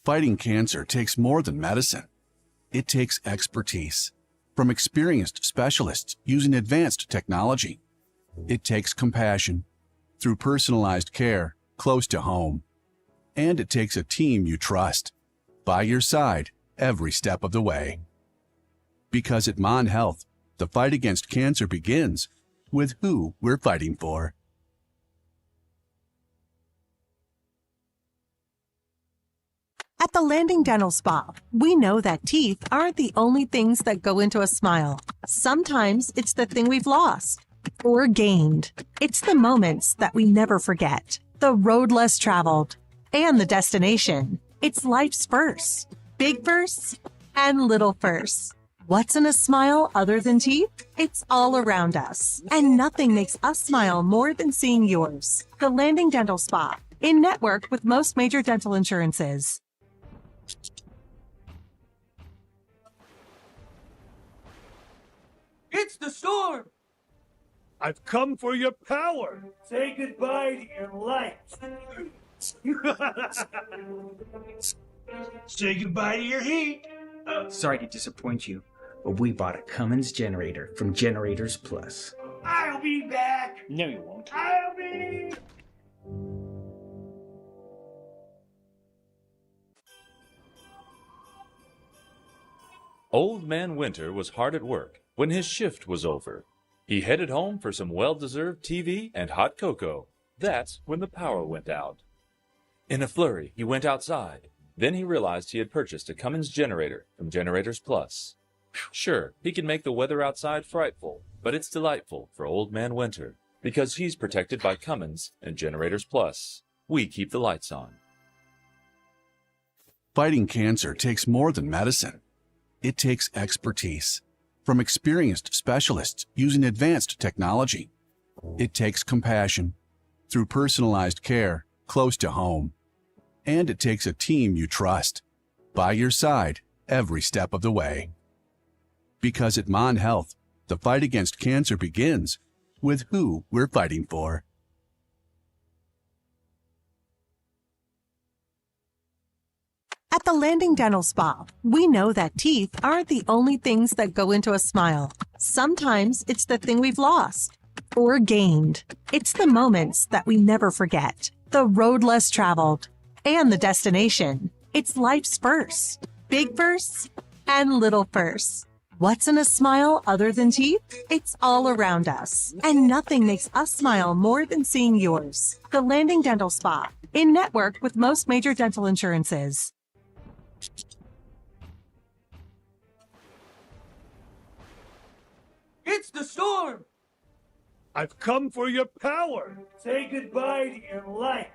Fighting cancer takes more than medicine. It takes expertise from experienced specialists using advanced technology. It takes compassion through personalized care close to home. And it takes a team you trust by your side every step of the way. Because at Mon Health, the fight against cancer begins with who we're fighting for. At the Landing Dental Spa, we know that teeth aren't the only things that go into a smile. Sometimes it's the thing we've lost or gained. It's the moments that we never forget, the road less traveled, and the destination. It's life's firsts, big firsts and little firsts. What's in a smile other than teeth? It's all around us, and nothing makes us smile more than seeing yours. The Landing Dental Spa, in network with most major dental insurances. It's the storm! I've come for your power! Say goodbye to your light! Say goodbye to your heat! Sorry to disappoint you, but we bought a Cummins generator from Generators Plus. I'll be back! No, you won't. I'll be... Old Man Winter was hard at work when his shift was over. He headed home for some well-deserved TV and hot cocoa. That's when the power went out. In a flurry, he went outside. Then he realized he had purchased a Cummins generator from Generators Plus. Sure, he can make the weather outside frightful, but it's delightful for Old Man Winter because he's protected by Cummins and Generators Plus. We keep the lights on. Fighting cancer takes more than medicine. It takes expertise from experienced specialists using advanced technology. It takes compassion through personalized care close to home. And it takes a team you trust by your side every step of the way. Because at Mon Health, the fight against cancer begins with who we're fighting for. At the Landing Dental Spa, we know that teeth aren't the only things that go into a smile. Sometimes it's the thing we've lost or gained. It's the moments that we never forget, the road less traveled, and the destination. It's life's firsts, big firsts and little firsts. What's in a smile other than teeth? It's all around us, and nothing makes us smile more than seeing yours. The Landing Dental Spa, in network with most major dental insurances. It's the storm! I've come for your power! Say goodbye to your light!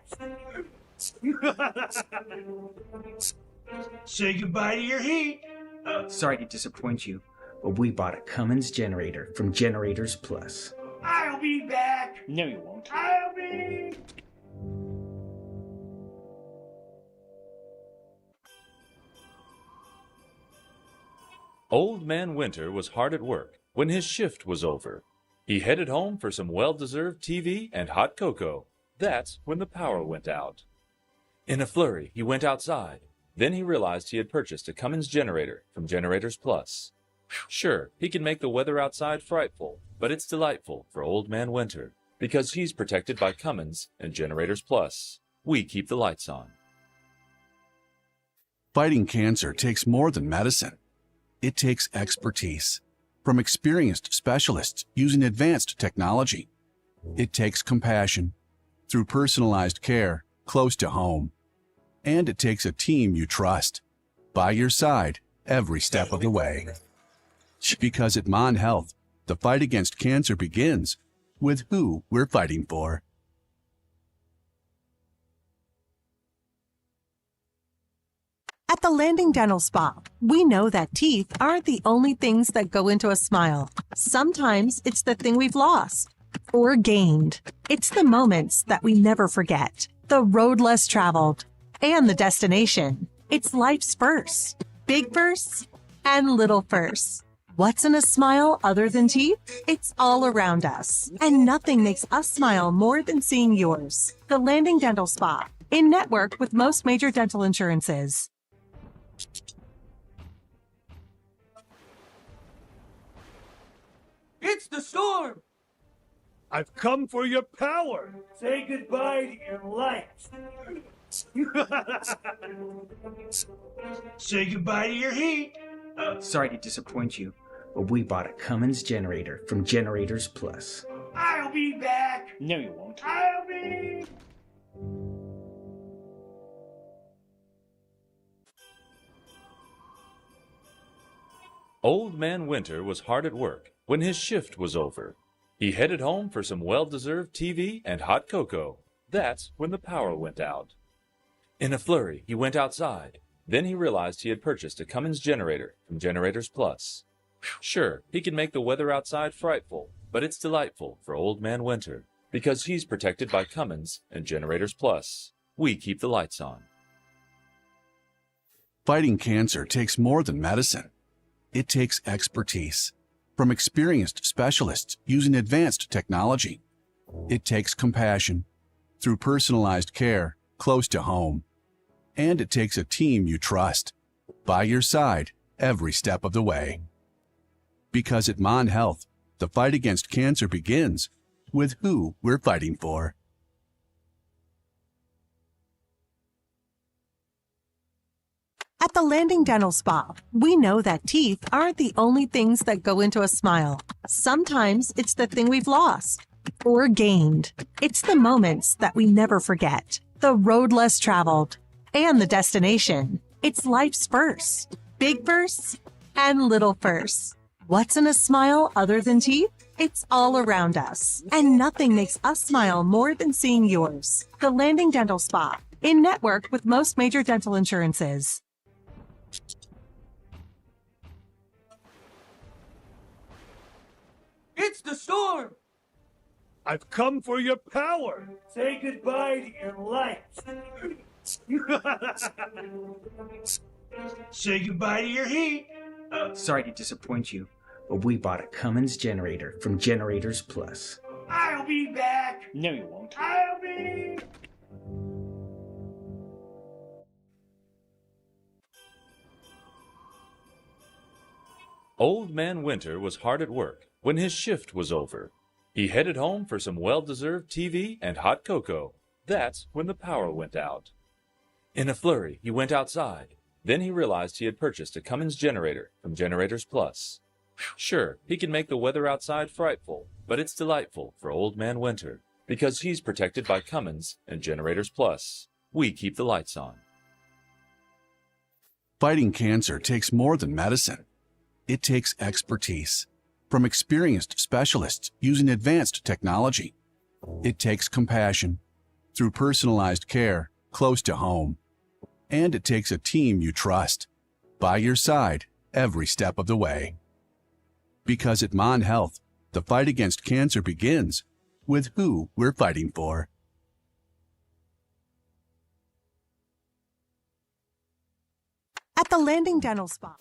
Say goodbye to your heat! Sorry to disappoint you, but we bought a Cummins generator from Generators Plus. I'll be back! No, you won't. I'll be... Old Man Winter was hard at work when his shift was over. He headed home for some well-deserved TV and hot cocoa. That's when the power went out. In a flurry, he went outside. Then he realized he had purchased a Cummins generator from Generators Plus. Sure, he can make the weather outside frightful, but it's delightful for Old Man Winter because he's protected by Cummins and Generators Plus. We keep the lights on. Fighting cancer takes more than medicine. It takes expertise from experienced specialists using advanced technology. It takes compassion through personalized care close to home. And it takes a team you trust by your side every step of the way. Because at Mon Health, the fight against cancer begins with who we're fighting for. At the Landing Dental Spa, we know that teeth aren't the only things that go into a smile. Sometimes it's the thing we've lost or gained. It's the moments that we never forget, the road less traveled, and the destination. It's life's firsts, big firsts and little firsts. What's in a smile other than teeth? It's all around us, and nothing makes us smile more than seeing yours. The Landing Dental Spa, in network with most major dental insurances. It's the storm! I've come for your power. Say goodbye to your life. Say goodbye to your heat. Sorry to disappoint you, but we bought a Cummins generator from Generators Plus. I'll be back. No, you won't. I'll be... Old Man Winter was hard at work when his shift was over. He headed home for some well-deserved TV and hot cocoa. That's when the power went out. In a flurry, he went outside. Then he realized he had purchased a Cummins generator from Generators Plus. Sure, he can make the weather outside frightful, but it's delightful for Old Man Winter because he's protected by Cummins and Generators Plus. We keep the lights on. Fighting cancer takes more than medicine. It takes expertise from experienced specialists using advanced technology. It takes compassion through personalized care close to home. And it takes a team you trust by your side every step of the way. Because at Mon Health, the fight against cancer begins with who we're fighting for. At the Landing Dental Spa, we know that teeth aren't the only things that go into a smile. Sometimes it's the thing we've lost or gained. It's the moments that we never forget, the road less traveled, and the destination. It's life's first, big firsts and little firsts. What's in a smile other than teeth? It's all around us, and nothing makes us smile more than seeing yours. The Landing Dental Spa, in network with most major dental insurances. It's the storm! I've come for your power. Say goodbye to your life. Say goodbye to your heat. Sorry to disappoint you, but we bought a Cummins generator from Generators Plus. I'll be back. No, you won't. I'll be... Old Man Winter was hard at work when his shift was over. He headed home for some well-deserved TV and hot cocoa. That's when the power went out. In a flurry, he went outside. Then he realized he had purchased a Cummins generator from Generators Plus. Sure, he can make the weather outside frightful, but it's delightful for Old Man Winter because he's protected by Cummins and Generators Plus. We keep the lights on. Fighting cancer takes more than medicine. It takes expertise from experienced specialists using advanced technology. It takes compassion through personalized care close to home. And it takes a team you trust by your side every step of the way. Because at Mon Health, the fight against cancer begins with who we're fighting for. At the Landing Dental Spa.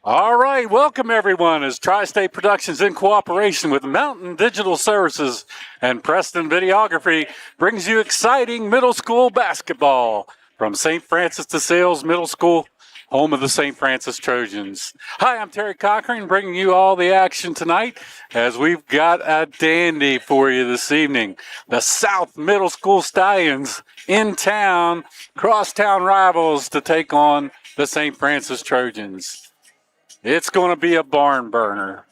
All right, welcome everyone as Tri-State Productions in cooperation with Mountain Digital Services and Preston Videography brings you exciting middle school basketball from St. Francis de Sales Middle School, home of the St. Francis Trojans. Hi, I'm Terry Cochran bringing you all the action tonight as we've got a dandy for you this evening. The South Middle School Stallions in town, crosstown rivals to take on the St. Francis Trojans. It's going to be a barn burner.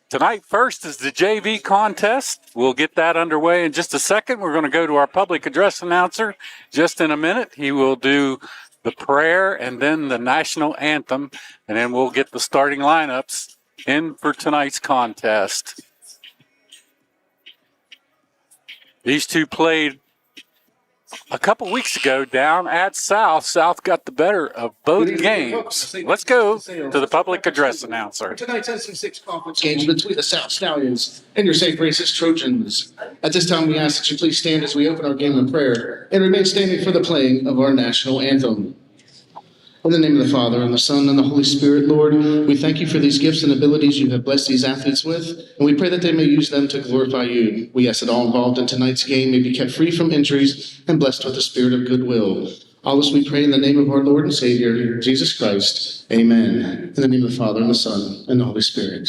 Tonight, first is the JV contest. We'll get that underway in just a second. We're going to go to our public address announcer just in a minute. He will do the prayer and then the national anthem, and then we'll get the starting lineups in for tonight's contest. These two played a couple weeks ago down at South. South got the better of both games. Let's go to the public address announcer. Tonight's SC6 conference games between the South Stallions and your St. Francis Trojans. At this time, we ask that you please stand as we open our game in prayer and remain standing for the playing of our national anthem. In the name of the Father, and the Son, and the Holy Spirit, Lord, we thank you for these gifts and abilities you have blessed these athletes with, and we pray that they may use them to glorify you. We ask that all involved in tonight's game may be kept free from injuries and blessed with the spirit of goodwill. All this we pray in the name of our Lord and Savior, Jesus Christ. Amen. In the name of the Father, and the Son, and the Holy Spirit.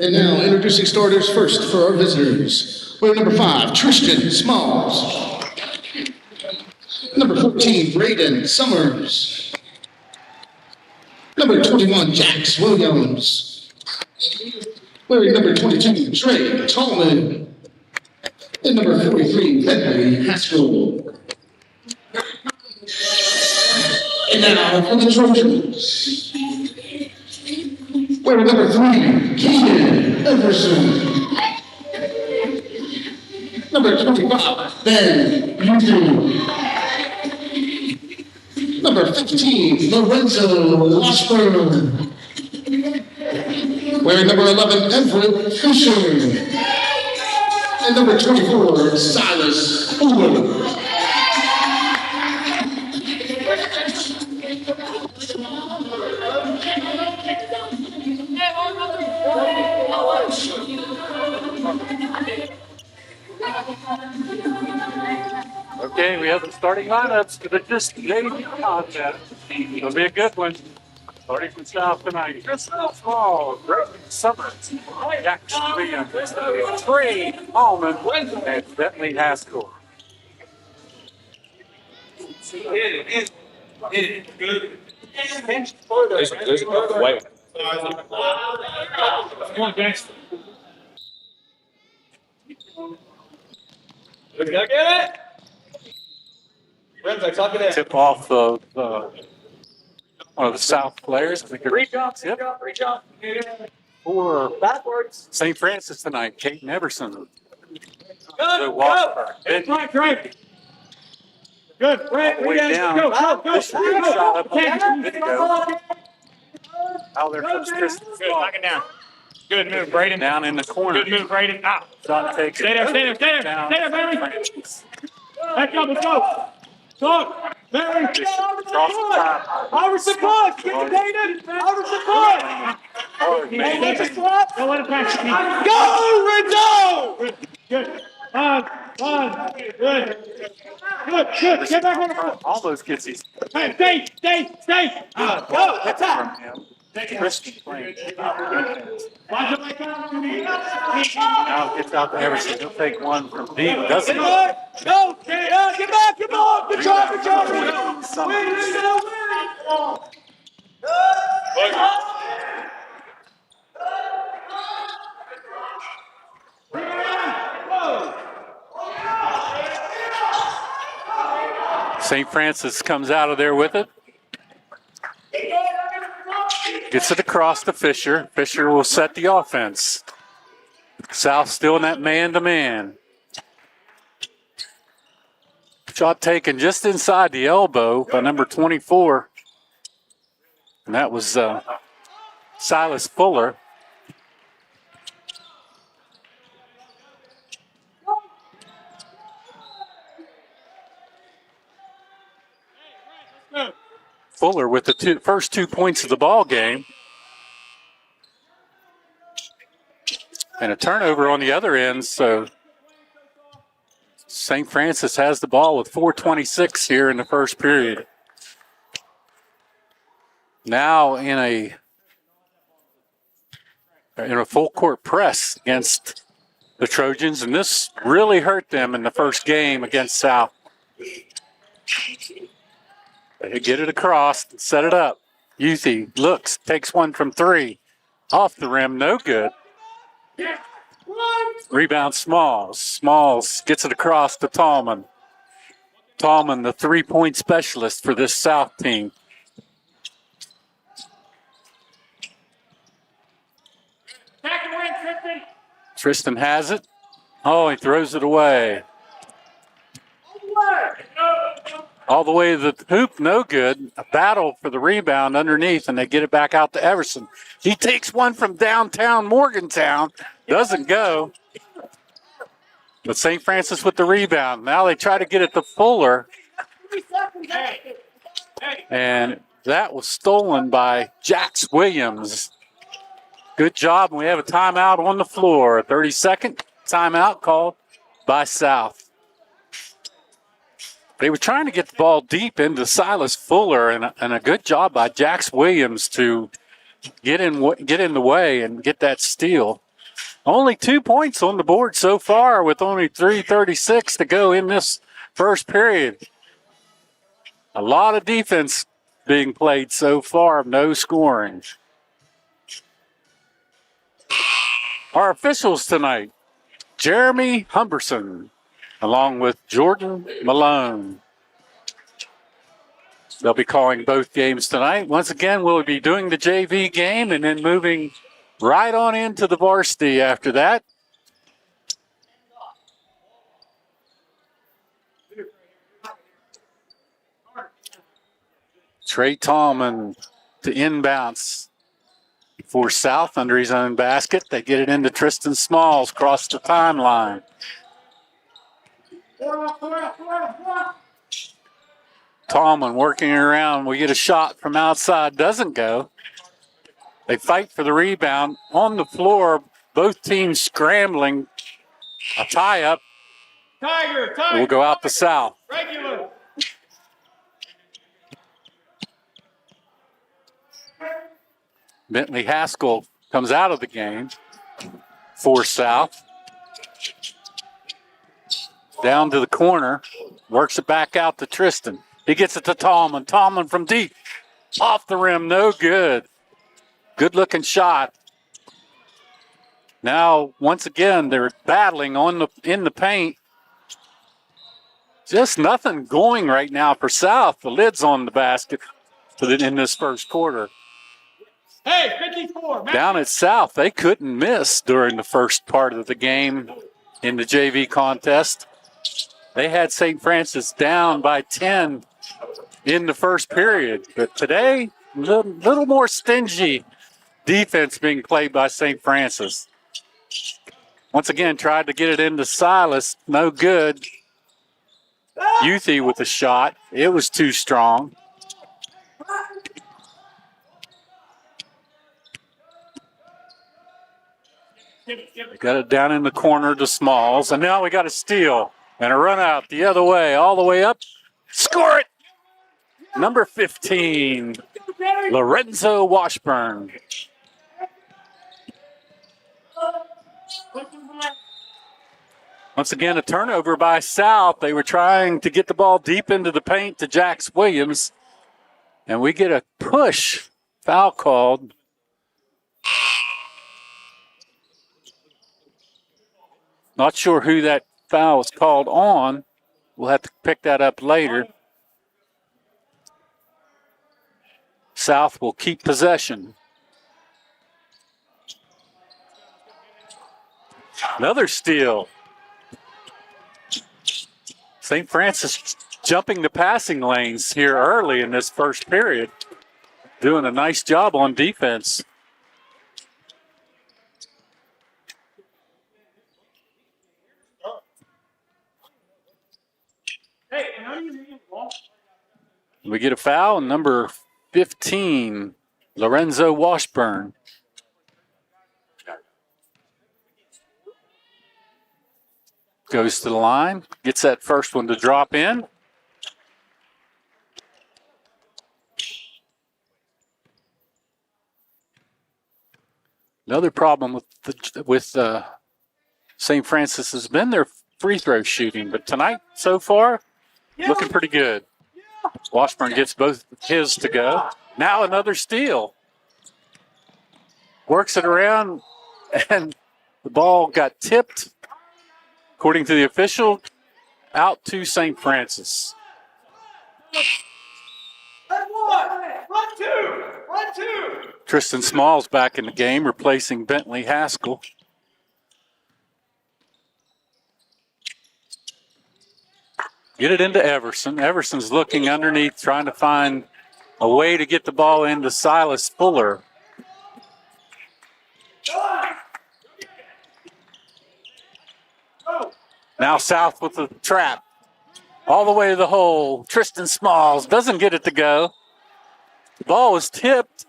And now introducing starters first for our visitors. We're number 5, Tristan Smalls. Number 14, Braden Summers. Number 21, Jax Williams. Wearing number 22, Trey Tallman. And number 43, Bentley Haskell. And now for the Trojans. Wearing number 3, Keegan Everson. Number 25, Ben Yuzu. Number 15, Lorenzo Washburn. Wearing number 11, Everett Fisher. And number 24, Silas Fuller. Okay, we have the starting lineups for the Disc Navy contest. It'll be a good one. Starting from South tonight. Tristan Small, Braden Summers, Jax Williams, Trey Tallman, and Bentley Haskell. There's a couple white. Come on, guys. Look at it. Tip off of one of the South players. I think Reach up. for Backwards. St. Francis tonight, Caden Everson. Good. Walker. Good. Right. Good. Right. Way down. Go. This is a shot up on the video. Out there comes Tristan. Good, knock it down. Good move, Braden. Down in the corner. Good move, Braden. Ah. Shot takes Stay there, down. Barry. Francis. Let's go. Talk. Barry. Across the top. Over support. Get Braden. Over support. Oh, man. Don't let it pass. Go, Rizzo. Good. On. Good. Get back on the floor. Almost gets his Hey, stay. Go. That's out. from him. Tristan playing. Watch it like that. Now gets out to Everson. He'll take one from deep. Doesn't he? Go. Get back. Come on. Good job. St. Francis comes out of there with it. Gets it across to Fisher. Fisher will set the offense. South still in that man-to-man. Shot taken just inside the elbow by number 24. And that was Silas Fuller. Fuller with the first 2 points of the ball game. And a turnover on the other end, so St. Francis has the ball with 4:26 here in the first period. Now in a full court press against the Trojans, and this really hurt them in the first game against South. They get it across and set it up. Youthy looks, takes one from 3. Off the rim, no good. Rebound Smalls. Smalls gets it across to Tallman. Tallman, the 3-point specialist for this South team. Tristan has it. Oh, he throws it away. All the way to the hoop, no good. A battle for the rebound underneath, and they get it back out to Everson. He takes one from downtown Morgantown. Doesn't go. But St. Francis with the rebound. Now they try to get it to Fuller. And that was stolen by Jax Williams. Good job. We have a timeout on the floor. A 30-second timeout called by South. They were trying to get the ball deep into Silas Fuller, and a good job by Jax Williams to get in the way and get that steal. Only 2 points on the board so far with only 3:36 to go in this first period. A lot of defense being played so far, no scoring. Our officials tonight, Jeremy Humberson, along with Jordan Malone. They'll be calling both games tonight. Once again, we'll be doing the JV game and then moving right on into the varsity after that. Trey Tallman to inbounds for South under his own basket. They get it into Tristan Smalls across the timeline. Tallman working around. We get a shot from outside, doesn't go. They fight for the rebound on the floor. Both teams scrambling. A tie-up. Tiger. Will go out to South. Regular. Bentley Haskell comes out of the game for South. Down to the corner. Works it back out to Tristan. He gets it to Tallman. Tallman from deep. Off the rim. No good. Good looking shot. Now, once again, they're battling in the paint. Just nothing going right now for South. The lid's on the basket in this first quarter. Hey, 54. Down at South, they couldn't miss during the first part of the game in the JV contest. They had St. Francis down by 10 in the first period. But today, a little more stingy defense being played by St. Francis. Once again, tried to get it into Silas. No good. Youthy with a shot. It was too strong. Got it down in the corner to Smalls. And now we got a steal and a run out the other way, all the way up. Score it! Number 15, Lorenzo Washburn. Once again, a turnover by South. They were trying to get the ball deep into the paint to Jax Williams. And we get a push foul called. Not sure who that foul was called on. We'll have to pick that up later. South will keep possession. Another steal. St. Francis jumping the passing lanes here early in this first period. Doing a nice job on defense. We get a foul, number 15, Lorenzo Washburn. Goes to the line, gets that first one to drop in. Another problem with St. Francis has been their free throw shooting, but tonight so far, looking pretty good. Washburn gets both his to go. Now another steal. Works it around, and the ball got tipped, according to the official, out to St. Francis. Run two. Tristan Smalls back in the game, replacing Bentley Haskell. Get it into Everson. Everson's looking underneath, trying to find a way to get the ball into Silas Fuller. Now South with the trap. All the way to the hole. Tristan Smalls doesn't get it to go. The ball was tipped,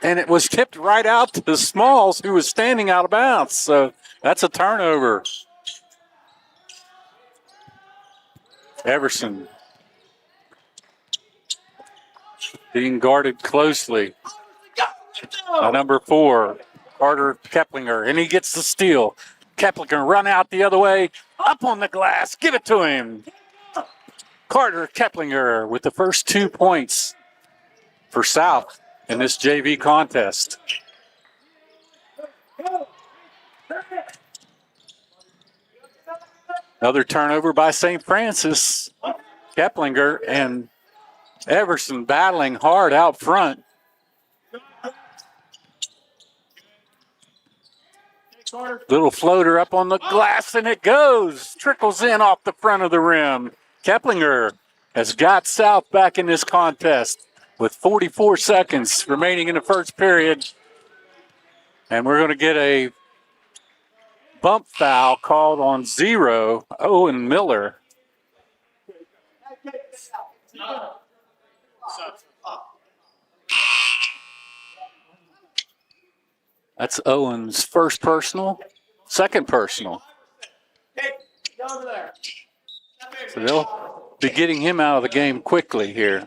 and it was tipped right out to Smalls, who was standing out of bounds. So that's a turnover. Everson being guarded closely by number 4, Carter Keplinger, and he gets the steal. Keplinger run out the other way, up on the glass, give it to him. Carter Keplinger with the first 2 points for South in this JV contest. Another turnover by St. Francis. Keplinger and Everson battling hard out front. Little floater up on the glass, and it goes. Trickles in off the front of the rim. Keplinger has got South back in this contest with 44 seconds remaining in the first period. And we're going to get a bump foul called on 0, Owen Miller. That's Owen's first personal, second personal. So they'll be getting him out of the game quickly here.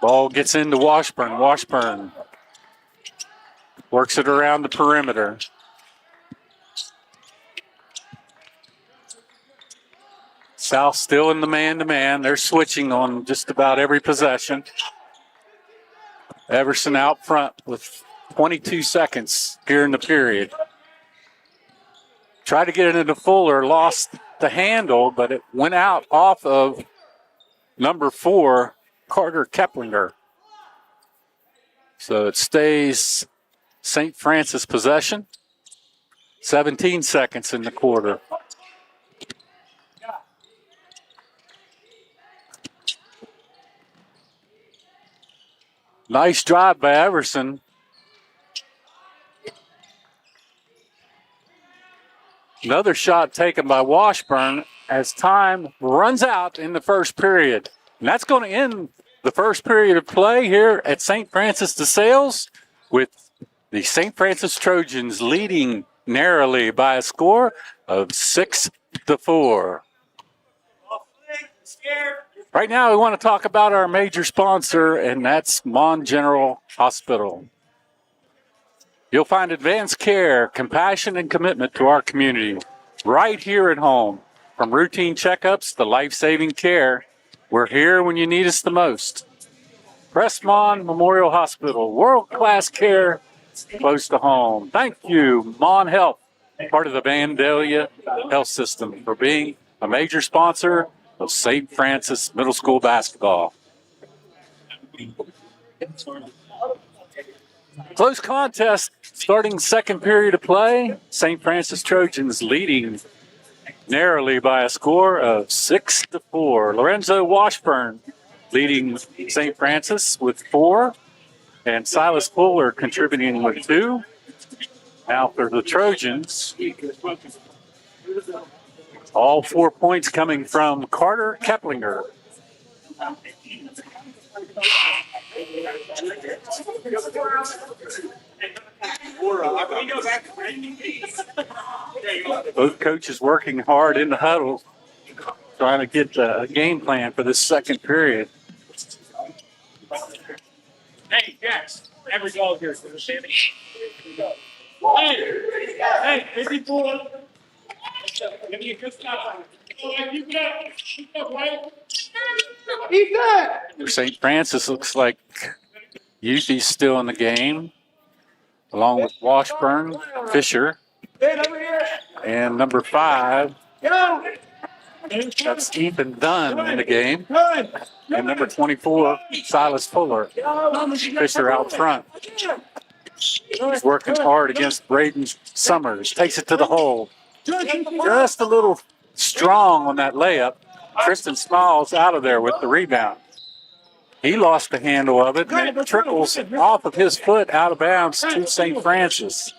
Ball gets into Washburn. Washburn works it around the perimeter. South still in the man-to-man. They're switching on just about every possession. Everson out front with 22 seconds here in the period. Tried to get it into Fuller, lost the handle, but it went out off of number 4, Carter Keplinger. So it stays St. Francis possession. 17 seconds in the quarter. Nice drive by Everson. Another shot taken by Washburn as time runs out in the first period. And that's going to end the first period of play here at St. Francis de Sales, with the St. Francis Trojans leading narrowly by a score of 6-4. Right now, we want to talk about our major sponsor, and that's Mon General Hospital. You'll find advanced care, compassion, and commitment to our community right here at home. From routine checkups to life-saving care, we're here when you need us the most. Crestmont Memorial Hospital, world-class care close to home. Thank you, Mon Health, part of the Vandalia Health System, for being a major sponsor of St. Francis Middle School basketball. Close contest starting second period of play. St. Francis Trojans leading narrowly by a score of 6-4. Lorenzo Washburn leading St. Francis with 4, and Silas Fuller contributing with 2. Now for the Trojans, all 4 points coming from Carter Keplinger. Both coaches working hard in the huddle, trying to get a game plan for this second period. Hey, Jax, every dog here is going to see me. Hey, 54. Give me a good stop. Keep that right. Keep that. St. Francis looks like Yufi's still in the game, along with Washburn, Fisher, and number 5. That's Ethan Dunn in the game. And number 24, Silas Fuller. Fisher out front. He's working hard against Braden Summers. Takes it to the hole. Just a little strong on that layup. Tristan Smalls out of there with the rebound. He lost the handle of it, and it trickles off of his foot out of bounds to St. Francis.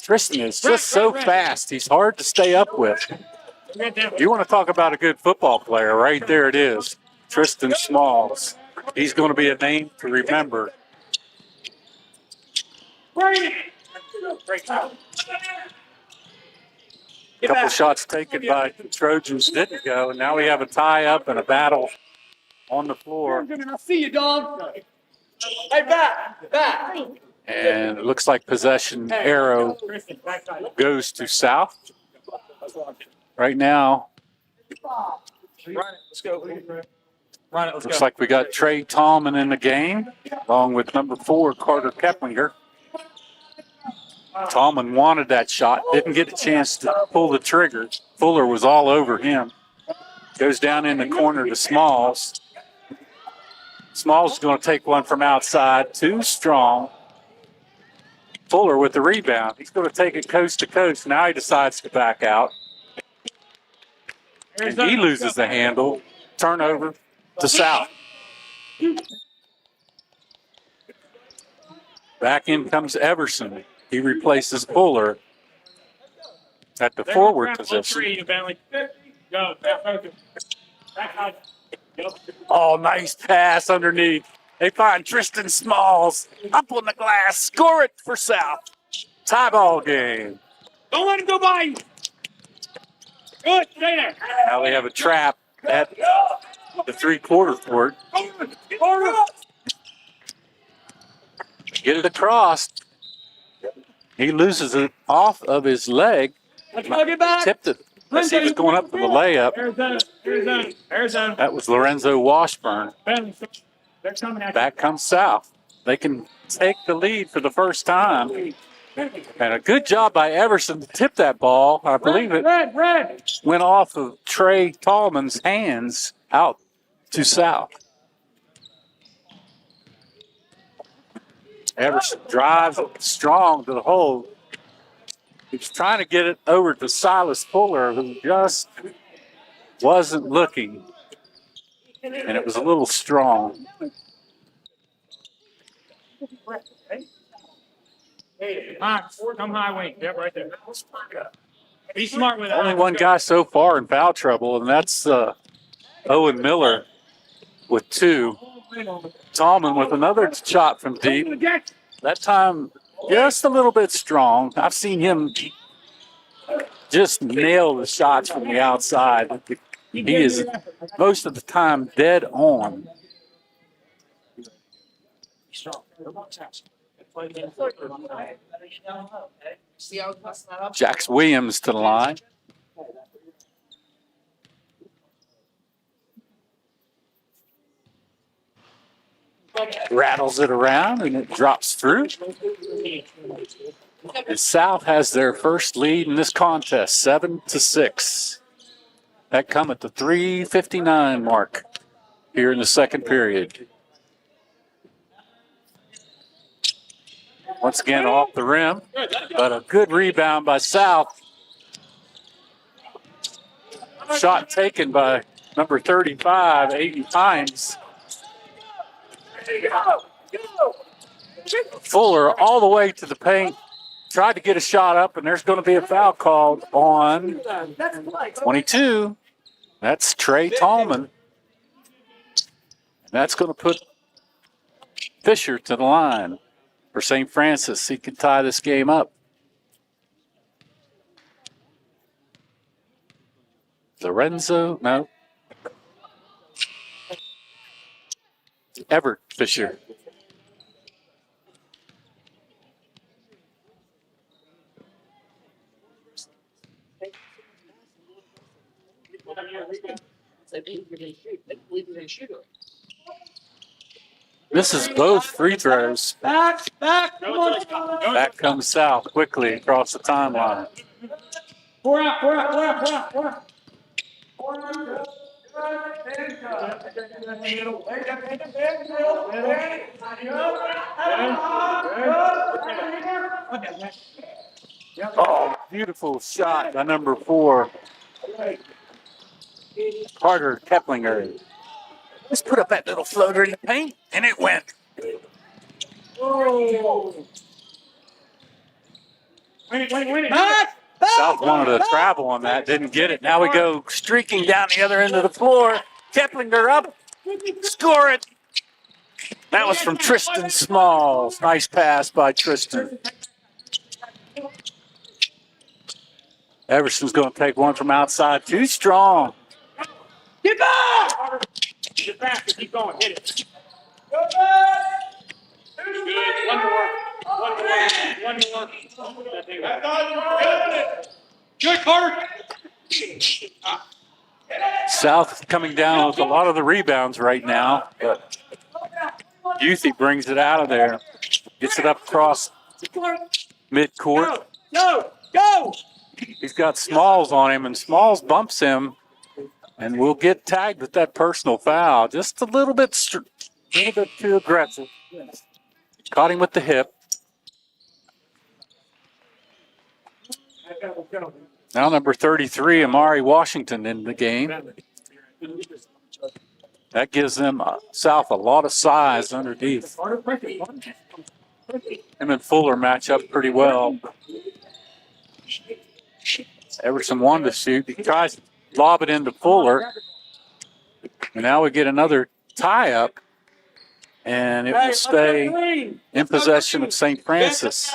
Tristan is just so fast. He's hard to stay up with. You want to talk about a good football player, right there it is. Tristan Smalls. He's going to be a name to remember. A couple shots taken by the Trojans didn't go, and now we have a tie-up and a battle on the floor. I see you, dog. Hey, back. And it looks like possession arrow goes to South. Right now, Let's go. Run it, let's looks go. like we got Trey Tallman in the game, along with number 4, Carter Keplinger. Tallman wanted that shot, didn't get a chance to pull the trigger. Fuller was all over him. Goes down in the corner to Smalls. Smalls is going to take one from outside, too strong. Fuller with the rebound. He's going to take it coast to coast. Now he decides to back out. And he loses the handle. Turnover to South. Back in comes Everson. He replaces Fuller at the forward position. Go. Oh, nice pass underneath. They find Tristan Smalls up on the glass. Score it for South. Tie ball game. Don't let him go by you. Good, stay there. Now they have a trap at the three-quarter court. Get it across. He loses it off of his leg. Let's go get back. Tipped it. Let's see if it's going up for the layup. Arizona. That was Lorenzo Washburn. They're coming at you. Back comes South. They can take the lead for the first time. And a good job by Everson to tip that ball. I believe it Red. went off of Trey Tallman's hands out to South. Everson drives strong to the hole. He's trying to get it over to Silas Fuller, who just wasn't looking. And it was a little strong. Come high wing. Yep, right there. Be smart with it. Only one guy so far in foul trouble, and that's Owen Miller with 2. Tallman with another shot from deep. That time, just a little bit strong. I've seen him just nail the shots from the outside. He is most of the time dead on. Jax Williams to the line. Rattles it around and it drops through. And South has their first lead in this contest, 7-6. That come at the 3:59 mark here in the second period. Once again off the rim, but a good rebound by South. Shot taken by number 35, Aiden Hines. Fuller all the way to the paint. Tried to get a shot up, and there's going to be a foul called on 22. That's Trey Tallman. That's going to put Fisher to the line for St. Francis. He can tie this game up. Lorenzo, no. Everett Fisher. This is both free throws. Back. Come on. Back comes South quickly across the timeline. Pour out. Oh, beautiful shot by number 4, Carter Keplinger. Just put up that little floater in the paint, and it went. Win it. South wanted to travel on that, didn't get it. Now we go streaking down the other end of the floor. Keplinger up, score it. That was from Tristan Smalls. Nice pass by Tristan. Everson's going to take one from outside. Too strong. Get back! Get back. Keep going. Hit it. One more. Good, Carter. South coming down with a lot of the rebounds right now, but Youthy brings it out of there. Gets it up across midcourt. Go! He's got Smalls on him, and Smalls bumps him, and will get tagged with that personal foul. Just a little bit too aggressive. Caught him with the hip. Now number 33, Amari Washington in the game. That gives them South a lot of size underneath. Him and Fuller match up pretty well. Everson wanted to shoot. He tries to lob it into Fuller. And now we get another tie-up. And it will stay in possession of St. Francis.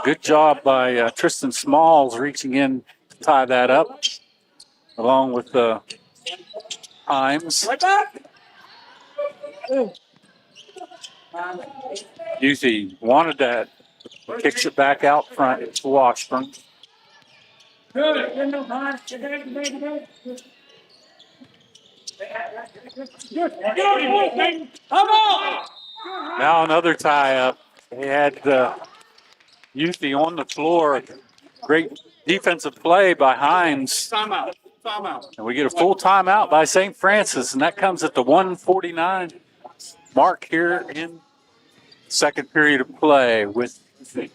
Good job by Tristan Smalls reaching in to tie that up, along with Himes. Youthy wanted that. Kicks it back out front to Washburn. Now another tie-up. They had Youthy on the floor. Great defensive play by Himes. And we get a full timeout by St. Francis, and that comes at the 1:49 mark here in second period of play with the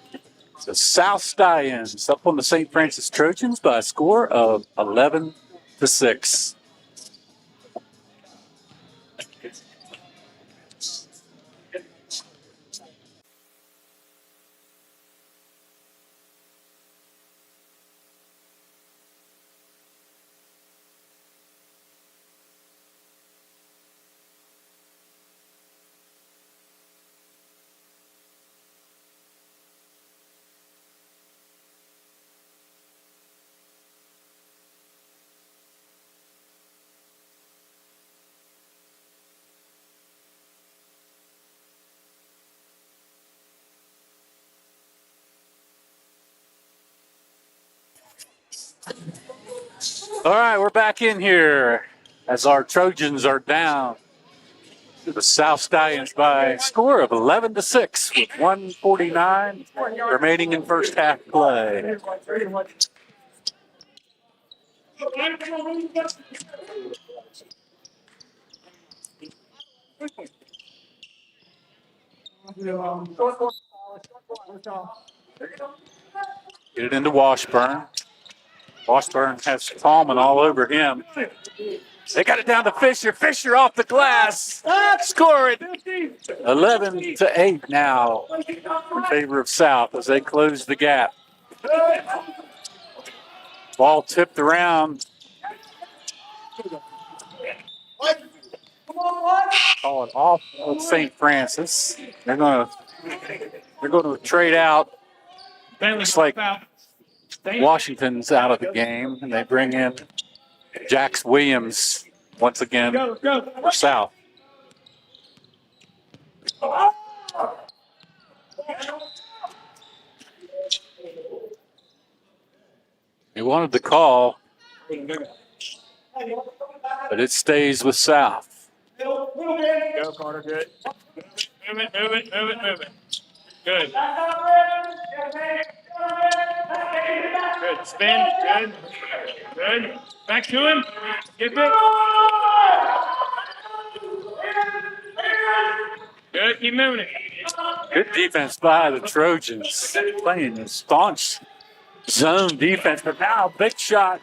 South Stallions up on the St. Francis Trojans by a score of 11-6. All right, we're back in here as our Trojans are down to the South Stallions by a score of 11-6 with 1:49 remaining in first half play. Get it into Washburn. Washburn has Tallman all over him. They got it down to Fisher. Fisher off the glass. Score it. 11-8 now in favor of South as they close the gap. Ball tipped around. Call it off of St. Francis. They're going to trade out. Looks like Washington's out of the game, and they bring in Jax Williams once again for South. He wanted the call, but it stays with South. Go, Carter, good. Move it. Good. Good. Spin. Good. Back to him. Get it. Good. Keep moving it. Good defense by the Trojans. Playing a staunch zone defense, but now big shot.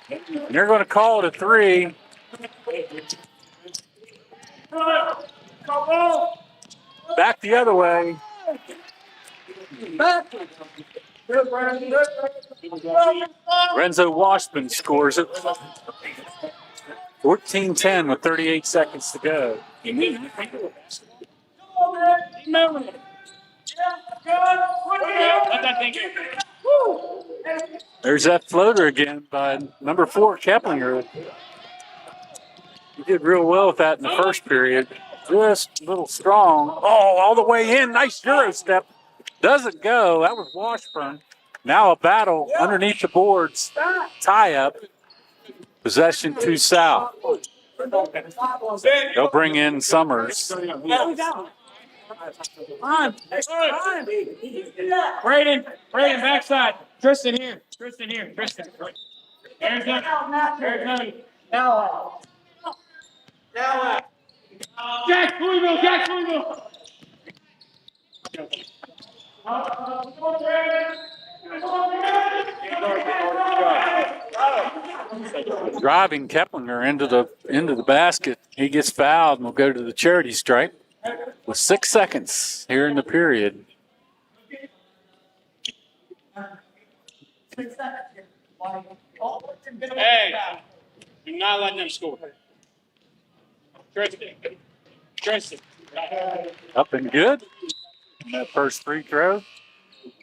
And they're going to call it a three. Back the other way. Renzo Washburn scores it. 14-10 with 38 seconds to go. There's that floater again by number 4, Keplinger. He did real well with that in the first period. just a little strong. Oh, all the way in. Nice Euro step. Doesn't go. That was Washburn. Now a battle underneath the boards. Tie up. Possession to South. They'll bring in Summers. Braden, backside. Tristan here. Tristan. There's none. Now. Jack Louisville. Driving Keplinger into the basket. He gets fouled and will go to the charity stripe with 6 seconds here in the period. Hey, do not let them score. Tristan. Up and good. And that first free throw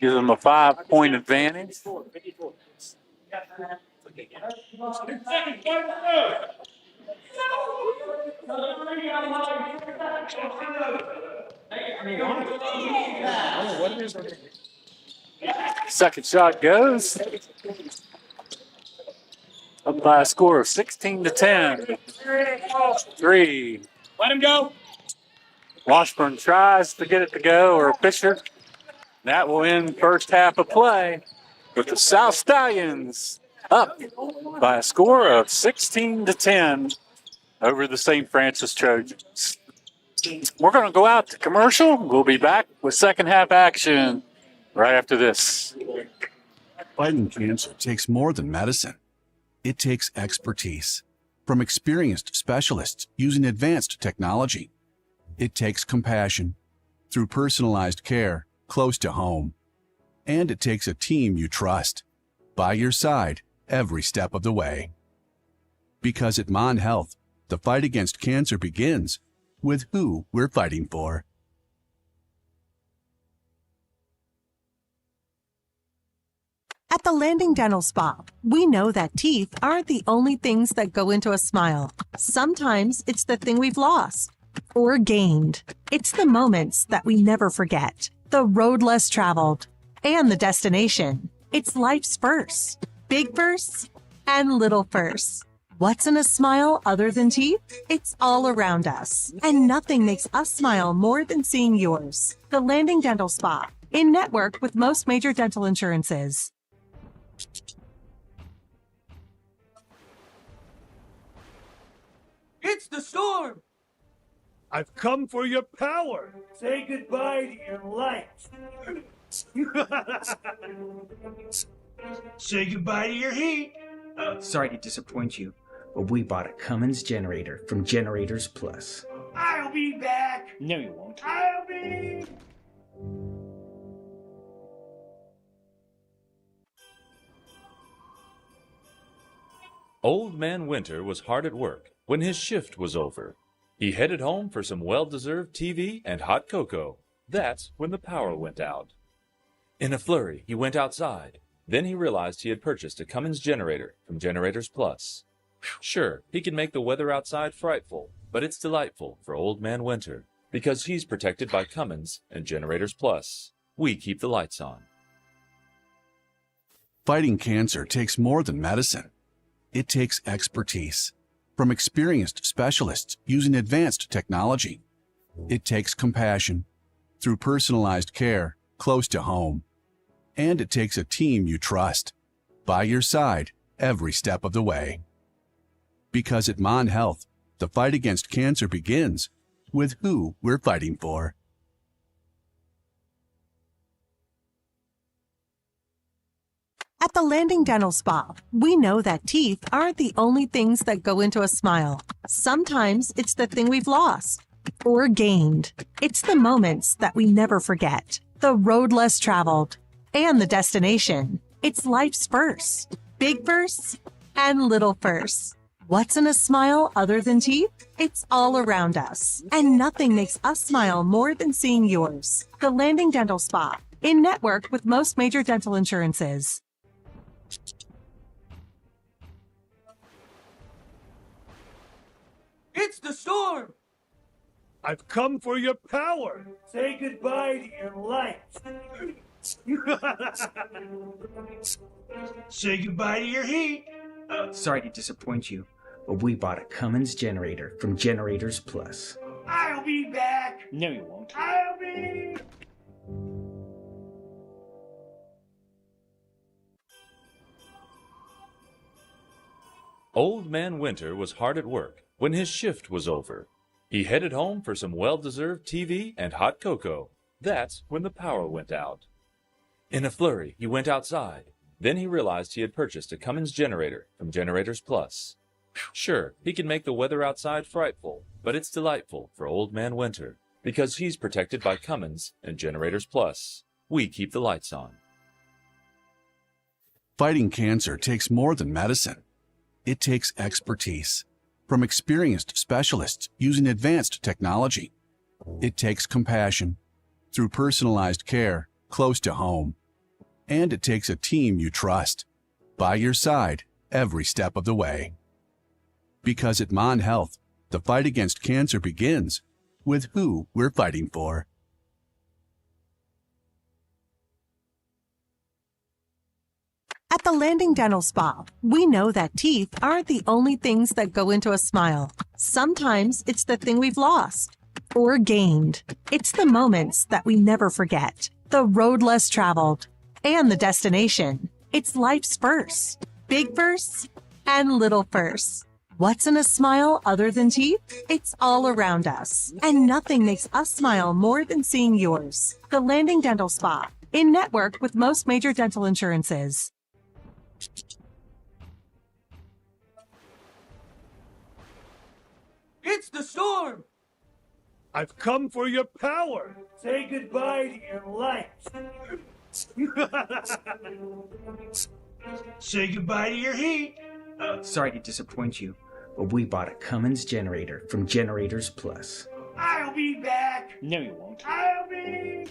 gives them a 5-point advantage. Second shot goes. Up by a score of 16-10. 3. Let him go. Washburn tries to get it to go, or Fisher. That will end first half of play with the South Stallions up by a score of 16-10 over the St. Francis Trojans. We're going to go out to commercial. We'll be back with second half action right after this. Fighting cancer takes more than medicine. It takes expertise from experienced specialists using advanced technology. It takes compassion through personalized care close to home. And it takes a team you trust by your side every step of the way. Because at Mon Health, the fight against cancer begins with who we're fighting for. At the Landing Dental Spa, we know that teeth aren't the only things that go into a smile. Sometimes it's the thing we've lost or gained. It's the moments that we never forget, the road less traveled, and the destination. It's life's firsts, big firsts and little firsts. What's in a smile other than teeth? It's all around us, and nothing makes us smile more than seeing yours. The Landing Dental Spa, in network with most major dental insurances. It's the storm! I've come for your power. Say goodbye to your life. Say goodbye to your heat. Sorry to disappoint you, but we bought a Cummins generator from Generators Plus. I'll be back. No, you won't. I'll be. Old Man Winter was hard at work when his shift was over. He headed home for some well-deserved TV and hot cocoa. That's when the power went out. In a flurry, he went outside. Then he realized he had purchased a Cummins generator from Generators Plus. Sure, he can make the weather outside frightful, but it's delightful for Old Man Winter because he's protected by Cummins and Generators Plus. We keep the lights on. Fighting cancer takes more than medicine. It takes expertise from experienced specialists using advanced technology. It takes compassion through personalized care close to home. And it takes a team you trust by your side every step of the way. Because at Mon Health, the fight against cancer begins with who we're fighting for. At the Landing Dental Spa, we know that teeth aren't the only things that go into a smile. Sometimes it's the thing we've lost or gained. It's the moments that we never forget, the road less traveled, and the destination. It's life's firsts, big firsts and little firsts. What's in a smile other than teeth? It's all around us, and nothing makes us smile more than seeing yours. The Landing Dental Spa, in network with most major dental insurances. It's the storm! I've come for your power. Say goodbye to your life. Say goodbye to your heat. Sorry to disappoint you, but we bought a Cummins generator from Generators Plus. I'll be back. No, you won't. I'll be. Old Man Winter was hard at work when his shift was over. He headed home for some well-deserved TV and hot cocoa. That's when the power went out. In a flurry, he went outside. Then he realized he had purchased a Cummins generator from Generators Plus. Sure, he can make the weather outside frightful, but it's delightful for Old Man Winter because he's protected by Cummins and Generators Plus. We keep the lights on. Fighting cancer takes more than medicine. It takes expertise from experienced specialists using advanced technology. It takes compassion through personalized care close to home. And it takes a team you trust by your side every step of the way. Because at Mon Health, the fight against cancer begins with who we're fighting for. At the Landing Dental Spa, we know that teeth aren't the only things that go into a smile. Sometimes it's the thing we've lost or gained. It's the moments that we never forget, the road less traveled, and the destination. It's life's firsts, big firsts and little firsts. What's in a smile other than teeth? It's all around us, and nothing makes us smile more than seeing yours. The Landing Dental Spa, in network with most major dental insurances. It's the storm. I've come for your power. Say goodbye to your life. Say goodbye to your heat. Sorry to disappoint you, but we bought a Cummins generator from Generators Plus. I'll be back. No, you won't. I'll be.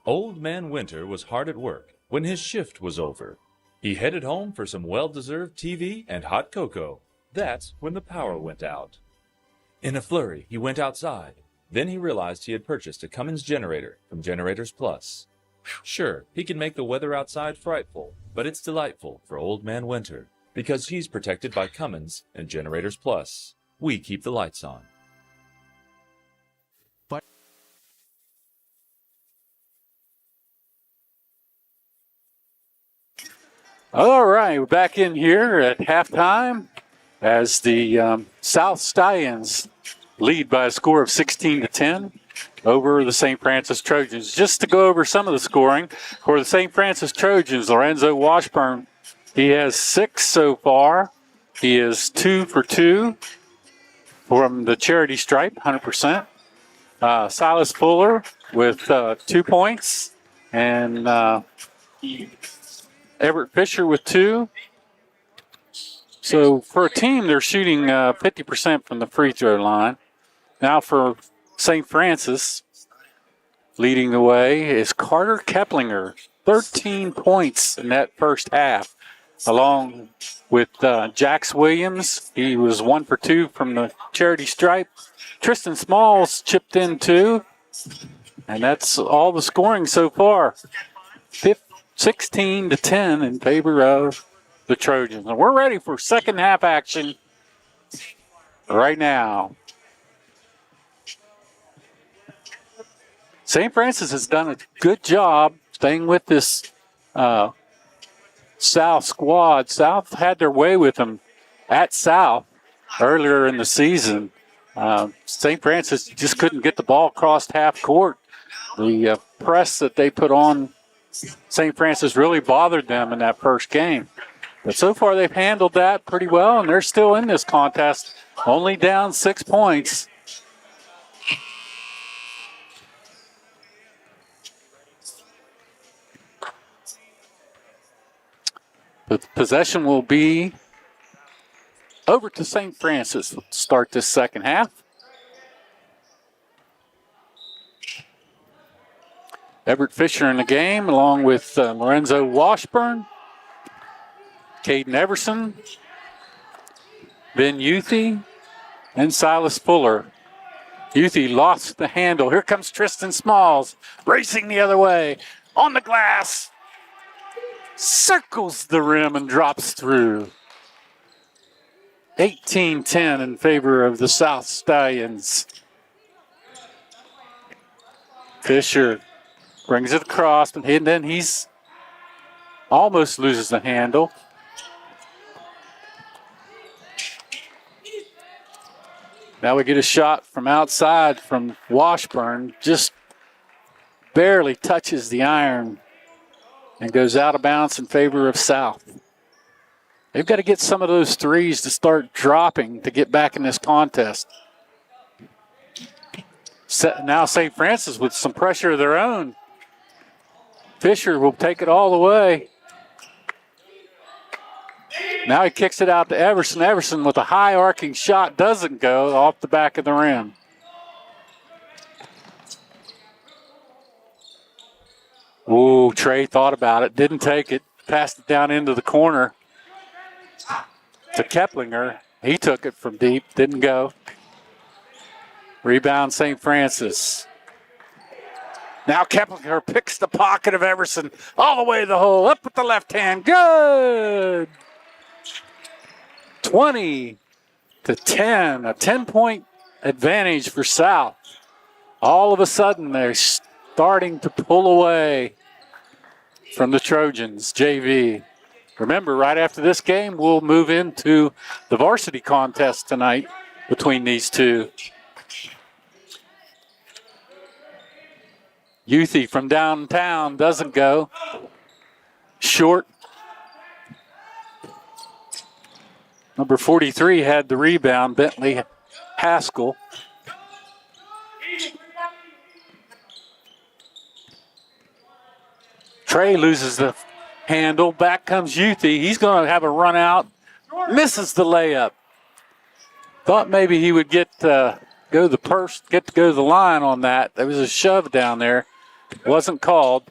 Old Man Winter was hard at work when his shift was over. He headed home for some well-deserved TV and hot cocoa. That's when the power went out. In a flurry, he went outside. Then he realized he had purchased a Cummins generator from Generators Plus. Sure, he can make the weather outside frightful, but it's delightful for Old Man Winter because he's protected by Cummins and Generators Plus. We keep the lights on. All right, we're back in here at halftime as the South Stallions lead by a score of 16-10 over the St. Francis Trojans. Just to go over some of the scoring for the St. Francis Trojans, Lorenzo Washburn, he has 6 so far. He is 2 for 2 from the charity stripe, 100%. Silas Fuller with 2 points, and Everett Fisher with 2. So for a team, they're shooting 50% from the free throw line. Now for St. Francis, leading the way is Carter Keplinger, 13 points in that first half, along with Jax Williams. He was 1 for 2 from the charity stripe. Tristan Smalls chipped in 2, and that's all the scoring so far. 16-10 in favor of the Trojans. And we're ready for second half action right now. St. Francis has done a good job staying with this South squad. South had their way with them at South earlier in the season. St. Francis just couldn't get the ball across half court. The press that they put on St. Francis really bothered them in that first game. But so far they've handled that pretty well, and they're still in this contest, only down 6 points. The possession will be over to St. Francis to start this second half. Everett Fisher in the game, along with Lorenzo Washburn. Caden Everson, Ben Youthy, and Silas Fuller. Youthy lost the handle. Here comes Tristan Smalls, racing the other way. On the glass. Circles the rim and drops through. 18-10 in favor of the South Stallions. Fisher brings it across, and then he's almost loses the handle. Now we get a shot from outside from Washburn. Just barely touches the iron and goes out of bounds in favor of South. They've got to get some of those threes to start dropping to get back in this contest. Now St. Francis with some pressure of their own. Fisher will take it all the way. Now he kicks it out to Everson. Everson with a high arcing shot doesn't go off the back of the rim. Ooh, Trey thought about it, didn't take it, passed it down into the corner to Keplinger. He took it from deep, didn't go. Rebound St. Francis. Now Keplinger picks the pocket of Everson all the way to the hole, up with the left hand, good! 20-10, a 10-point advantage for South. All of a sudden, they're starting to pull away from the Trojans, JV. Remember, right after this game, we'll move into the varsity contest tonight between these two. Youthy from downtown doesn't go. Short. Number 43 had the rebound, Bentley Haskell. Trey loses the handle. Back comes Youthy. He's going to have a run out. Misses the layup. Thought maybe he would get to go to the line on that. There was a shove down there. Wasn't called.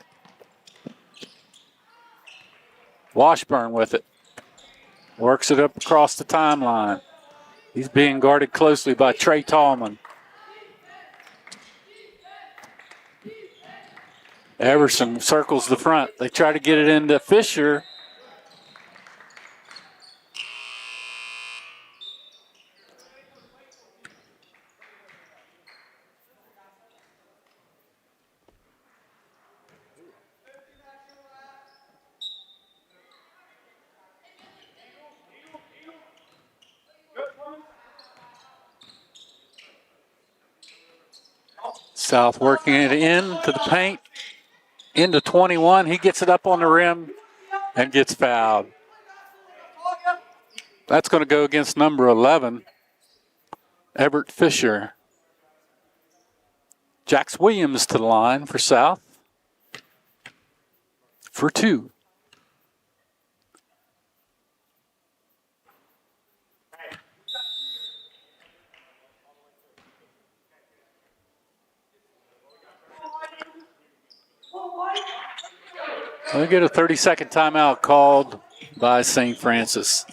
Washburn with it. Works it up across the timeline. He's being guarded closely by Trey Tallman. Everson circles the front. They try to get it into Fisher. South working it into the paint, into 21. He gets it up on the rim and gets fouled. That's going to go against number 11, Everett Fisher. Jax Williams to the line for South for two. We'll get a 30-second timeout called by St. Francis.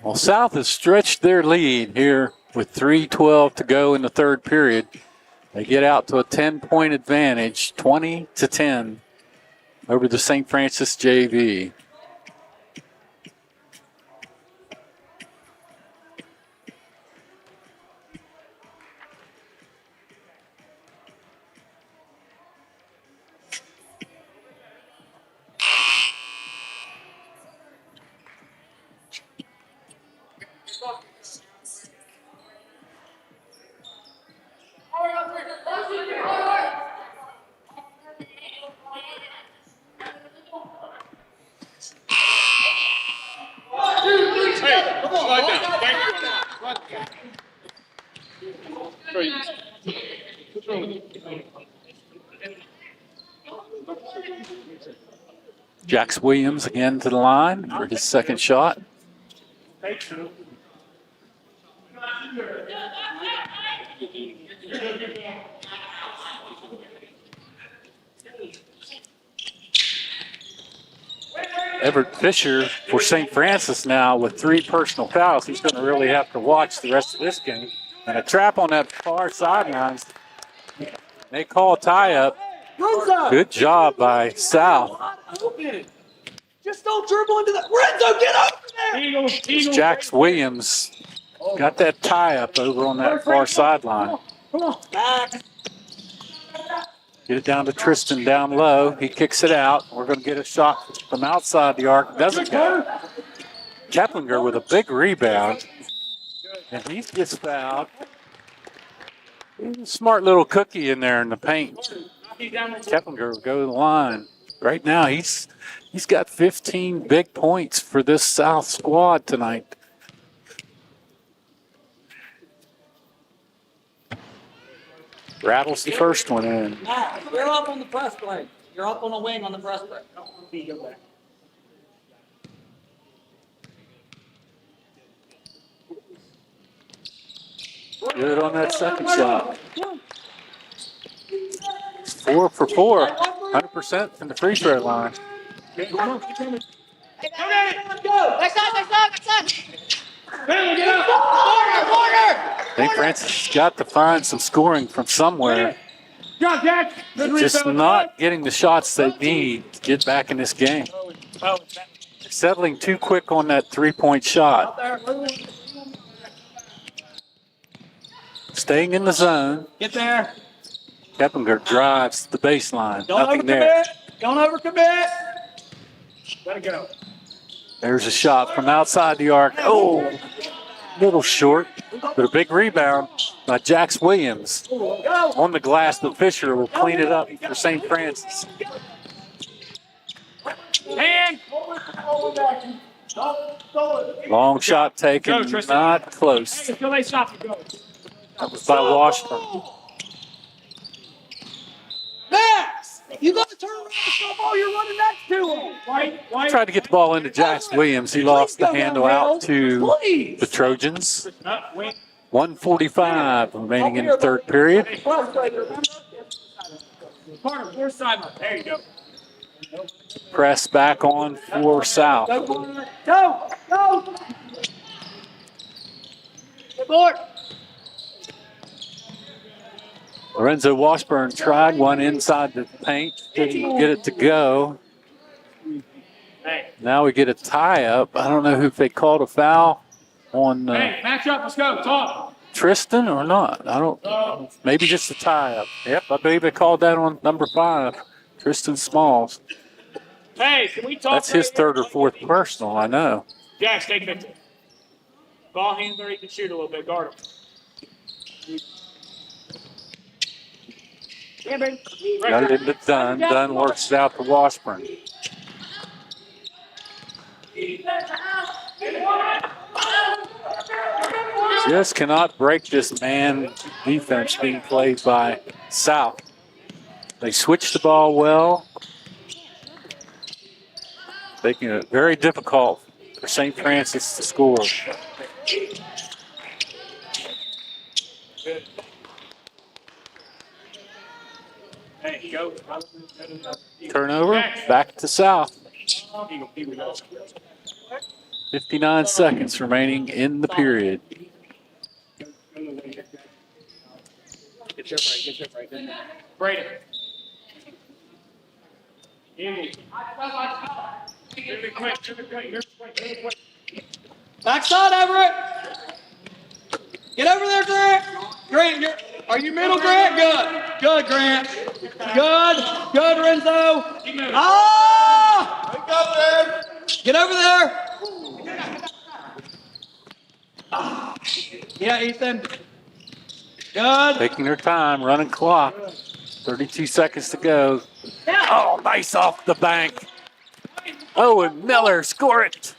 Well, South has stretched their lead here with 3:12 to go in the third period. They get out to a 10-point advantage, 20-10 over the St. Francis JV. Jax Williams again to the line for his second shot. Everett Fisher for St. Francis now with 3 personal fouls. He's going to really have to watch the rest of this game. And a trap on that far sideline. They call tie up. Good job by Sal. Just don't dribble into the Renzo. Get up there. Jax Williams got that tie up over on that far sideline. Come on, back. Get it down to Tristan down low. He kicks it out. We're going to get a shot from outside the arc. Doesn't go. Keplinger with a big rebound. And he gets fouled. Smart little cookie in there in the paint. Keplinger will go to the line. Right now, he's got 15 big points for this South squad tonight. Rattles the first one in. You're up on the press play. You're up on a wing on the press play. Good on that second shot. 4 for 4. 100% from the free throw line. Go. Next side. Get up. St. Francis has got to find some scoring from somewhere. Good Jack. Good Just rebound. not getting the shots they need to get back in this game. Settling too quick on that 3-point shot. Staying in the zone. Get there. Keplinger drives to the baseline. Don't Nothing there. Don't overcommit. Let it go. There's a shot from outside the arc. Oh, little short, but a big rebound by Jax Williams. On the glass, but Fisher will clean it up for St. Francis. Hand. Long shot taken, Go, Tristan. not close. Until they stop you. Go. That was by Washburn. Max, you got to turn around and stop all you're running next to him. White. Tried to get the ball into Jax Williams. He lost the handle out to the Trojans. Wing. 1:45 remaining in the third period. Carter, fourth side. There you go. Press back on for South. Go. Good board. Lorenzo Washburn tried one inside the paint. Didn't get it to go. Now we get a tie up. I don't know if they called a foul on Hey, match up. Let's go. Talk. Tristan or not. I don't. Maybe just a tie up. Yep, I believe they called that on number 5, Tristan Smalls. Hey, can we talk? That's his third or fourth personal, I know. Jack, stay 50. Ball handler, he can shoot a little bit. Guard him. Yeah, baby. Got it into Dunn. Dunn works it out to Washburn. Just cannot break this man defense being played by South. They switch the ball well, making it very difficult for St. Francis to score. Hey, go. Turnover, back to South. 59 seconds remaining in the period. Get your right. Brayden. Backside, Everett. Get over there, Grant. Grant, are you middle, Grant? Good, Grant. Good, Renzo. Get over there. Yeah, Ethan. Good. Taking their time, running clock. 32 seconds to go. Oh, nice off the bank. Oh, and Miller, score it.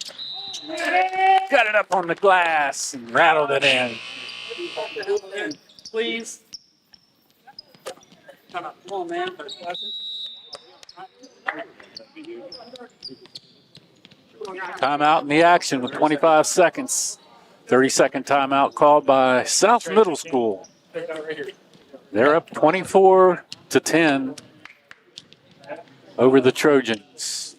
Got it up on the glass and rattled it in. Please. Come on, man. Timeout in the action with 25 seconds. 30-second timeout called by South Middle School. They're up 24-10 over the Trojans.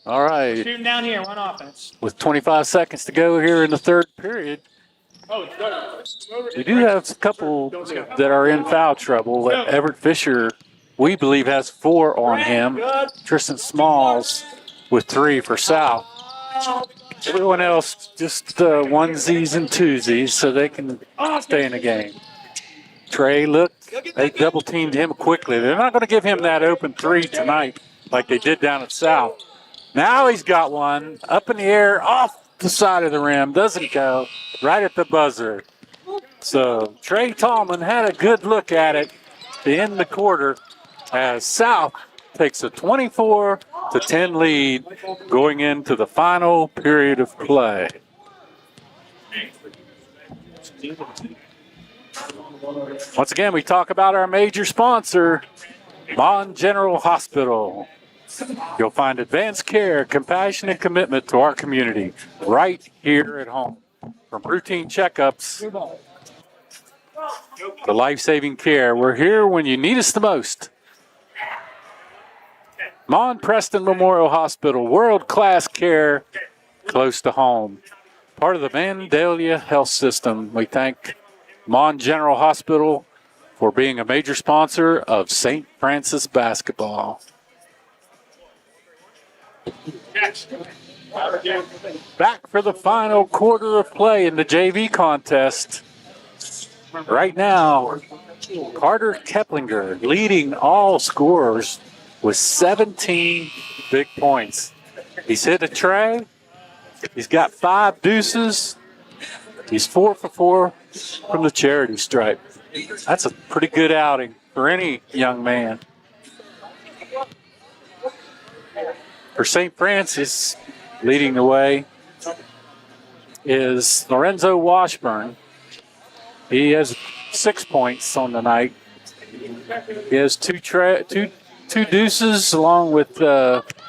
All right. Shooting down here, run offense. With 25 seconds to go here in the third period, we do have a couple that are in foul trouble. Everett Fisher, we believe, has 4 on him. Tristan Smalls with 3 for South. Everyone else just onesies and twosies so they can stay in the game. Trey, look, they double teamed him quickly. They're not going to give him that open 3 tonight like they did down at South. Now he's got one up in the air off the side of the rim. Doesn't go. Right at the buzzer. So Trey Tallman had a good look at it to end the quarter as South takes a 24-10 lead going into the final period of play. Once again, we talk about our major sponsor, Mon General Hospital. You'll find advanced care, compassion, and commitment to our community right here at home. From routine checkups to life-saving care, we're here when you need us the most. Mon Preston Memorial Hospital, world-class care close to home. Part of the Vandalia Health System. We thank Mon General Hospital for being a major sponsor of St. Francis basketball. Back for the final quarter of play in the JV contest. Right now, Carter Keplinger leading all scorers with 17 big points. He's hit a tray. He's got 5 deuces. He's 4 for 4 from the charity stripe. That's a pretty good outing for any young man. For St. Francis, leading the way is Lorenzo Washburn. He has 6 points on the night. He has two deuces along with,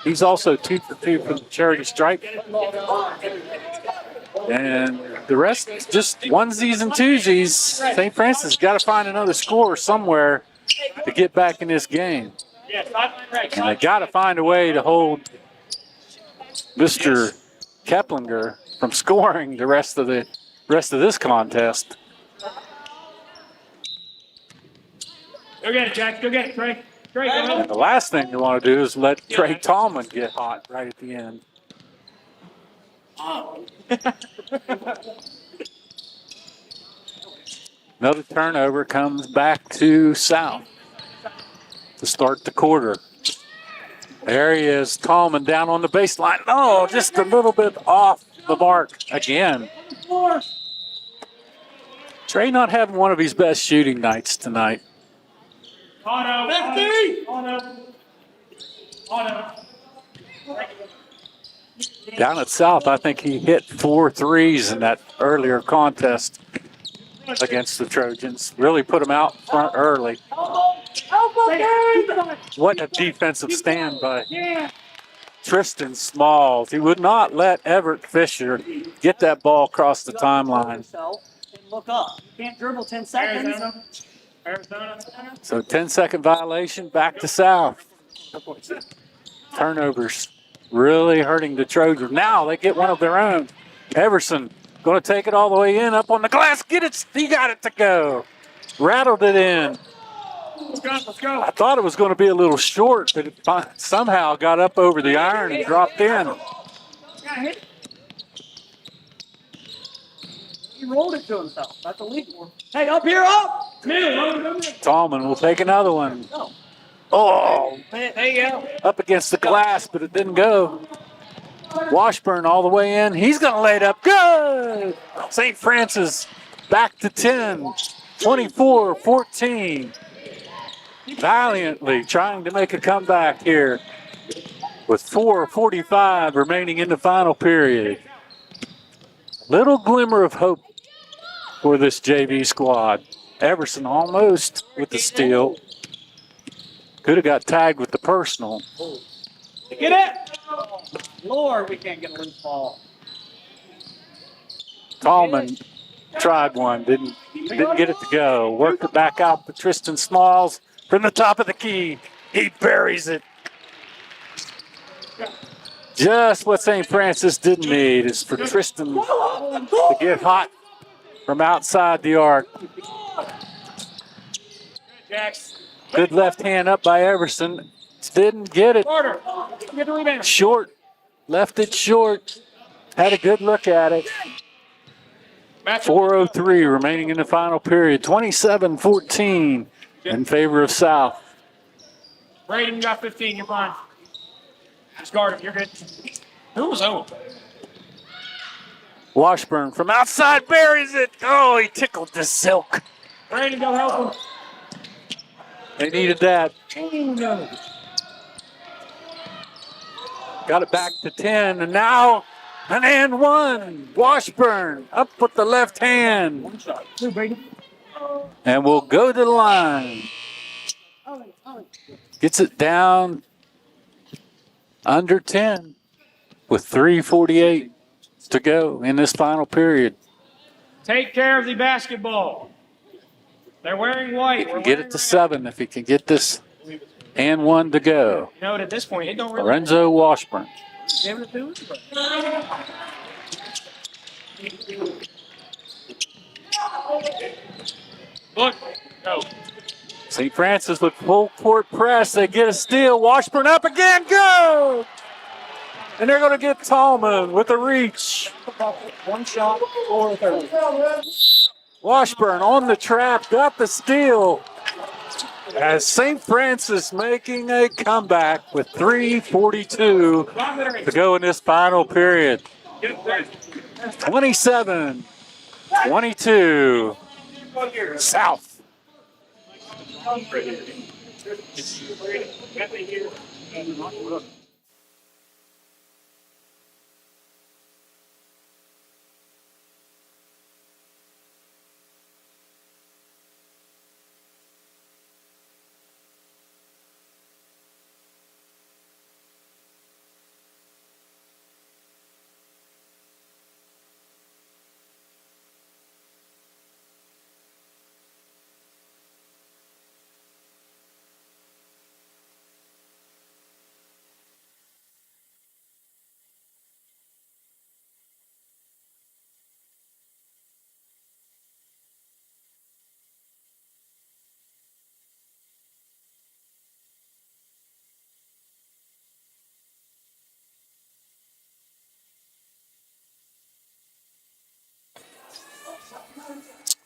he's also 2 for 2 from the charity stripe. And the rest, just onesies and twosies. St. Francis got to find another scorer somewhere to get back in this game. And they got to find a way to hold Mr. Keplinger from scoring the rest of this contest. Go get it, Jack. Go get it, Trey. Trey, go ahead. And the last thing you want to do is let Trey Tallman get hot right at the end. Another turnover comes back to South to start the quarter. There he is, Tallman down on the baseline. Oh, just a little bit off the mark again. Trey not having one of his best shooting nights tonight. Down at South, I think he hit 4 threes in that earlier contest against the Trojans. Really put him out front early. What a defensive stand by Tristan Smalls. He would not let Everett Fisher get that ball across the timeline. Look up. You can't dribble 10 seconds. So 10-second violation, back to South. Turnovers really hurting the Trojans. Now they get one of their own. Everson going to take it all the way in, up on the glass. Get it. He got it to go. Rattled it in. Let's go. I thought it was going to be a little short, but it somehow got up over the iron and dropped in. He rolled it to himself. That's a lead for him. Hey, up here, up! Tallman will take another one. Oh, There you go. up against the glass, but it didn't go. Washburn all the way in. He's going to lay it up. Good! St. Francis back to 10, 24-14. Valiantly trying to make a comeback here with 4:45 remaining in the final period. Little glimmer of hope for this JV squad. Everson almost with the steal. Could have got tagged with the personal. Get it! Lord, we can't get a loose ball. Tallman tried one, didn't get it to go. Worked it back out to Tristan Smalls from the top of the key. He buries it. Just what St. Francis didn't need is for Tristan to get hot from outside the arc. Good left hand up by Everson. Didn't get it. Short. Left it short. Had a good look at it. 4:03 remaining in the final period. 27-14 in favor of South. Braden, you got 15. You're fine. Just guard him. You're good. Who was home? Washburn from outside buries it. Oh, he tickled the silk. Braden, go help him. They needed that. Got it back to 10, and now an and one. Washburn up with the left hand. And we'll go to the line. Gets it down under 10 with 3:48 to go in this final period. Take care of the basketball. They're wearing white. Get it to 7 if he can get this and one to go. You know, at this point, it don't really. Lorenzo Washburn. Give it to Look. Go. St. Francis with full court press. They get a steal. Washburn up again. Go! And they're going to get Tallman with a reach. One shot, 4-30. Washburn on the trap. Got the steal. As St. Francis making a comeback with 3:42 to go in this final period. 27-22. South.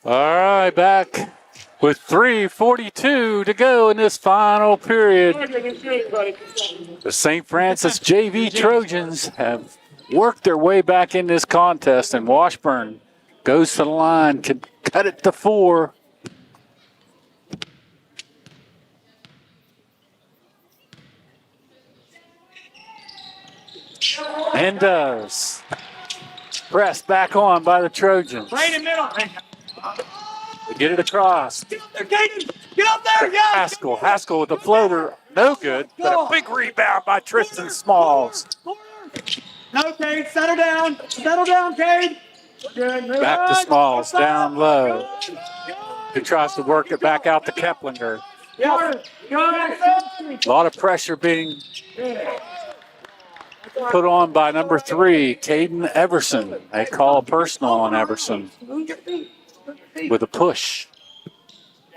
All right, back with 3:42 to go in this final period. The St. Francis JV Trojans have worked their way back in this contest, and Washburn goes to the line, can cut it to 4. And does. Press back on by the Trojans. Right in the middle. They get it across. Get up there, Caden. Get up there, yeah. Haskell with the floater. No good. But a big rebound by Tristan Smalls. No, Cade. Settle down. Settle down, Cade. Good. Back to Smalls. Down low. He tries to work it back out to Keplinger. A lot of pressure being put on by number 3, Caden Everson. They call personal on Everson with a push.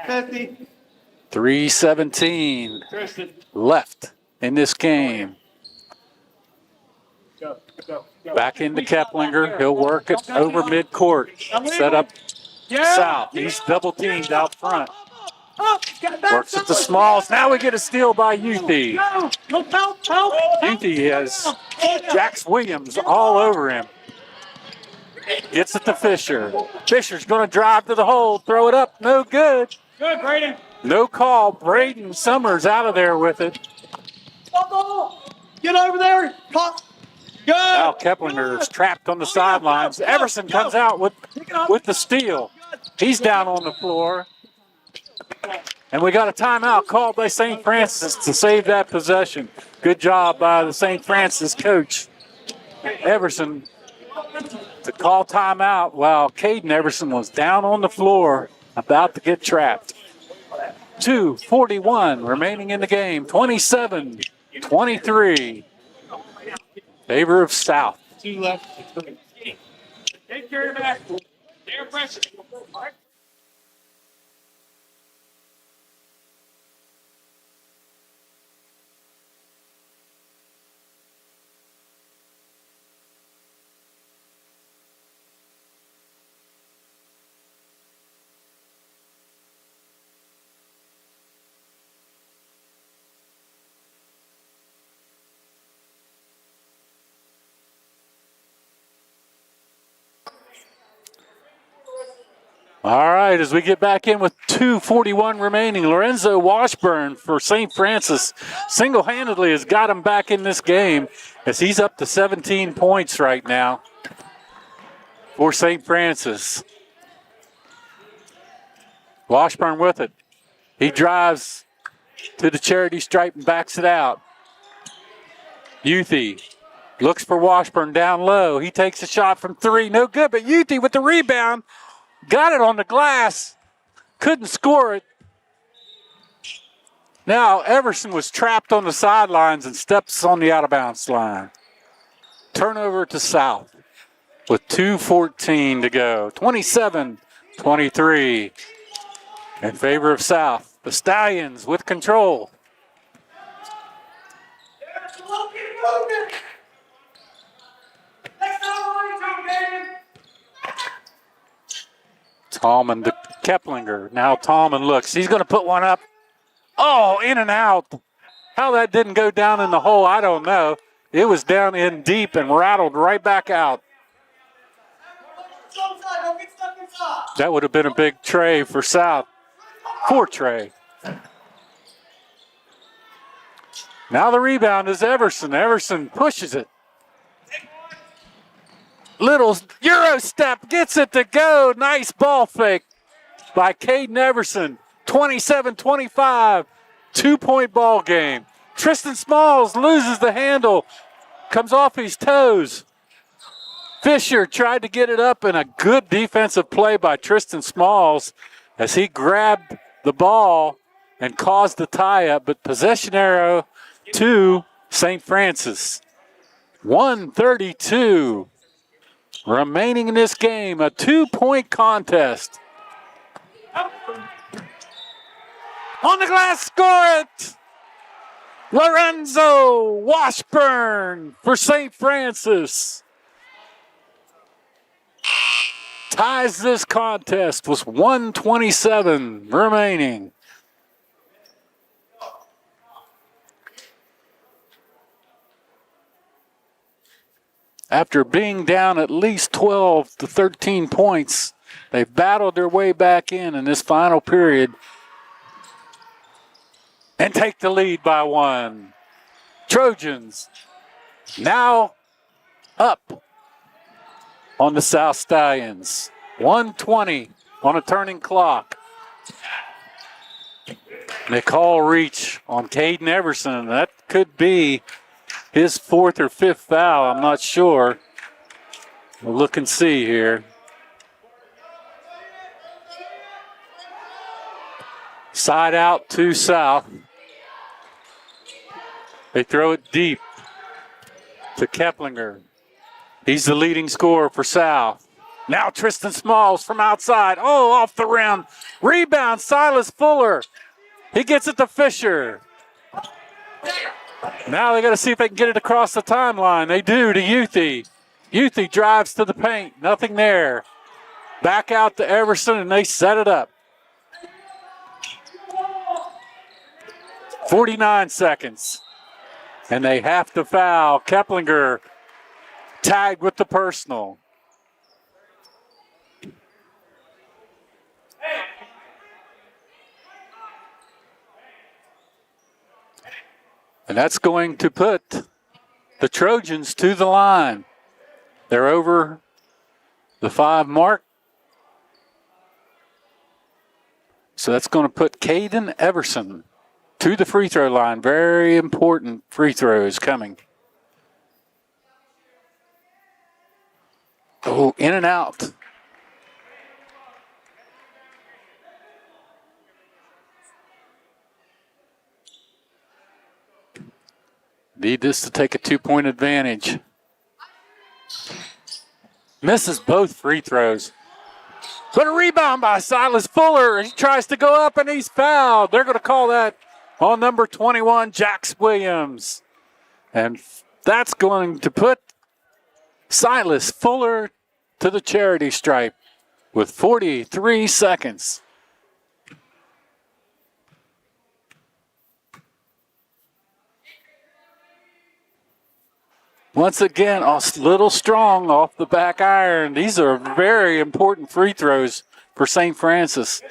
3:17 left in this game. Back into Keplinger. He'll work it over midcourt. Set up South. He's double teamed out front. Works it to Smalls. Now we get a steal by Youthy. Youthy has Jax Williams all over him. Gets it to Fisher. Fisher's going to drive to the hole. Throw it up. No good. Good, Braden. No call. Braden Summers out of there with it. Get over there. Good. Now Keplinger is trapped on the sidelines. Everson comes out with the steal. He's down on the floor. And we got a timeout called by St. Francis to save that possession. Good job by the St. Francis coach, Everson, to call timeout while Caden Everson was down on the floor about to get trapped. 2:41 remaining in the game. 27-23. Favor of South. 2 left. Take care of back. Air pressure. All right, as we get back in with 2:41 remaining, Lorenzo Washburn for St. Francis single-handedly has got him back in this game as he's up to 17 points right now for St. Francis. Washburn with it. He drives to the charity stripe and backs it out. Youthy looks for Washburn down low. He takes a shot from 3. No good, but Youthy with the rebound. Got it on the glass. Couldn't score it. Now Everson was trapped on the sidelines and steps on the out-of-bounds line. Turnover to South with 2:14 to go. 27-23 in favor of South. The Stallions with control. Tallman to Keplinger. Now Tallman looks. He's going to put one up. Oh, in and out. How that didn't go down in the hole, I don't know. It was down in deep and rattled right back out. That would have been a big tray for South. For Trey. Now the rebound is Everson. Everson pushes it. Little Euro step, gets it to go. Nice ball fake by Caden Everson. 27-25, 2-point ball game. Tristan Smalls loses the handle, comes off his toes. Fisher tried to get it up, and a good defensive play by Tristan Smalls as he grabbed the ball and caused the tie-up, but possession arrow to St. Francis. 1:32 remaining in this game, a 2-point contest. On the glass, score it! Lorenzo Washburn for St. Francis. Ties this contest with 1:27 remaining. After being down at least 12 to 13 points, they've battled their way back in this final period and take the lead by 1. Trojans now up on the South Stallions. 1:20 on a turning clock. They call reach on Caden Everson. That could be his 4th or 5th foul. I'm not sure. We'll look and see here. Side out to South. They throw it deep to Keplinger. He's the leading scorer for South. Now Tristan Smalls from outside. Oh, off the rim. Rebound, Silas Fuller. He gets it to Fisher. Now they got to see if they can get it across the timeline. They do to Youthy. Youthy drives to the paint. Nothing there. Back out to Everson, and they set it up. 49 seconds. And they have to foul. Keplinger tagged with the personal. And that's going to put the Trojans to the line. They're over the 5 mark. So that's going to put Caden Everson to the free throw line. Very important free throws coming. Oh, in and out. Need this to take a 2-point advantage. Misses both free throws. But a rebound by Silas Fuller. He tries to go up and he's fouled. They're going to call that on number 21, Jax Williams. And that's going to put Silas Fuller to the charity stripe with 43 seconds. Once again, a little strong off the back iron. These are very important free throws for St. Francis.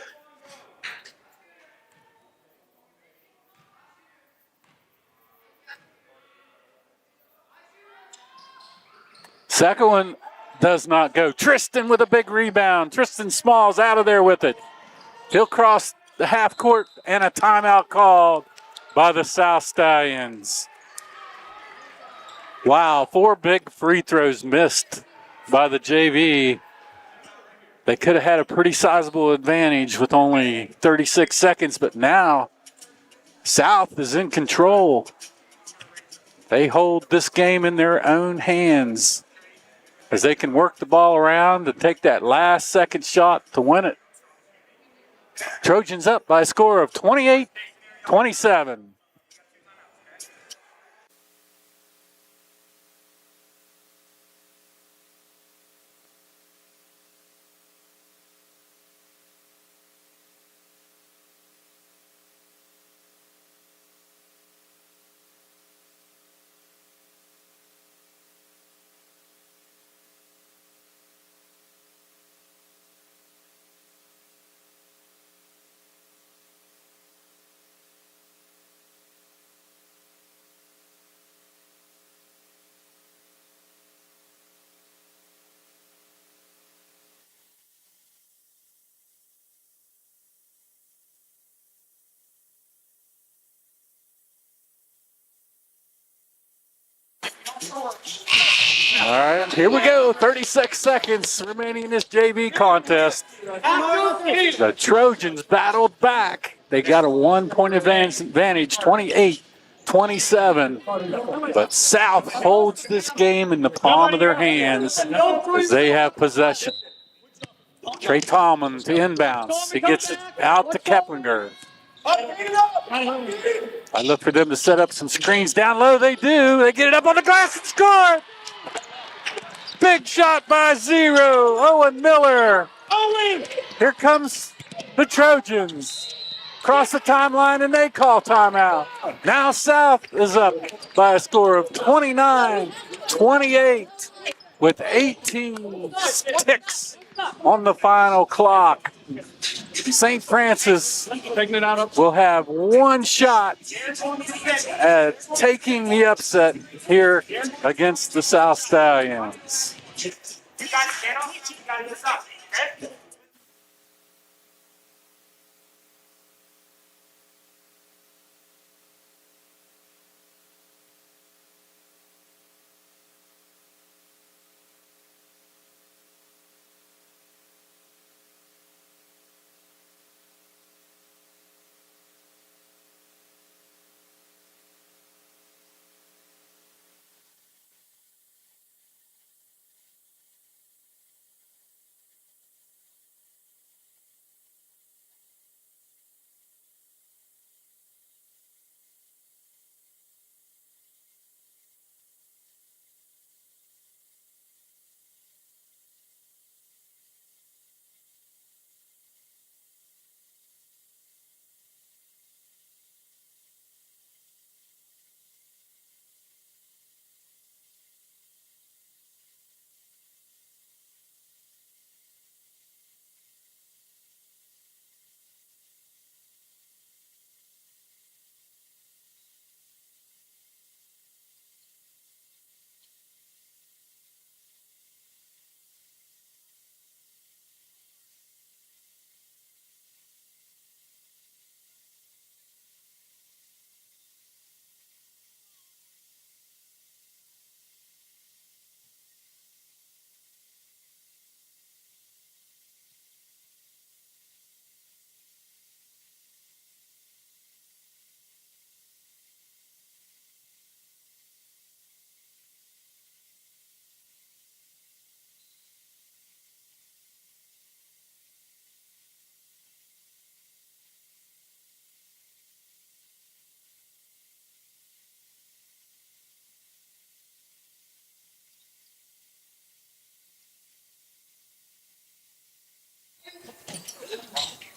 Second one does not go. Tristan with a big rebound. Tristan Smalls out of there with it. He'll cross the half court and a timeout called by the South Stallions. Wow, 4 big free throws missed by the JV. They could have had a pretty sizable advantage with only 36 seconds, but now South is in control. They hold this game in their own hands as they can work the ball around and take that last second shot to win it. Trojans up by a score of 28-27. All right, here we go. 36 seconds remaining in this JV contest. The Trojans battled back. They got a 1-point advantage, 28-27. But South holds this game in the palm of their hands as they have possession. Trey Tallman to inbounds. He gets it out to Keplinger. I look for them to set up some screens down low. They do. They get it up on the glass and score. Big shot by Zero. Owen Miller. Here comes the Trojans. Cross the timeline and they call timeout. Now South is up by a score of 29-28 with 18 ticks on the final clock. St. Francis will have one shot at taking the upset here against the South Stallions.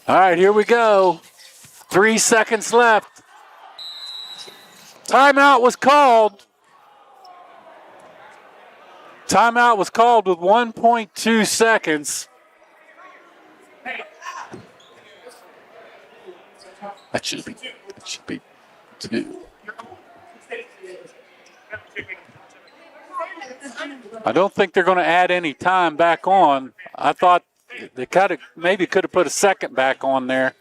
All right, here we go. 3 seconds left. Timeout was called. Timeout was called with 1.2 seconds. That should be 2. I don't think they're going to add any time back on. I thought they maybe could have put a second back on there.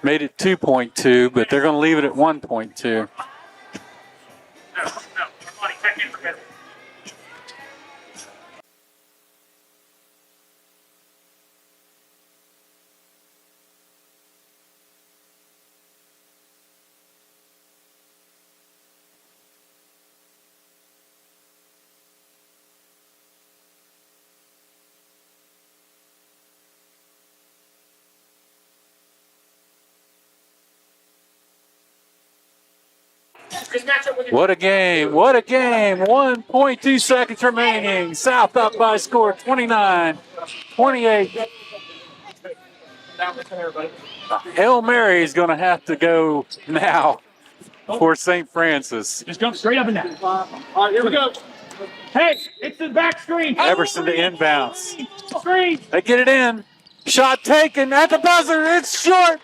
Made it 2.2, but they're going to leave it at 1.2. What a game. What a game. 1.2 seconds remaining. South up by a score 29-28. Hail Mary is going to have to go now for St. Francis. Just jump straight up and down. All right, here we go. Hey, it's the back screen. Everson to inbounds. Screen. They get it in. Shot taken at the buzzer. It's short.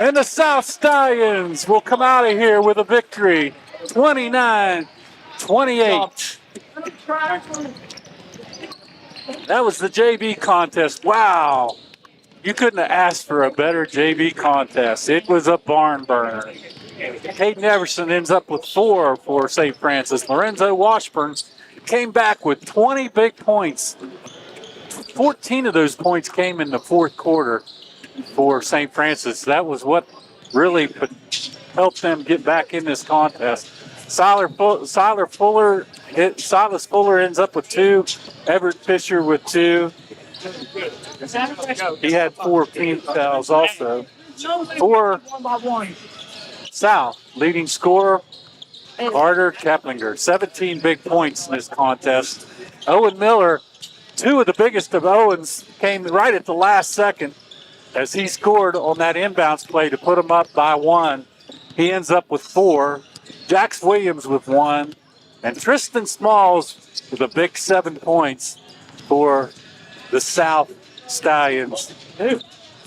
And the South Stallions will come out of here with a victory. 29-28. That was the JV contest. Wow. You couldn't have asked for a better JV contest. It was a barn burner. Caden Everson ends up with 4 for St. Francis. Lorenzo Washburn came back with 20 big points. 14 of those points came in the fourth quarter for St. Francis. That was what really helped them get back in this contest. Silas Fuller ends up with 2. Everett Fisher with 2. He had 4 team fouls also. For South, leading scorer Carter Keplinger, 17 big points in this contest. Owen Miller, 2 of the biggest of Owens came right at the last second as he scored on that inbounds play to put him up by 1. He ends up with 4. Jax Williams with 1. And Tristan Smalls with a big 7 points for the South Stallions.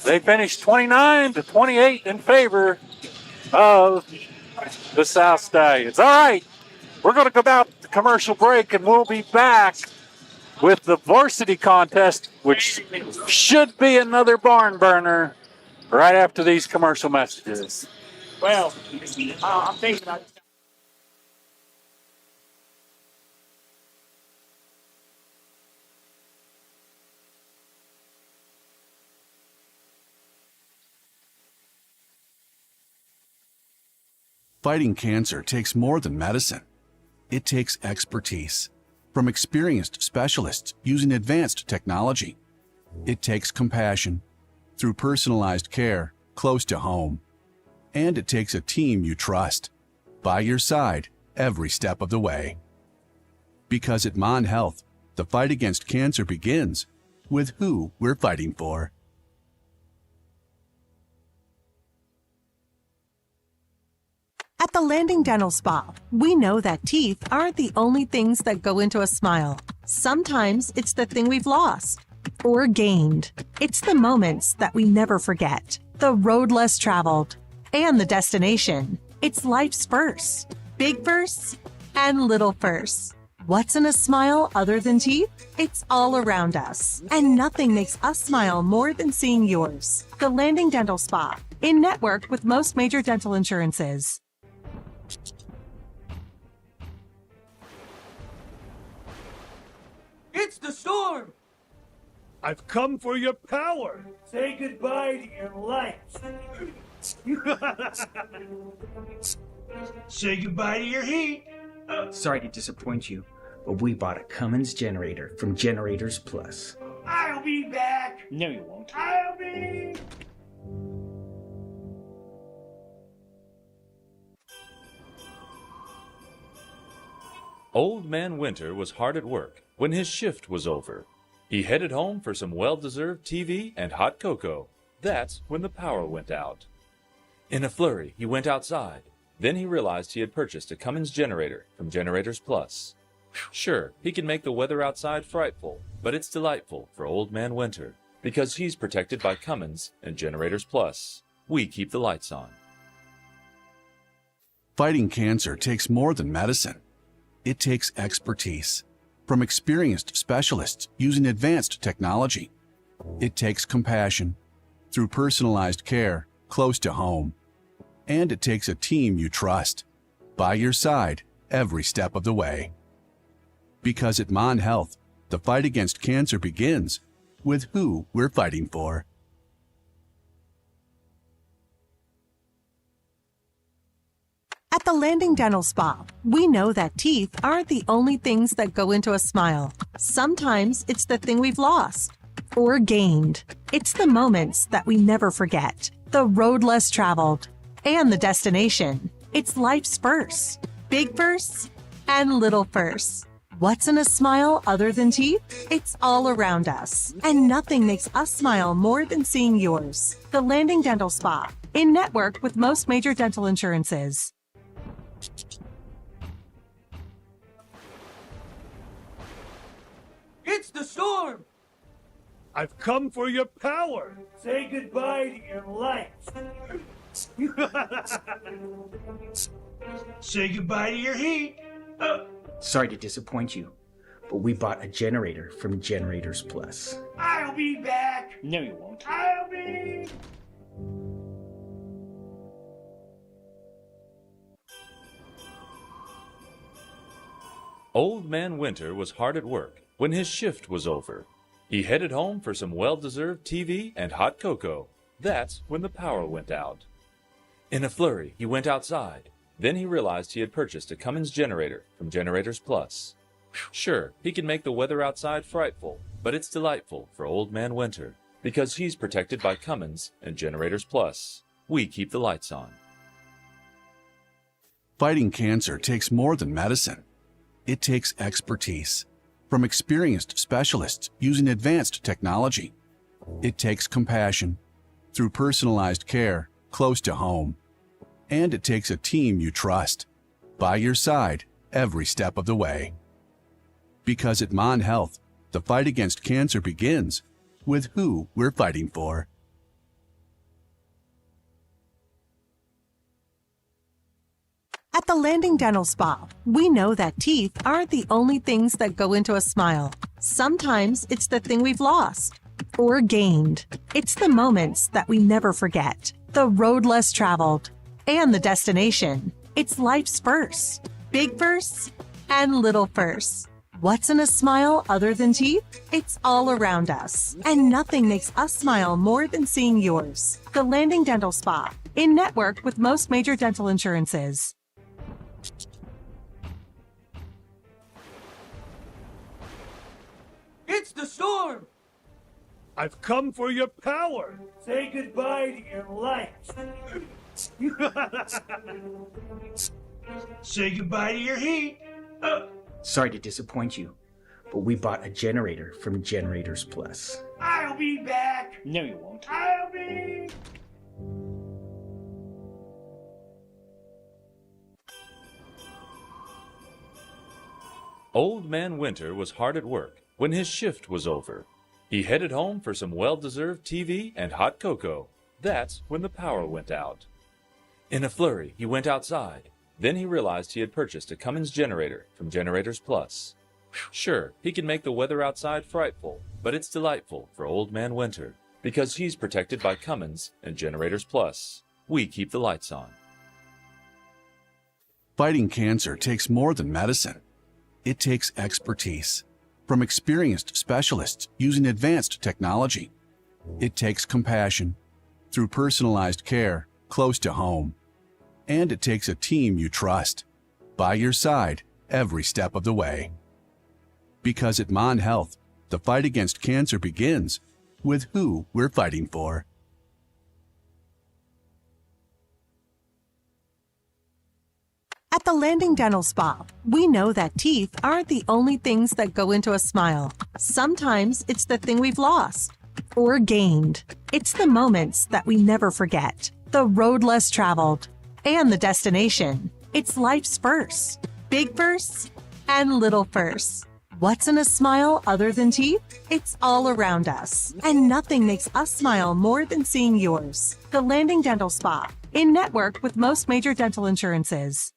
They finished 29-28 in favor of the South Stallions. All right, we're going to go out to commercial break, and we'll be back with the varsity contest, which should be another barn burner right after these commercial messages. Well, I'm thinking about it. Fighting cancer takes more than medicine. It takes expertise from experienced specialists using advanced technology. It takes compassion through personalized care close to home. And it takes a team you trust by your side every step of the way. Because at Mon Health, the fight against cancer begins with who we're fighting for. At the Landing Dental Spa, we know that teeth aren't the only things that go into a smile. Sometimes it's the thing we've lost or gained. It's the moments that we never forget, the road less traveled, and the destination. It's life's firsts, big firsts and little firsts. What's in a smile other than teeth? It's all around us, and nothing makes us smile more than seeing yours. The Landing Dental Spa, in network with most major dental insurances. It's the storm! I've come for your power. Say goodbye to your life. Say goodbye to your heat. Sorry to disappoint you, but we bought a Cummins generator from Generators Plus. I'll be back. No, you won't. I'll be... Old Man Winter was hard at work when his shift was over. He headed home for some well-deserved TV and hot cocoa. That's when the power went out. In a flurry, he went outside. Then he realized he had purchased a Cummins generator from Generators Plus. Sure, he can make the weather outside frightful, but it's delightful for Old Man Winter, because he's protected by Cummins and Generators Plus. We keep the lights on. Fighting cancer takes more than medicine. It takes expertise from experienced specialists using advanced technology. It takes compassion through personalized care close to home. And it takes a team you trust by your side every step of the way. Because at Mon Health, the fight against cancer begins with who we're fighting for. At the Landing Dental Spa, we know that teeth aren't the only things that go into a smile. Sometimes it's the thing we've lost or gained. It's the moments that we never forget, the road less traveled, and the destination. It's life's firsts, big firsts and little firsts. What's in a smile other than teeth? It's all around us, and nothing makes us smile more than seeing yours. The Landing Dental Spa, in network with most major dental insurances. It's the storm! I've come for your power. Say goodbye to your life. Say goodbye to your heat. Sorry to disappoint you, but we bought a generator from Generators Plus. I'll be back. No, you won't. I'll be... Old Man Winter was hard at work when his shift was over. He headed home for some well-deserved TV and hot cocoa. That's when the power went out. In a flurry, he went outside. Then he realized he had purchased a Cummins generator from Generators Plus. Sure, he can make the weather outside frightful, but it's delightful for Old Man Winter, because he's protected by Cummins and Generators Plus. We keep the lights on. Fighting cancer takes more than medicine. It takes expertise from experienced specialists using advanced technology. It takes compassion through personalized care close to home. And it takes a team you trust by your side every step of the way. Because at Mon Health, the fight against cancer begins with who we're fighting for. At the Landing Dental Spa, we know that teeth aren't the only things that go into a smile. Sometimes it's the thing we've lost or gained. It's the moments that we never forget, the road less traveled, and the destination. It's life's firsts, big firsts and little firsts. What's in a smile other than teeth? It's all around us, and nothing makes us smile more than seeing yours. The Landing Dental Spa, in network with most major dental insurances. It's the storm! I've come for your power. Say goodbye to your life. Say goodbye to your heat. Sorry to disappoint you, but we bought a generator from Generators Plus. I'll be back. No, you won't. I'll be... Old Man Winter was hard at work when his shift was over. He headed home for some well-deserved TV and hot cocoa. That's when the power went out. In a flurry, he went outside. Then he realized he had purchased a Cummins generator from Generators Plus. Sure, he can make the weather outside frightful, but it's delightful for Old Man Winter, because he's protected by Cummins and Generators Plus. We keep the lights on. Fighting cancer takes more than medicine. It takes expertise from experienced specialists using advanced technology. It takes compassion through personalized care close to home. And it takes a team you trust by your side every step of the way. Because at Mon Health, the fight against cancer begins with who we're fighting for. At the Landing Dental Spa, we know that teeth aren't the only things that go into a smile. Sometimes it's the thing we've lost or gained. It's the moments that we never forget, the road less traveled, and the destination. It's life's firsts, big firsts and little firsts. What's in a smile other than teeth? It's all around us, and nothing makes us smile more than seeing yours. The Landing Dental Spa, in network with most major dental insurances.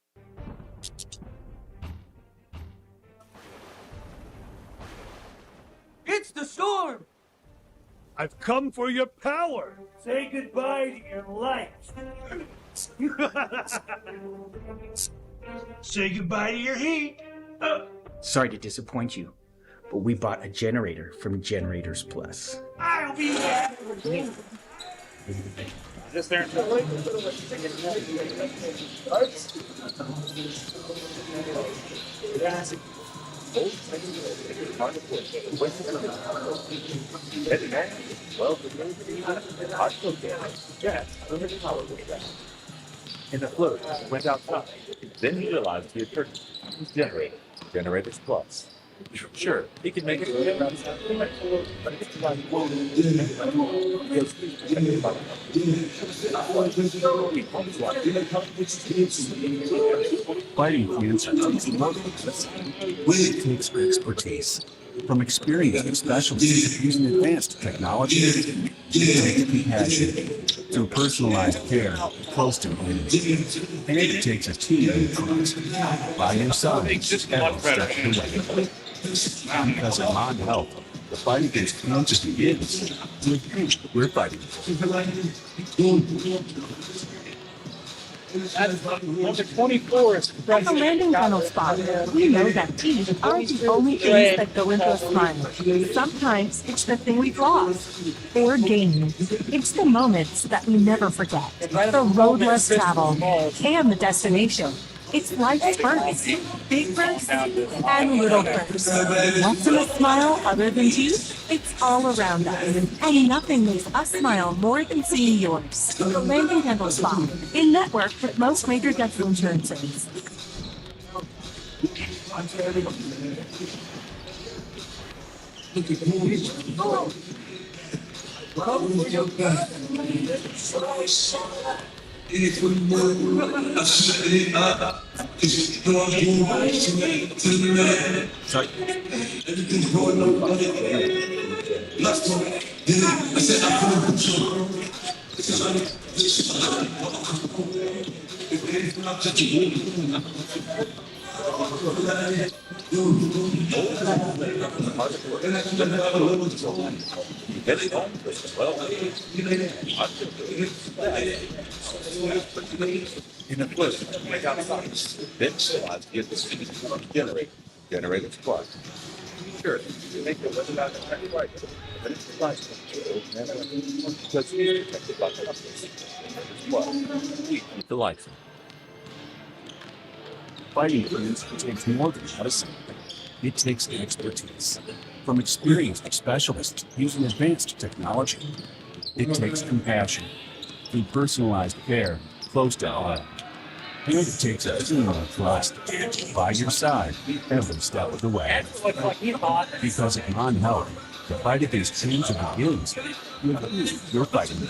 It's the storm! I've come for your power. Say goodbye to your life. Say goodbye to your heat. Sorry to disappoint you, but we bought a generator from Generators Plus. I'll be back. Is there? In a flurry, he went outside. Then he realized he had purchased his generator, Generators Plus. Sure, he could make it get around but it's Fighting cancer takes more than medicine. It takes expertise. From experienced specialists using advanced technology, it takes compassion through personalized care close to home. And it takes a team you trust by your side every step of the way. Because at Mon Health, the fight against cancer begins with you. We're fighting. Number 24 is At the Landing Dental Spa, we know that teeth aren't the only things that go into a smile. Sometimes it's the thing we've lost or gained. It's the moments that we never forget, the road less traveled, and the destination. It's life's firsts, big firsts and little firsts. What's in a smile other than teeth? It's all around us, and nothing makes us smile more than seeing yours. The Landing Dental Spa, in network with most major dental insurances. In a flurry, he went outside. Then he realized he had the generator, Generators Plus. Sure, you make it without the right, but it's the license. Because he's protected by the license. The license. Fighting cancer takes more than medicine. It takes expertise. From experienced specialists using advanced technology, it takes compassion through personalized care close to home. And it takes a team of trust by your side every step of the way. Because at Mon Health, the fight against cancer begins with your fighting.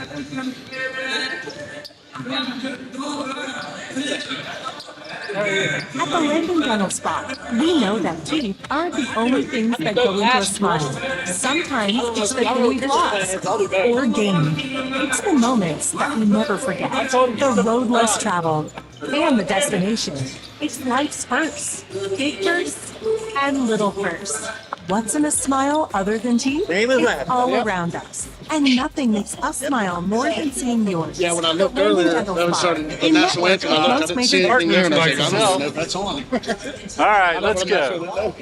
At the Landing Dental Spa, we know that teeth aren't the only things that go into a smile. Sometimes it's the thing we've lost or gained. It's the moments that we never forget, the road less traveled, and the destination. It's life's firsts, big firsts and little firsts. What's in a smile other than teeth? It's all around us, and nothing makes us smile more than seeing yours. Yeah, when I looked earlier, I was starting the national anthem. I looked, I didn't see anything there, and I was like, I don't know if that's on. All right, let's go.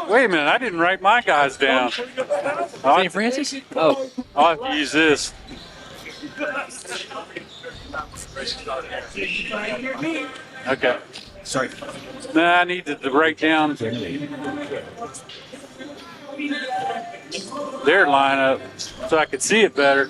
Wait a minute, I didn't write my guys down. St.Francis? Oh. I'll have to use this. Okay. Sorry. Nah, I need to break down their lineup so I could see it better.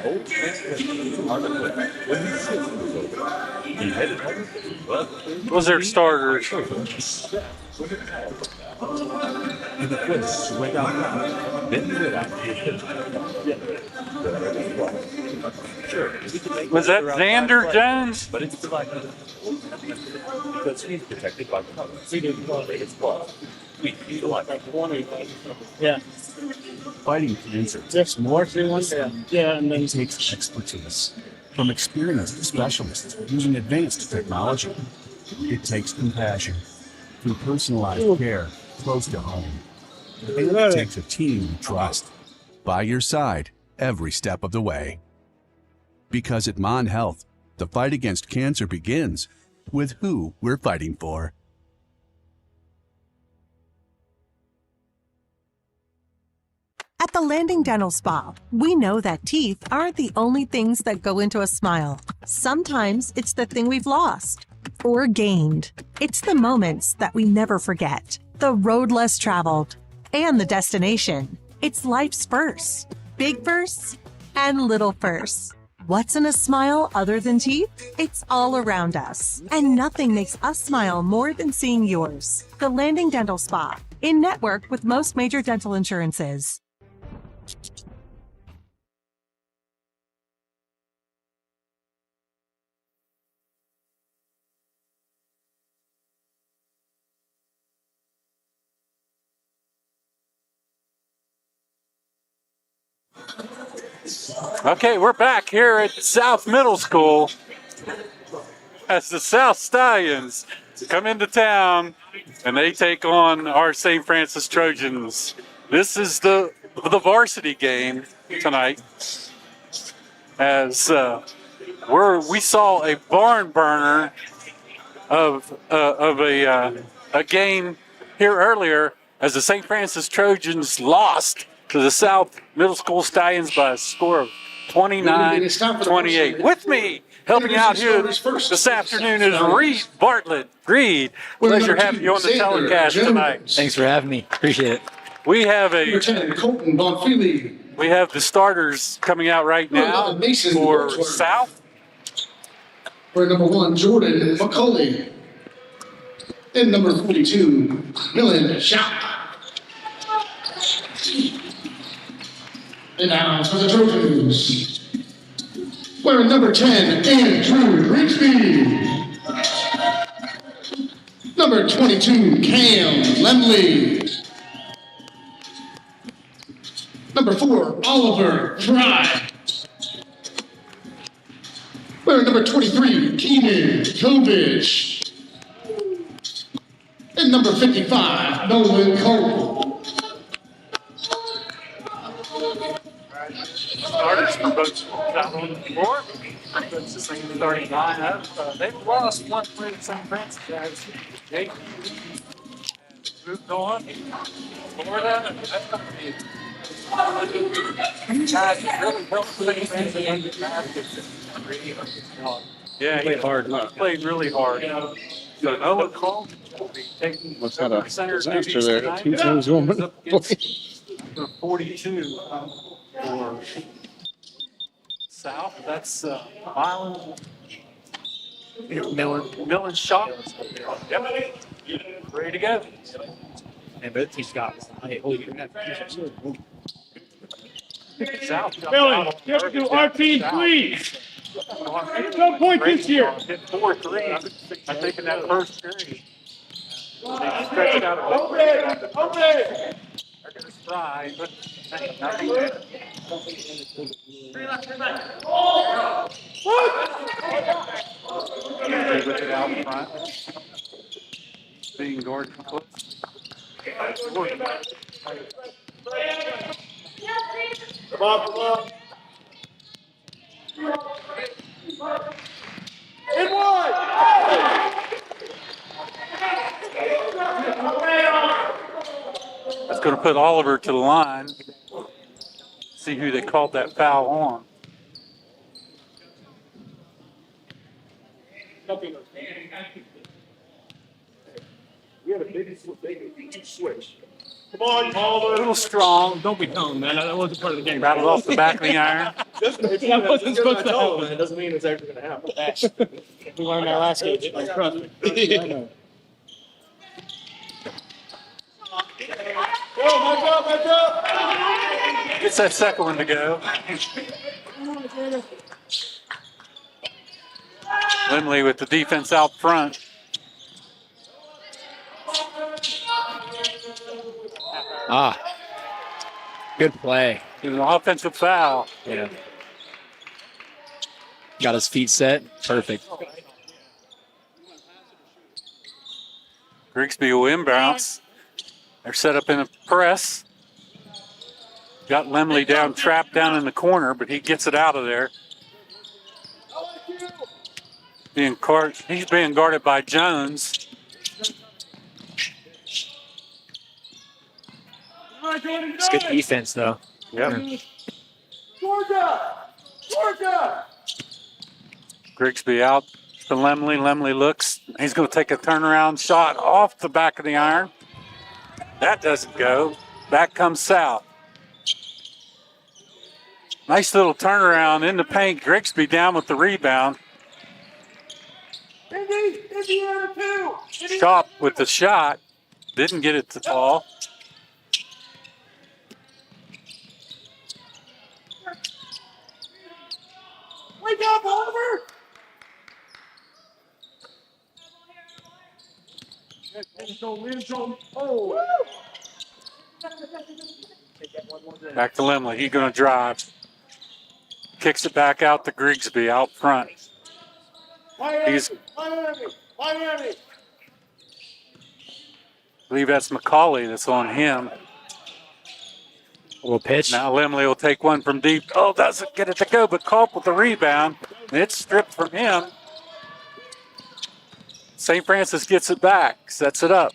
old man part of the way. When his shift was over, he headed home, but Was their starters? in the place he went out, then he went out. Sure, we can make Was that it around Xander 5 Jones? but it's like because he's protected by cover. It's plus. We feel like Yeah. Fighting cancer takes more than one step. Yeah, and then It takes expertise from experienced specialists using advanced technology. It takes compassion through personalized care close to home. And it takes a team you trust by your side every step of the way. Because at Mon Health, the fight against cancer begins with who we're fighting for. At the Landing Dental Spa, we know that teeth aren't the only things that go into a smile. Sometimes it's the thing we've lost or gained. It's the moments that we never forget, the road less traveled, and the destination. It's life's firsts, big firsts and little firsts. What's in a smile other than teeth? It's all around us, and nothing makes us smile more than seeing yours. The Landing Dental Spa, in network with most major dental insurances. Okay, we're back here at South Middle School as the South Stallions come into town and they take on our St. Francis Trojans. This is the varsity game tonight, as we saw a barn burner of a game here earlier as the St. Francis Trojans lost to the South Middle School Stallions by a score of 29-28. With me, helping out here this afternoon is Reed Bartlett. Reed, pleasure having you on the telecast tonight. Thanks for having me. Appreciate it. We have Lieutenant Colton Bonfili. we have the starters coming out right now for South. For number 1, Jordan McCauley. And number 42, Millen Shout. And now for the Trojans. Wearing number 10, Andrew Grigsby. Number 22, Cam Lemley. Number 4, Oliver Fry. Wearing number 23, Keenan Kovich. And number 55, Nolan Cole. Starters for both South on the floor. That's the same starting lineup. They've lost one play to St. Francis as they moved on. Florida, that's going to be guys really helped St. Francis. Yeah, he played really hard. So Noah Cole will be taking center disaster there. 2 teams going to 42 for South. That's Milan. Millen shot. Yep. Ready to go. And both teams got South. Billy, you have to do our team, please. No point this year. Hit 4-3. I think in that first period. They stretched out a Open it! Open it! They're going to try, but nothing. They whip it out front. Being Gordon close. Gordon. Come on, come on. In one! That's going to put Oliver to the line. See who they called that foul on. We had a big switch. Come on, Oliver. A little strong. Don't be dumb, man. That wasn't part of the game. Rattled off the back of the iron. That wasn't supposed to happen. It doesn't mean it's actually going to happen. We learned that last game. Trust me. I know. Gets that second one to go. Limley with the defense out front. Good play. It was an offensive foul. Yeah. Got his feet set. Perfect. Grigsby will inbounce. They're set up in a press. Got Limley down, trapped down in the corner, but he gets it out of there. He's being guarded by Jones. It's good defense, though. Yep. Georgia! Grigsby out to Limley. Limley looks. He's going to take a turnaround shot off the back of the iron. That doesn't go. Back comes South. Nice little turnaround in the paint. Grigsby down with the rebound. Indiana 2! Chop with the shot. Didn't get it to fall. Wake up, Oliver! Back to Limley. He's going to drive. Kicks it back out to Grigsby out front. He's, Miami! I believe that's McCauley that's on him. A little pitch. Now Limley will take one from deep. Oh, doesn't get it to go, but Culp with the rebound. It's stripped from him. St. Francis gets it back, sets it up.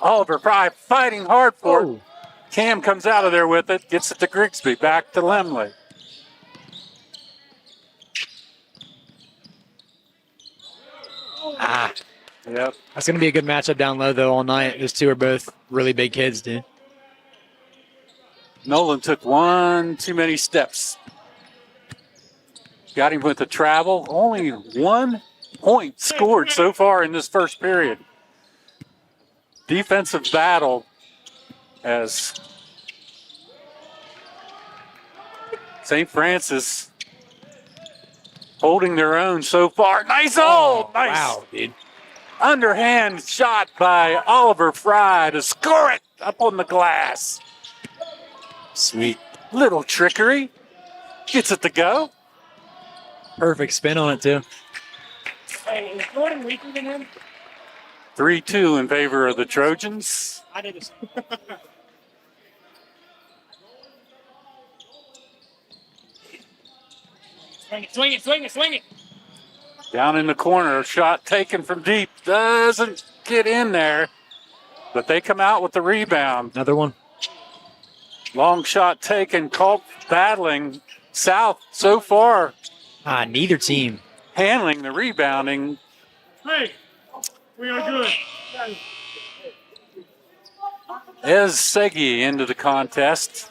Oliver Fry fighting hard for it. Cam comes out of there with it, gets it to Grigsby, back to Limley. Yep. That's going to be a good matchup down low, though, all night. Those two are both really big kids, dude. Nolan took one too many steps. Got him with the travel. Only 1 point scored so far in this first period. Defensive battle as St. Francis holding their own so far. Nice hold! Nice. Wow, dude. Underhand shot by Oliver Fry to score it up on the glass. Sweet. Little trickery. Gets it to go. Perfect spin on it, too. Hey, is Jordan weaker than him? 3-2 in favor of the Trojans. I did this. Swing it. Down in the corner, shot taken from deep. Doesn't get in there, but they come out with the rebound. Another one. Long shot taken. Culp battling. South so far Neither team. handling the rebounding. Hey, we are good. Ez Segi into the contest.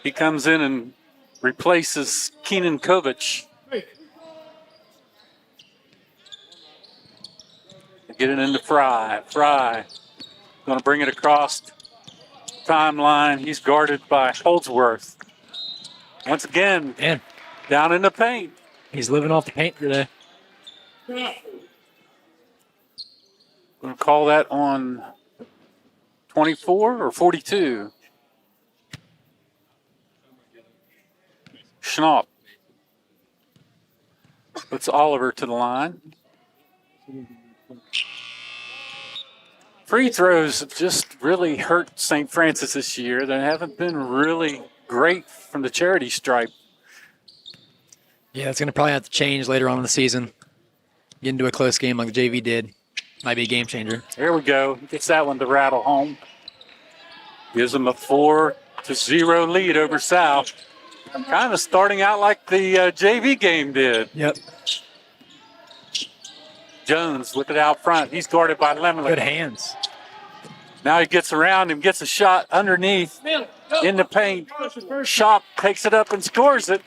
He comes in and replaces Keenan Kovic. Get it into Fry. Fry going to bring it across timeline. He's guarded by Holdsworth. Once again, Man, down in the paint. he's living off the paint today. Going to call that on 24 or 42. Schnapp puts Oliver to the line. Free throws have just really hurt St. Francis this year. They haven't been really great from the charity stripe. Yeah, it's going to probably have to change later on in the season. Get into a close game like the JV did. Might be a game changer. Here we go. Gets that one to rattle home. Gives them a 4-0 lead over South. Kind of starting out like the JV game did. Yep. Jones with it out front. He's guarded by Lemley. Good hands. Now he gets around him, gets a shot underneath. in the paint. Shop takes it up and scores it.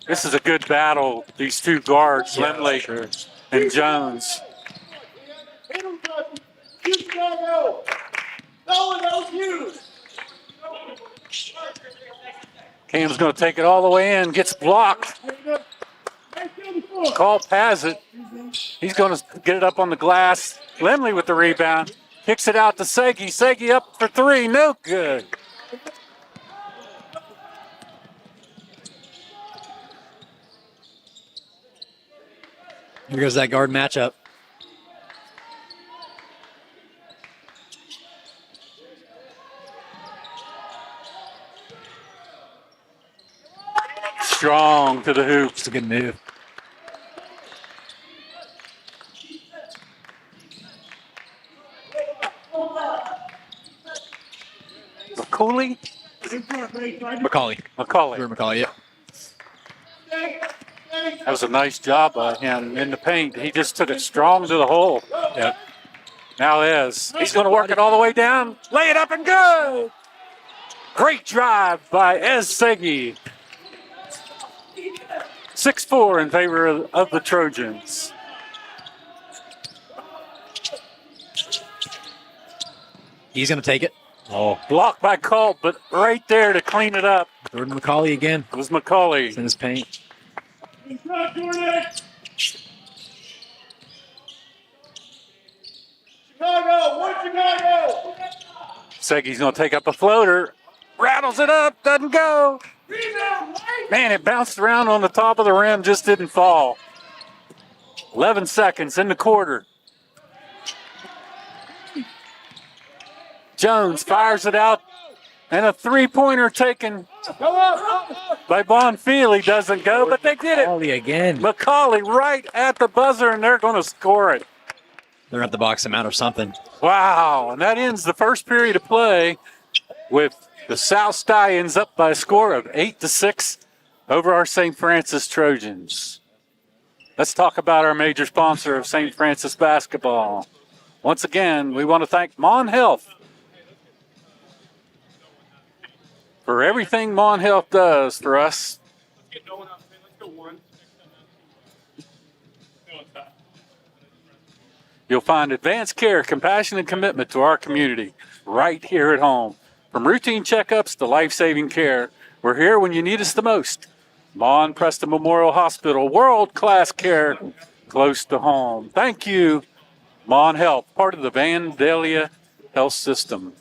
This is a good battle, these two guards, Lemley and Jones. Cam's going to take it all the way in, gets blocked. Culp has it. He's going to get it up on the glass. Lemley with the rebound. Kicks it out to Segi. Segi up for three. No good. Here goes that guard matchup. Strong to the hoop. It's a good move. McCauley? Macaulay. Drew Macaulay, yeah. That was a nice job by him in the paint. He just took it strong to the hole. Yep. Now he's going to work it all the way down. Lay it up and go. Great drive by Ez Segi. 6-4 in favor of the Trojans. He's going to take it. Oh, blocked by Culp, but right there to clean it up. Jordan Macaulay again. It was Macaulay. It's in his paint. Segi's going to take up a floater. Rattles it up, doesn't go. Man, it bounced around on the top of the rim, just didn't fall. 11 seconds in the quarter. Jones fires it out, and a three-pointer taken by Bonfili doesn't go, but they did it. Macaulay again. Macaulay right at the buzzer, and they're going to score it. They're going to have to box him out or something. Wow, and that ends the first period of play with the South Stallions up by a score of 8-6 over our St. Francis Trojans. Let's talk about our major sponsor of St. Francis basketball. Once again, we want to thank Mon Health for everything Mon Health does for us. You'll find advanced care, compassion, and commitment to our community right here at home. From routine checkups to life-saving care, we're here when you need us the most. Mon Preston Memorial Hospital, world-class care close to home. Thank you, Mon Health, part of the Vandalia Health System.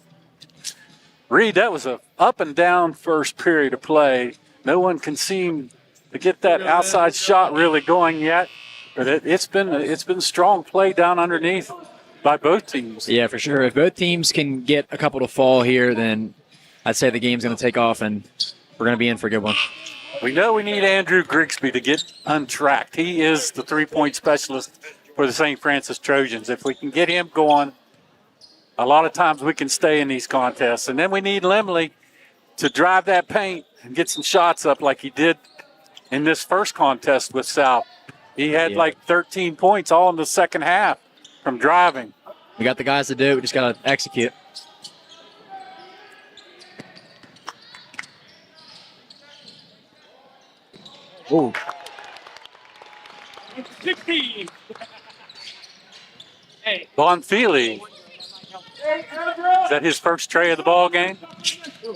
Reed, that was a up and down first period of play. No one can seem to get that outside shot really going yet, but it's been strong play down underneath by both teams. Yeah, for sure. If both teams can get a couple to fall here, then I'd say the game's going to take off, and we're going to be in for a good one. We know we need Andrew Grigsby to get untracked. He is the three-point specialist for the St. Francis Trojans. If we can get him going, a lot of times we can stay in these contests. And then we need Lemley to drive that paint and get some shots up like he did in this first contest with South. He had like 13 points all in the second half from driving. We got the guys to do it. We just got to execute. Ooh. 16. Hey. Bonfili. Is that his first tray of the ball game?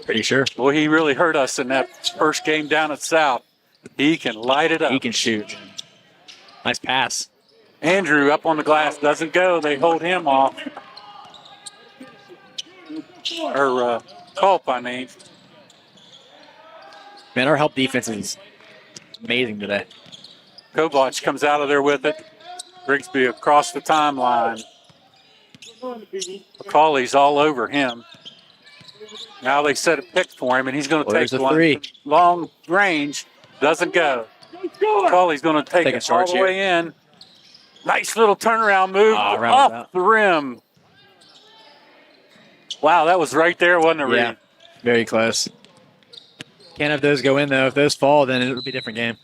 Pretty sure. Well, he really hurt us in that first game down at South. He can light it up. He can shoot. Nice pass. Andrew up on the glass, doesn't go. They hold him off. Or Culp, I mean. Man, our help defense is amazing today. Kovach comes out of there with it. Grigsby across the timeline. Macaulay's all over him. Now they set a pick for him, and he's going to take one three. Long range. Doesn't go. Macaulay's going to take it all the way in. Nice little turnaround move off the rim. Wow, that was right there, wasn't it, Reed? Yeah, very close. Can't have those go in, though. If those fall, then it'll be a different game.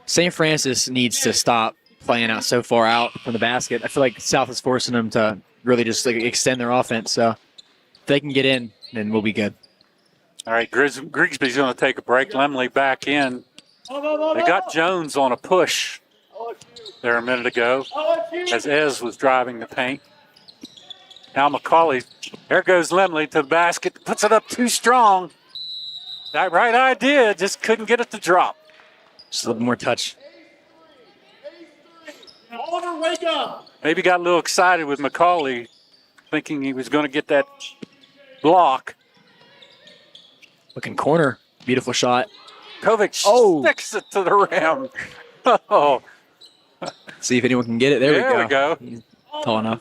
St. Francis needs to stop playing out so far out from the basket. I feel like South is forcing them to really just like extend their offense. So if they can get in, then we'll be good. All right, Grigsby's going to take a break. Lemley back in. They got Jones on a push there a minute ago as Ez was driving the paint. Now McCauley, there goes Lemley to the basket, puts it up too strong. That right idea, just couldn't get it to drop. Just a little more touch. Oliver, wake up! Maybe got a little excited with McCauley, thinking he was going to get that block. Looking corner. Beautiful shot. Kovic sticks it to the rim. Oh. See if anyone can get it. There we go. He's tall enough.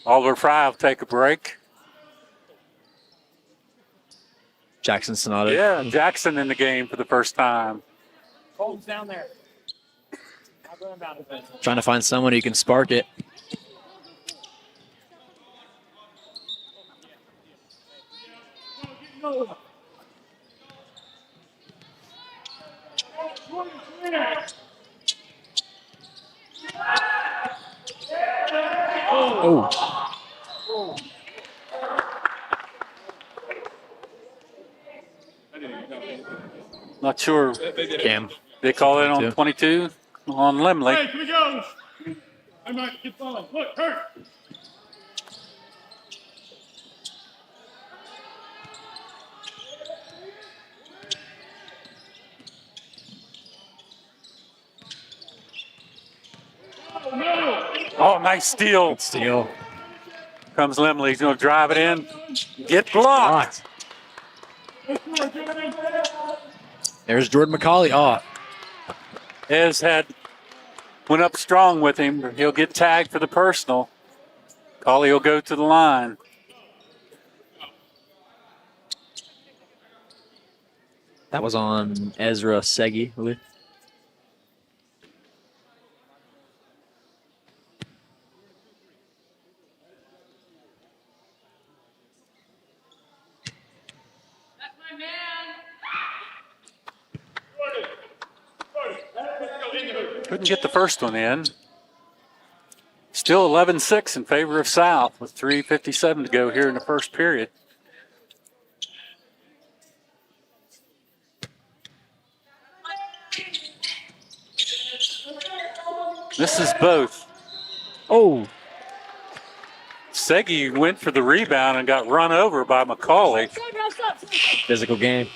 Oliver Fry will take a break. Jackson Sonato. Yeah, Jackson in the game for the first time. Colton's down there. I'll go down a bit. Trying to find someone who can spark it. Oh. Not sure. Cam. They call it on 22 on Lemley. Hey, here we go. I might get falling. Look, hurt. Oh, nice steal. Steal. Comes Lemley. He's going to drive it in. Get blocked. There's Jordan McCauley. Oh. Ez went up strong with him. He'll get tagged for the personal. Cauley will go to the line. That was on Ezra Segi, I believe. Couldn't get the first one in. Still 11-6 in favor of South with 3:57 to go here in the first period. This is both. Oh. Segi went for the rebound and got run over by McCauley. Physical game.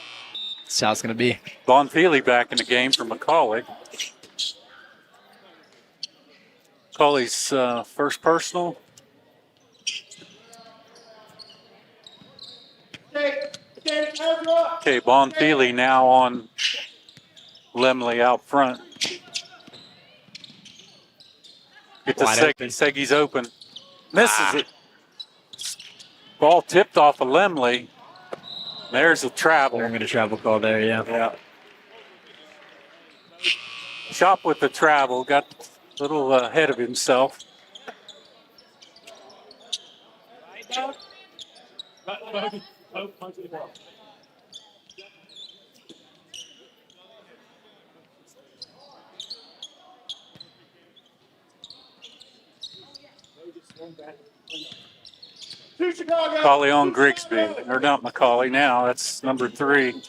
That's how it's going to be. Bonfili back in the game for McCauley. McCauley's first personal. Okay, Bonfili now on Lemley out front. Get to Segi. Segi's open. Misses it. Ball tipped off of Lemley. There's a travel. They're going to travel call there, yeah. Shot with the travel. Got a little ahead of himself. McCauley on Grigsby. Or not McCauley now. That's number 3.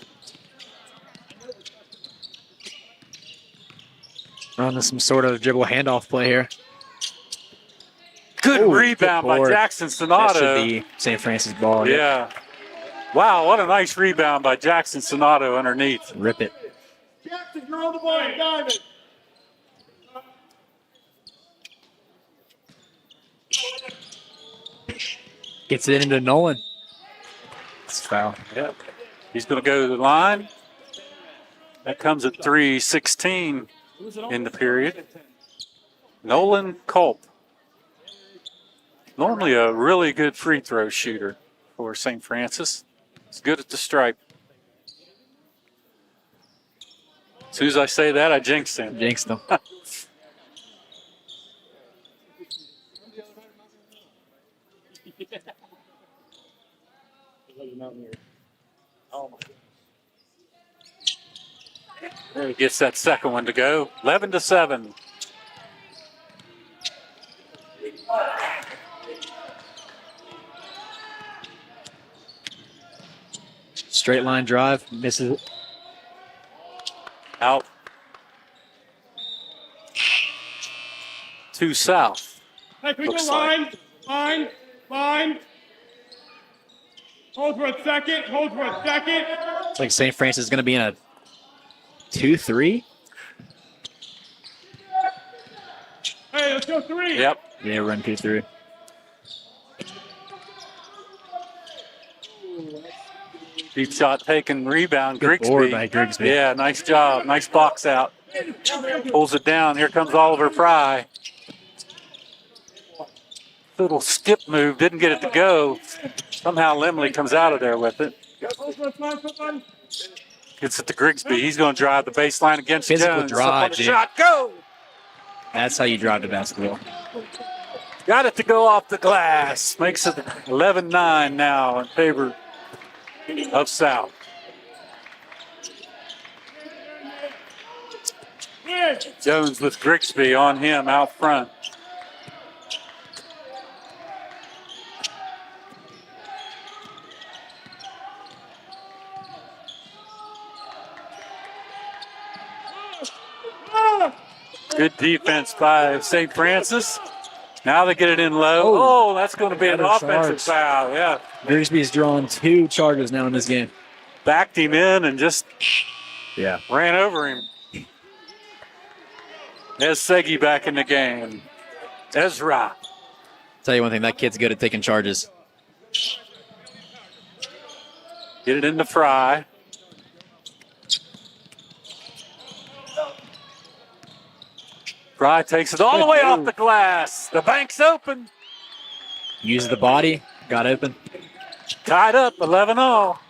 Running some sort of dribble handoff play here. Good rebound by Jackson Sonato. That should be St. Francis ball. Yeah. Wow, what a nice rebound by Jackson Sonato underneath. Rip it. Jackson, you're on the way. Diamond. Gets it into Nolan. It's a foul. Yep. He's going to go to the line. That comes at 3:16 in the period. Nolan Culp. Normally a really good free throw shooter for St. Francis. He's good at the stripe. As soon as I say that, I jinxed him. Jinxed him. There he gets that second one to go. 11-7. Straight line drive, misses it. Out. 2 south. Hey, can we Looks go like. line? Hold for a second. It's like St. Francis is going to be in a 2-3. Hey, let's go 3. Yep. Yeah, run 2-3. Deep shot taken, rebound. Good Grigsby. board by Grigsby. Yeah, nice job. Nice box out. Pulls it down. Here comes Oliver Fry. Little skip move. Didn't get it to go. Somehow Lemley comes out of there with it. Gets it to Grigsby. He's going to drive the baseline against Physical Jones. drive, Up on the dude. shot. Go! That's how you drive the basketball. Got it to go off the glass. Makes it 11-9 now in favor of South. Jones with Grigsby on him out front. Good defense by St. Francis. Now they get it in low. Oh, that's going to be an Another offensive charge. foul. Yeah. Grigsby's drawn 2 charges now in this game. Backed him in and just Yeah. ran over him. There's Segi back in the game. Ezra. Tell you one thing, that kid's good at taking charges. Get it into Fry. Fry takes it all the way off the glass. The bank's open. Uses the body, got open. Tied up, 11-all.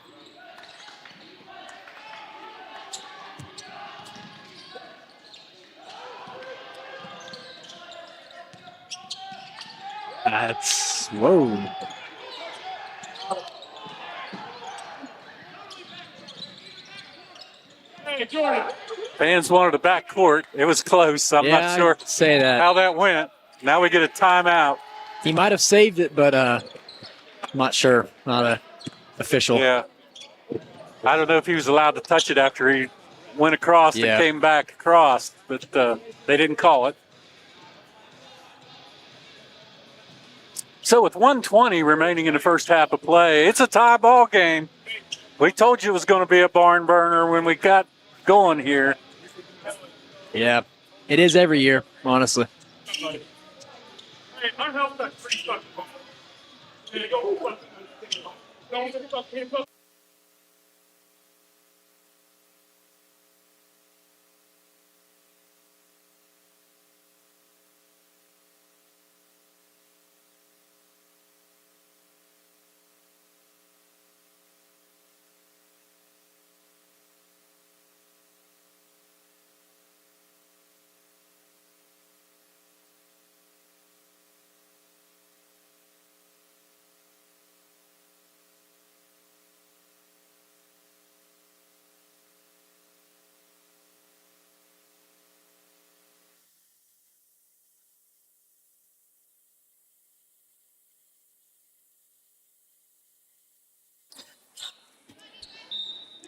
That's, whoa. Hey, Jordan. Fans wanted a backcourt. It was close. I'm Yeah, not sure I'd say that. how that went. Now we get a timeout. He might have saved it, but I'm not sure. Not a official. Yeah. I don't know if he was allowed to touch it after he went across Yeah. and came back across, but they didn't call it. So with 1:20 remaining in the first half of play, it's a tie ball game. We told you it was going to be a barn burner when we got going here. Yeah. It is every year, honestly. Hey, I helped that 3 stuff. Hey, go. Don't think about hands up.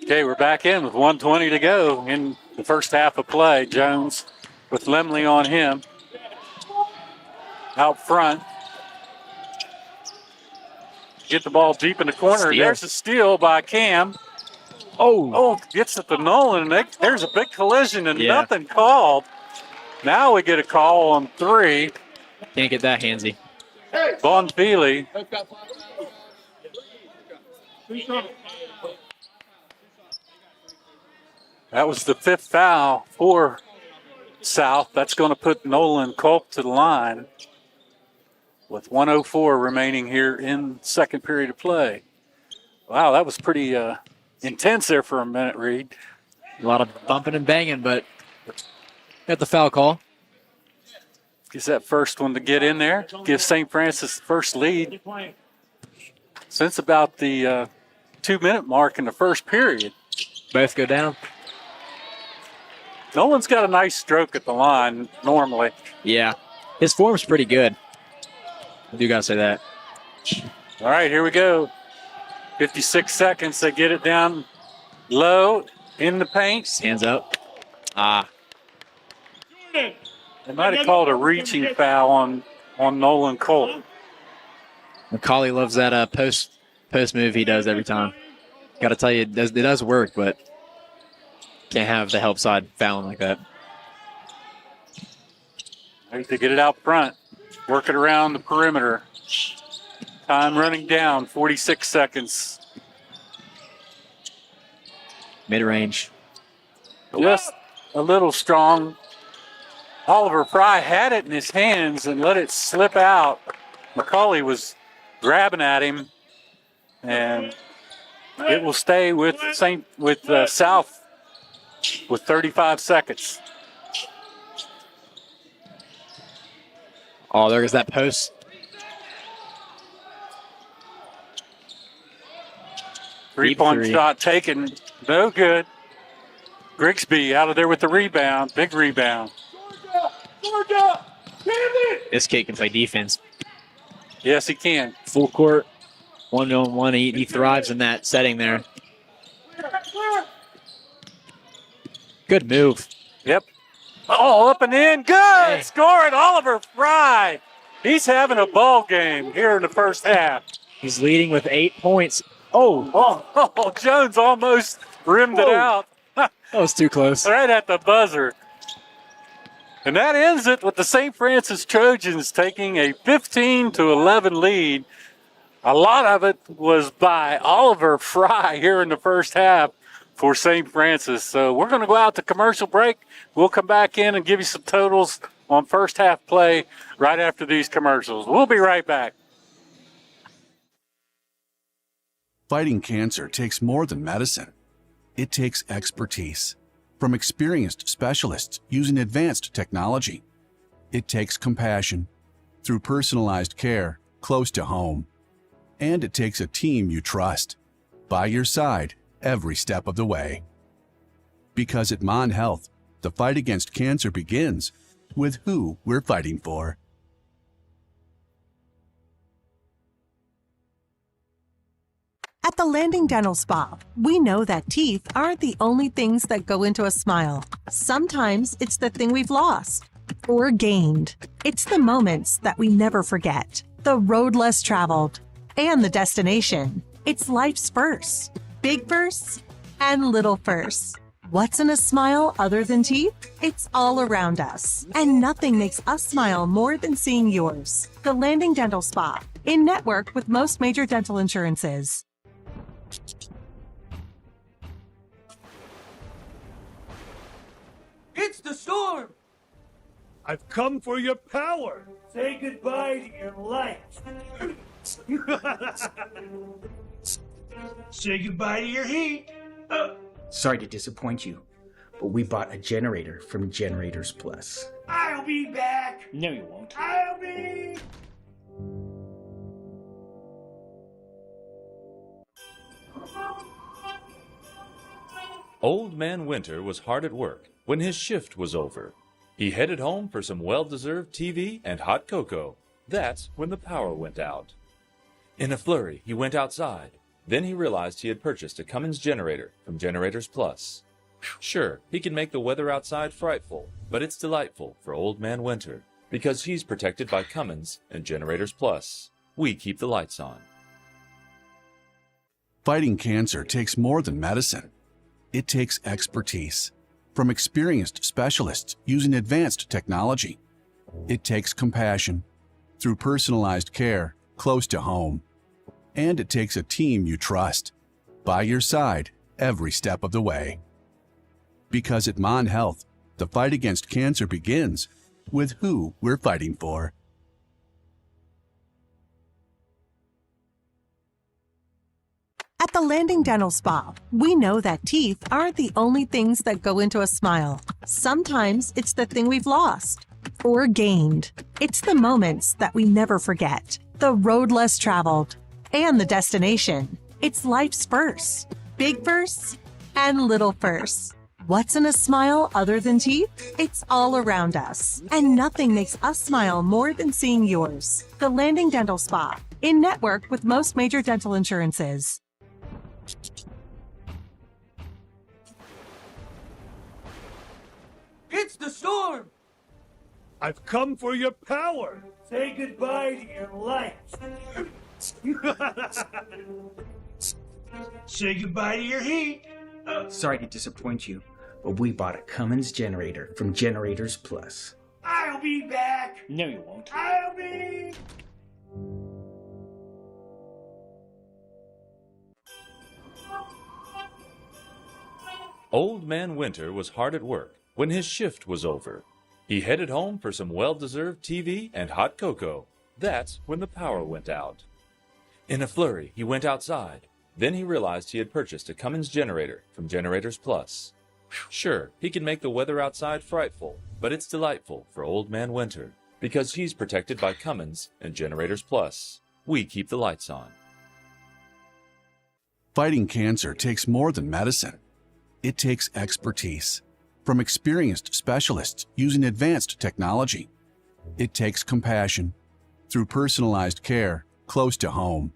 Okay, we're back in with 1:20 to go in the first half of play. Jones with Lemley on him. Out front. Get the ball deep in the corner. Steal. There's a steal by Cam. Oh, gets it to Nolan. There's a big collision and Yeah. nothing called. Now we get a call on 3. Can't get that handsy. Von Feely. That was the 5th foul for South. That's going to put Nolan Culp to the line with 1:04 remaining here in second period of play. Wow, that was pretty intense there for a minute, Reed. A lot of bumping and banging, but got the foul call. Gets that first one to get in there. Gives St. Francis the first lead since about the 2-minute mark in the first period. Both go down. Nolan's got a nice stroke at the line normally. Yeah. His form's pretty good. I do got to say that. All right, here we go. 56 seconds. They get it down low in the paint. Hands up. Ah. They might have called a reaching foul on Nolan Cole. Macaulay loves that post move he does every time. Got to tell you, it does work, but can't have the help side fouling like that. Right, to get it out front, work it around the perimeter. Time running down, 46 seconds. Mid-range. Just a little strong. Oliver Fry had it in his hands and let it slip out. Macaulay was grabbing at him, and it will stay with South with 35 seconds. Oh, there goes that post. Three-point shot taken, no good. Grigsby out of there with the rebound, big rebound. Georgia! This kid can play defense. Yes, he can. Full court, 1-on-1. He thrives in that setting there. Good move. Yep. Oh, up and in. Good. Hey. Score it, Oliver Fry. He's having a ball game here in the first half. He's leading with 8 points. Oh, Jones almost rimmed it out. That was too close. Right at the buzzer. And that ends it with the St. Francis Trojans taking a 15-11 lead. A lot of it was by Oliver Fry here in the first half for St. Francis. So we're going to go out to commercial break. We'll come back in and give you some totals on first half play right after these commercials. We'll be right back. Fighting cancer takes more than medicine. It takes expertise from experienced specialists using advanced technology. It takes compassion through personalized care close to home. And it takes a team you trust by your side every step of the way. Because at Mon Health, the fight against cancer begins with who we're fighting for. At the Landing Dental Spa, we know that teeth aren't the only things that go into a smile. Sometimes it's the thing we've lost or gained. It's the moments that we never forget, the road less traveled, and the destination. It's life's firsts, big firsts and little firsts. What's in a smile other than teeth? It's all around us, and nothing makes us smile more than seeing yours. The Landing Dental Spa, in network with most major dental insurances. It's the storm! I've come for your power. Say goodbye to your light. Say goodbye to your heat. Sorry to disappoint you, but we bought a generator from Generators Plus. I'll be back. No, you won't. I'll be... Old Man Winter was hard at work when his shift was over. He headed home for some well-deserved TV and hot cocoa. That's when the power went out. In a flurry, he went outside. Then he realized he had purchased a Cummins generator from Generators Plus. Sure, he can make the weather outside frightful, but it's delightful for Old Man Winter because he's protected by Cummins and Generators Plus. We keep the lights on. Fighting cancer takes more than medicine. It takes expertise from experienced specialists using advanced technology. It takes compassion through personalized care close to home. And it takes a team you trust by your side every step of the way. Because at Mon Health, the fight against cancer begins with who we're fighting for. At the Landing Dental Spa, we know that teeth aren't the only things that go into a smile. Sometimes it's the thing we've lost or gained. It's the moments that we never forget, the road less traveled, and the destination. It's life's firsts, big firsts and little firsts. What's in a smile other than teeth? It's all around us. And nothing makes us smile more than seeing yours. The Landing Dental Spa, in network with most major dental insurances. It's the storm! I've come for your power. Say goodbye to your life. Say goodbye to your heat. Sorry to disappoint you, but we bought a Cummins generator from Generators Plus. I'll be back. No, you won't. I'll be... Old Man Winter was hard at work when his shift was over. He headed home for some well-deserved TV and hot cocoa. That's when the power went out. In a flurry, he went outside. Then he realized he had purchased a Cummins generator from Generators Plus. Sure, he can make the weather outside frightful, but it's delightful for Old Man Winter because he's protected by Cummins and Generators Plus. We keep the lights on. Fighting cancer takes more than medicine. It takes expertise from experienced specialists using advanced technology. It takes compassion through personalized care close to home.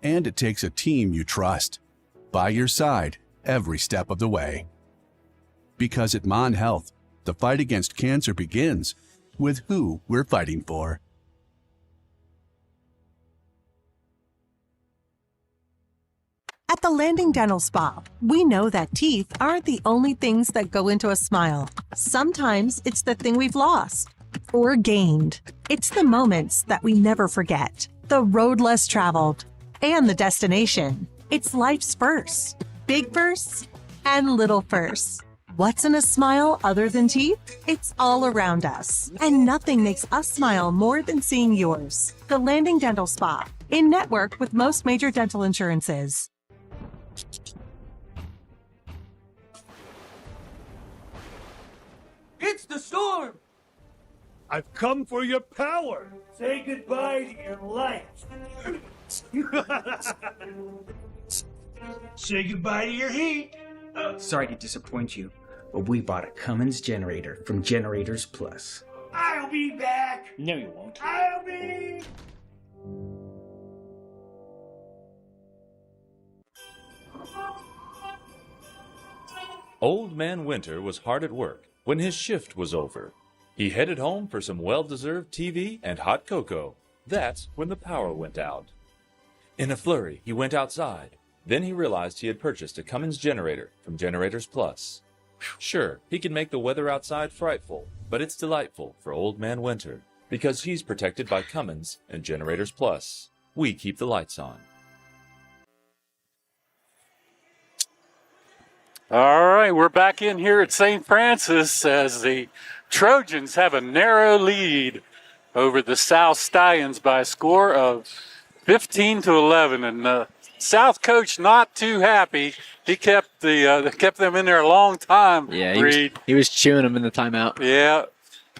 And it takes a team you trust by your side every step of the way. Because at Mon Health, the fight against cancer begins with who we're fighting for. At the Landing Dental Spa, we know that teeth aren't the only things that go into a smile. Sometimes it's the thing we've lost or gained. It's the moments that we never forget, the road less traveled, and the destination. It's life's firsts, big firsts and little firsts. What's in a smile other than teeth? It's all around us. And nothing makes us smile more than seeing yours. The Landing Dental Spa, in network with most major dental insurances. It's the storm! I've come for your power. Say goodbye to your life. Say goodbye to your heat. Sorry to disappoint you, but we bought a Cummins generator from Generators Plus. I'll be back. No, you won't. I'll be... Old Man Winter was hard at work when his shift was over. He headed home for some well-deserved TV and hot cocoa. That's when the power went out. In a flurry, he went outside. Then he realized he had purchased a Cummins generator from Generators Plus. Sure, he can make the weather outside frightful, but it's delightful for Old Man Winter because he's protected by Cummins and Generators Plus. We keep the lights on. All right, we're back in here at St. Francis as the Trojans have a narrow lead over the South Stallions by a score of 15-11, and the South coach not too happy. He kept them in there a long time. Yeah, Reed. he was chewing them in the timeout. Yeah.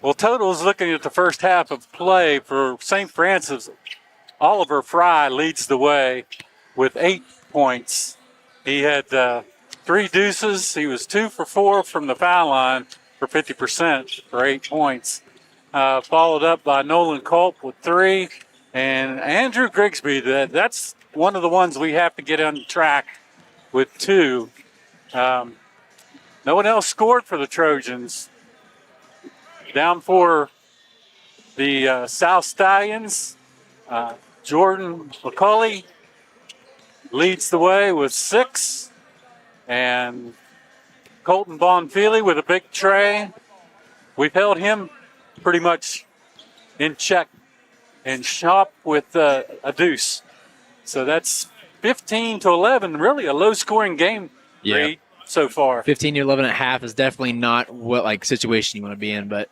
Well, totals looking at the first half of play for St. Francis, Oliver Fry leads the way with 8 points. He had 3 deuces. He was 2 for 4 from the foul line for 50% for 8 points. Followed up by Nolan Culp with 3. And Andrew Grigsby, that's one of the ones we have to get on track with 2. No one else scored for the Trojans. Down for the South Stallions, Jordan McCauley leads the way with 6. And Colton Bonfili with a big tray. We've held him pretty much in check and shop with a deuce. So that's 15-11, really a low-scoring game Reed, so far. 15-11 at half is definitely not what situation you want to be in, but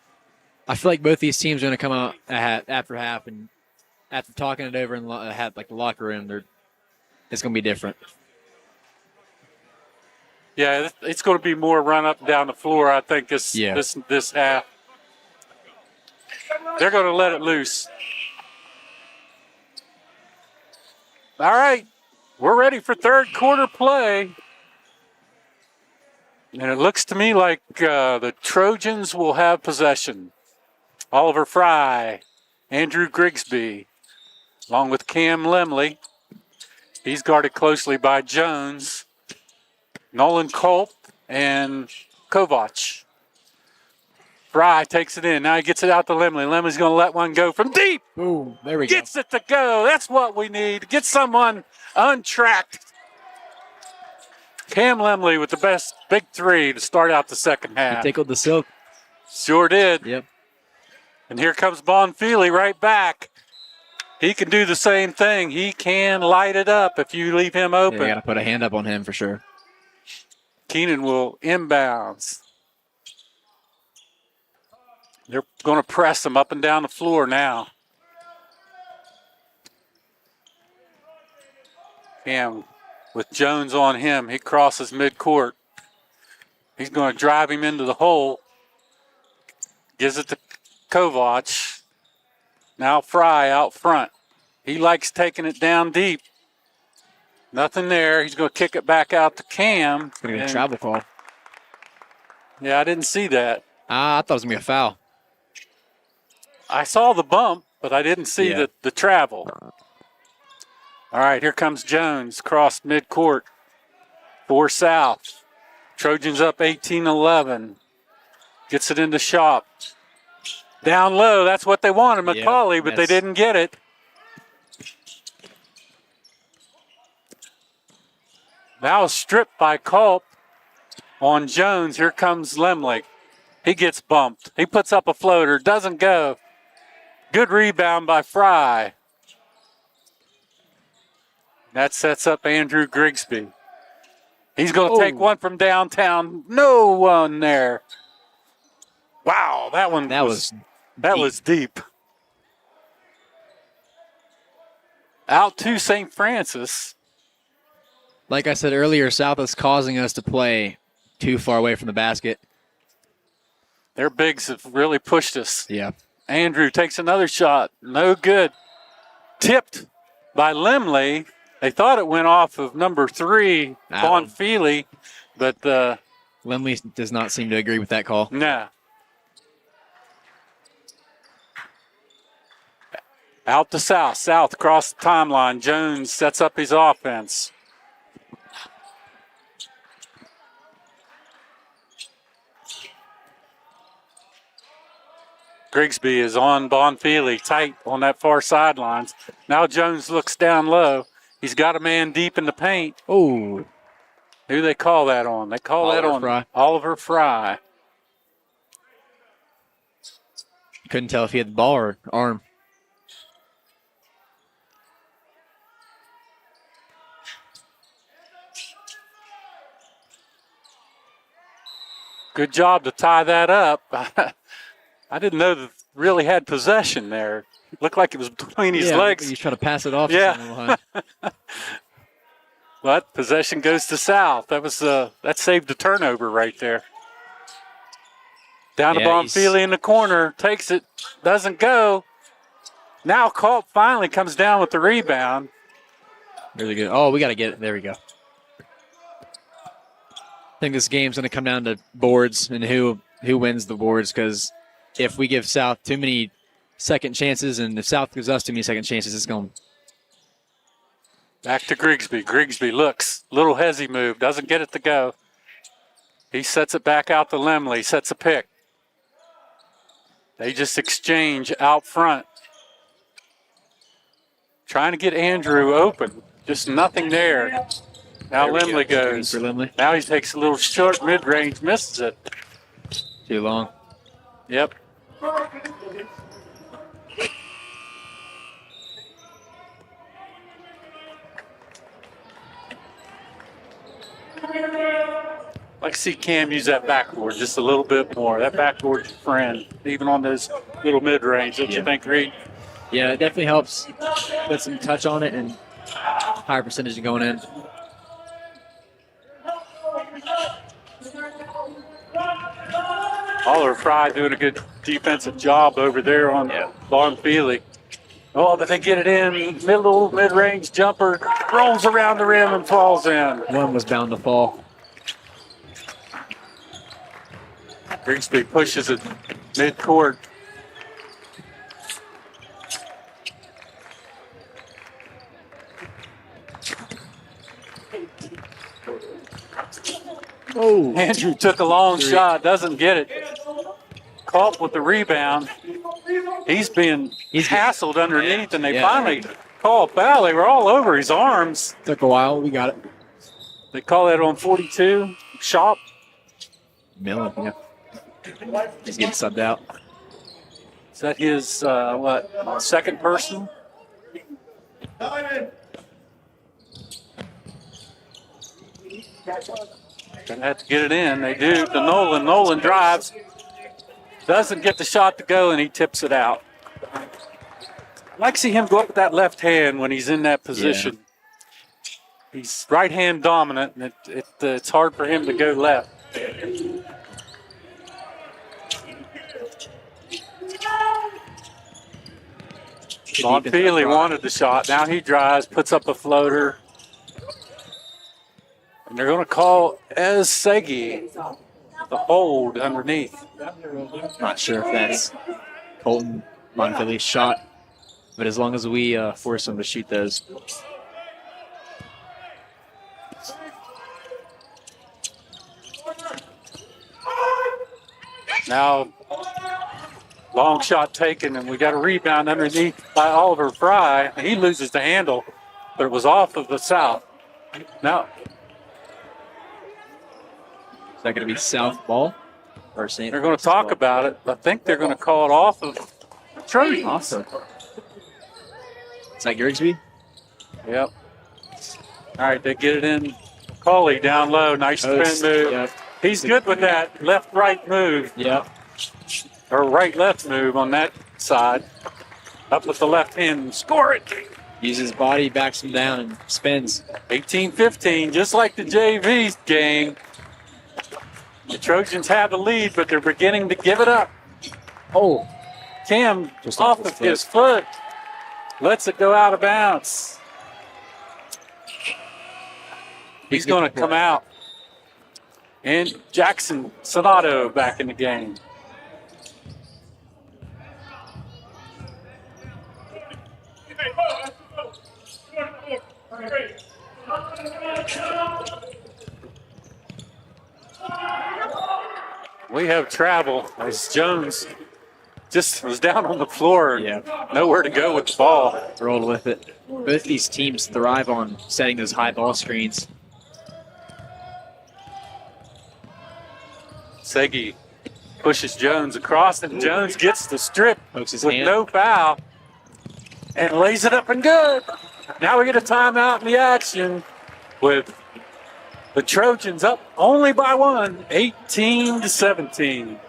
I feel like both these teams are going to come out after half, and after talking it over in the locker room, it's going to be different. Yeah, it's going to be more run up and down the floor, I think, this half. They're going to let it loose. All right, we're ready for third quarter play. And it looks to me like the Trojans will have possession. Oliver Fry, Andrew Grigsby, along with Cam Lemley. He's guarded closely by Jones, Nolan Culp, and Kovac. Fry takes it in. Now he gets it out to Lemley. Lemley's going to let one go from deep. Boom. There we go. Gets it to go. That's what we need. Get someone untracked. Cam Lemley with the best big three to start out the second half. He tickled the silk. Sure did. Yep. And here comes Bonfili right back. He can do the same thing. He can light it up if you leave him open. Yeah, got to put a hand up on him for sure. Keenan will inbounds. They're going to press him up and down the floor now. Cam with Jones on him. He crosses midcourt. He's going to drive him into the hole. Gives it to Kovac. Now Fry out front. He likes taking it down deep. Nothing there. He's going to kick it back out to Cam. It's going to get a travel call. Yeah, I didn't see that. I thought it was going to be a foul. I saw the bump, but I didn't see the travel. All right, here comes Jones, cross midcourt for South. Trojans up 18-11. Gets it into Shop. Down low, that's what they wanted, McCauley, but they didn't get it. Now stripped by Culp on Jones. Here comes Lemley. He gets bumped. He puts up a floater, doesn't go. Good rebound by Fry. That sets up Andrew Grigsby. He's going to take one from downtown. No one there. Wow, that was deep. Out to St. Francis. Like I said earlier, South is causing us to play too far away from the basket. Their bigs have really pushed us. Yeah. Andrew takes another shot. No good. Tipped by Lemley. They thought it went off of number 3, Bonfili, but Lemley does not seem to agree with that call. Nah. Out to South. South across the timeline. Jones sets up his offense. Grigsby is on Bonfili, tight on that far sidelines. Now Jones looks down low. He's got a man deep in the paint. Oh. Who do they call that on? They call that on Fry. Oliver Fry. Couldn't tell if he had the ball or arm. Good job to tie that up. I didn't know that really had possession there. Looked like it was between his legs. He's trying to pass it off. Yeah. But possession goes to South. That saved the turnover right there. Down to Bonfili in the corner. Takes it. Doesn't go. Now Culp finally comes down with the rebound. Really good. Oh, we got to get it. There we go. I think this game's going to come down to boards and who wins the boards, because if we give South too many second chances and if South gives us too many second chances, it's going. Back to Grigsby. Grigsby looks. Little hezzy move. Doesn't get it to go. He sets it back out to Lemley. Sets a pick. They just exchange out front. Trying to get Andrew open. Just nothing there. Now Lemley goes. For Lemley. Now he takes a little short mid-range. Misses it. Too long. Yep. I'd like to see Cam use that backboard just a little bit more. That backboard's your friend, even on those little mid-range. Don't you think, Reed? Yeah, it definitely helps put some touch on it and higher percentage of going in. Oliver Fry doing a good defensive job over there on Bonfili. Oh, but they get it in. Mid-range jumper. Rolls around the rim and falls in. One was bound to fall. Grigsby pushes it mid-court. Oh, Andrew took a long shot, doesn't get it. Caught with the rebound. He's being hassled underneath, and they finally call a foul. They were all over his arms. took a while. We got it. They call that on 42. Shop. Millen, yeah. He's getting subbed out. Is that his, second person? Gonna have to get it in. They do. To Nolan. Nolan drives. Doesn't get the shot to go, and he tips it out. I like to see him go up with that left hand when he's in that position. Yeah. He's right hand dominant, and it's hard for him to go left. Von Feely wanted the shot. Now he drives, puts up a floater. And they're going to call Ez Segi the hold underneath. Not sure if that's Colton Monfilly's shot, but as long as we force him to shoot those. Now, long shot taken, and we got a rebound underneath by Oliver Fry. He loses the handle, but it was off of the south. Now, is that going to be south ball? Or St. They're going to talk about it. I think they're going to call it off of Trojans. Awesome. Is that Grigsby? Yep. All right, they get it in. Cauley down low. Nice spin move. Yep. He's good with that left-right move. Yep. Or right-left move on that side. Up with the left hand and score it. Uses his body, backs him down, and spins. 18-15, just like the JV game. The Trojans have the lead, but they're beginning to give it up. Oh. Cam Just off of his foot. Lets it go out of bounds. He's going to come out. And Jackson Sonato back in the game. We have travel as Jones just was down on the floor and nowhere to go with the ball. Rolled with it. Both these teams thrive on setting those high ball screens. Segi pushes Jones across, and Jones gets the strip Pokes his with hand. no foul and lays it up and good. Now we get a timeout in the action with the Trojans up only by one, 18-17.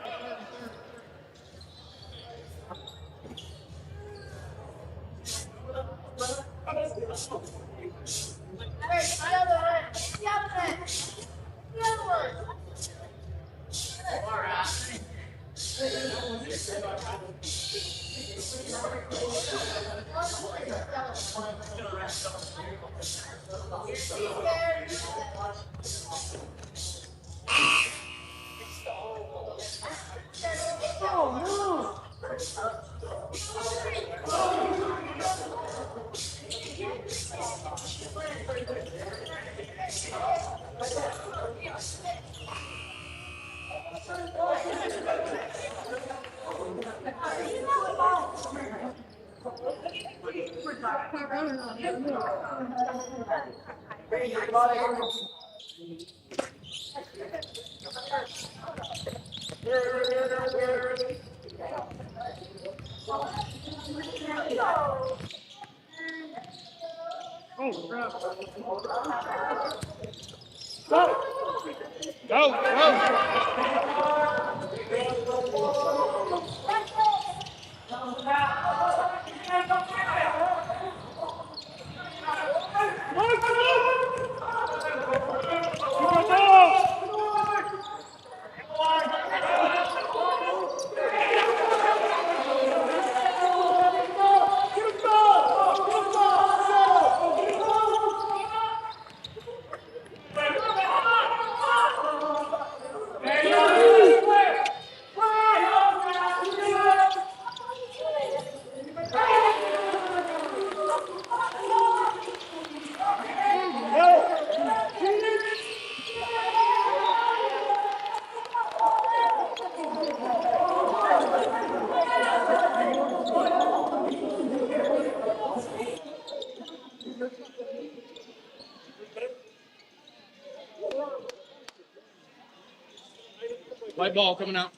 White ball coming out.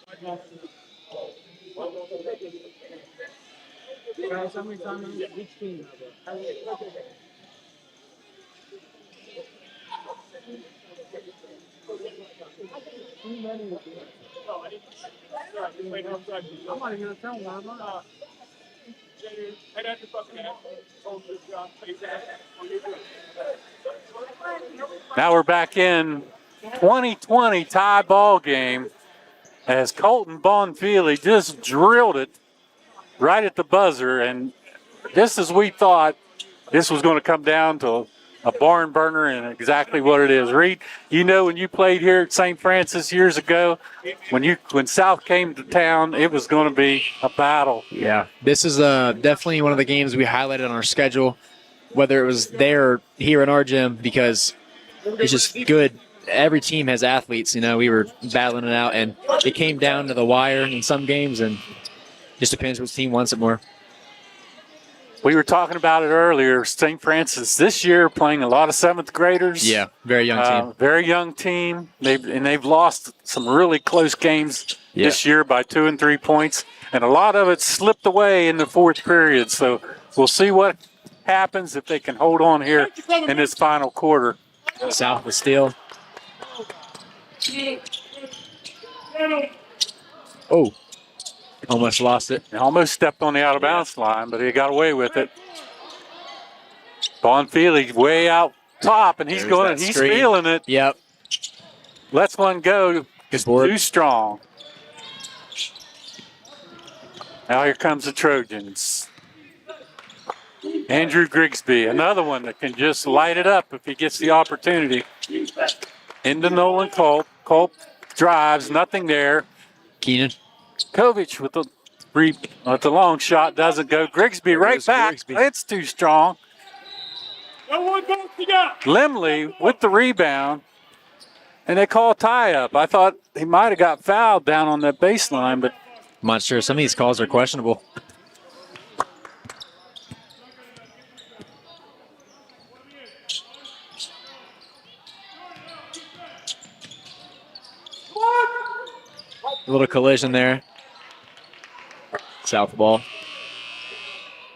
White ball. Guys, how many times each team? I'm not even gonna tell them. I'm not. Now we're back in 2020 tie ball game as Colton Bonfili just drilled it right at the buzzer. And just as we thought, this was going to come down to a barn burner, and exactly what it is. Reed, you know, when you played here at St. Francis years ago, when South came to town, it was going to be a battle. Yeah, this is definitely one of the games we highlighted on our schedule, whether it was there or here in our gym, because it's just good. Every team has athletes. You know, we were battling it out, and it came down to the wire in some games, and just depends which team wants it more. We were talking about it earlier. St. Francis this year playing a lot of seventh graders. Yeah, very young team. Very young team. They've lost some really close games this year by 2 and 3 points, and a lot of it slipped away in the fourth period. So we'll see what happens if they can hold on here in this final quarter. South with steal. Oh. Almost lost it. Almost stepped on the out of bounds line, but he got away with it. Bonfili way out top, and he's feeling it. Yep. Lets one go. Good board. Too strong. Now here comes the Trojans. Andrew Grigsby, another one that can just light it up if he gets the opportunity. Into Nolan Culp. Culp drives, nothing there. Keenan. Kovic with the long shot doesn't go. Grigsby right back. Grigsby. It's too strong. Limley with the rebound. And they call tie up. I thought he might have got fouled down on that baseline, but I'm not sure. Some of these calls are questionable. A little collision there. South ball.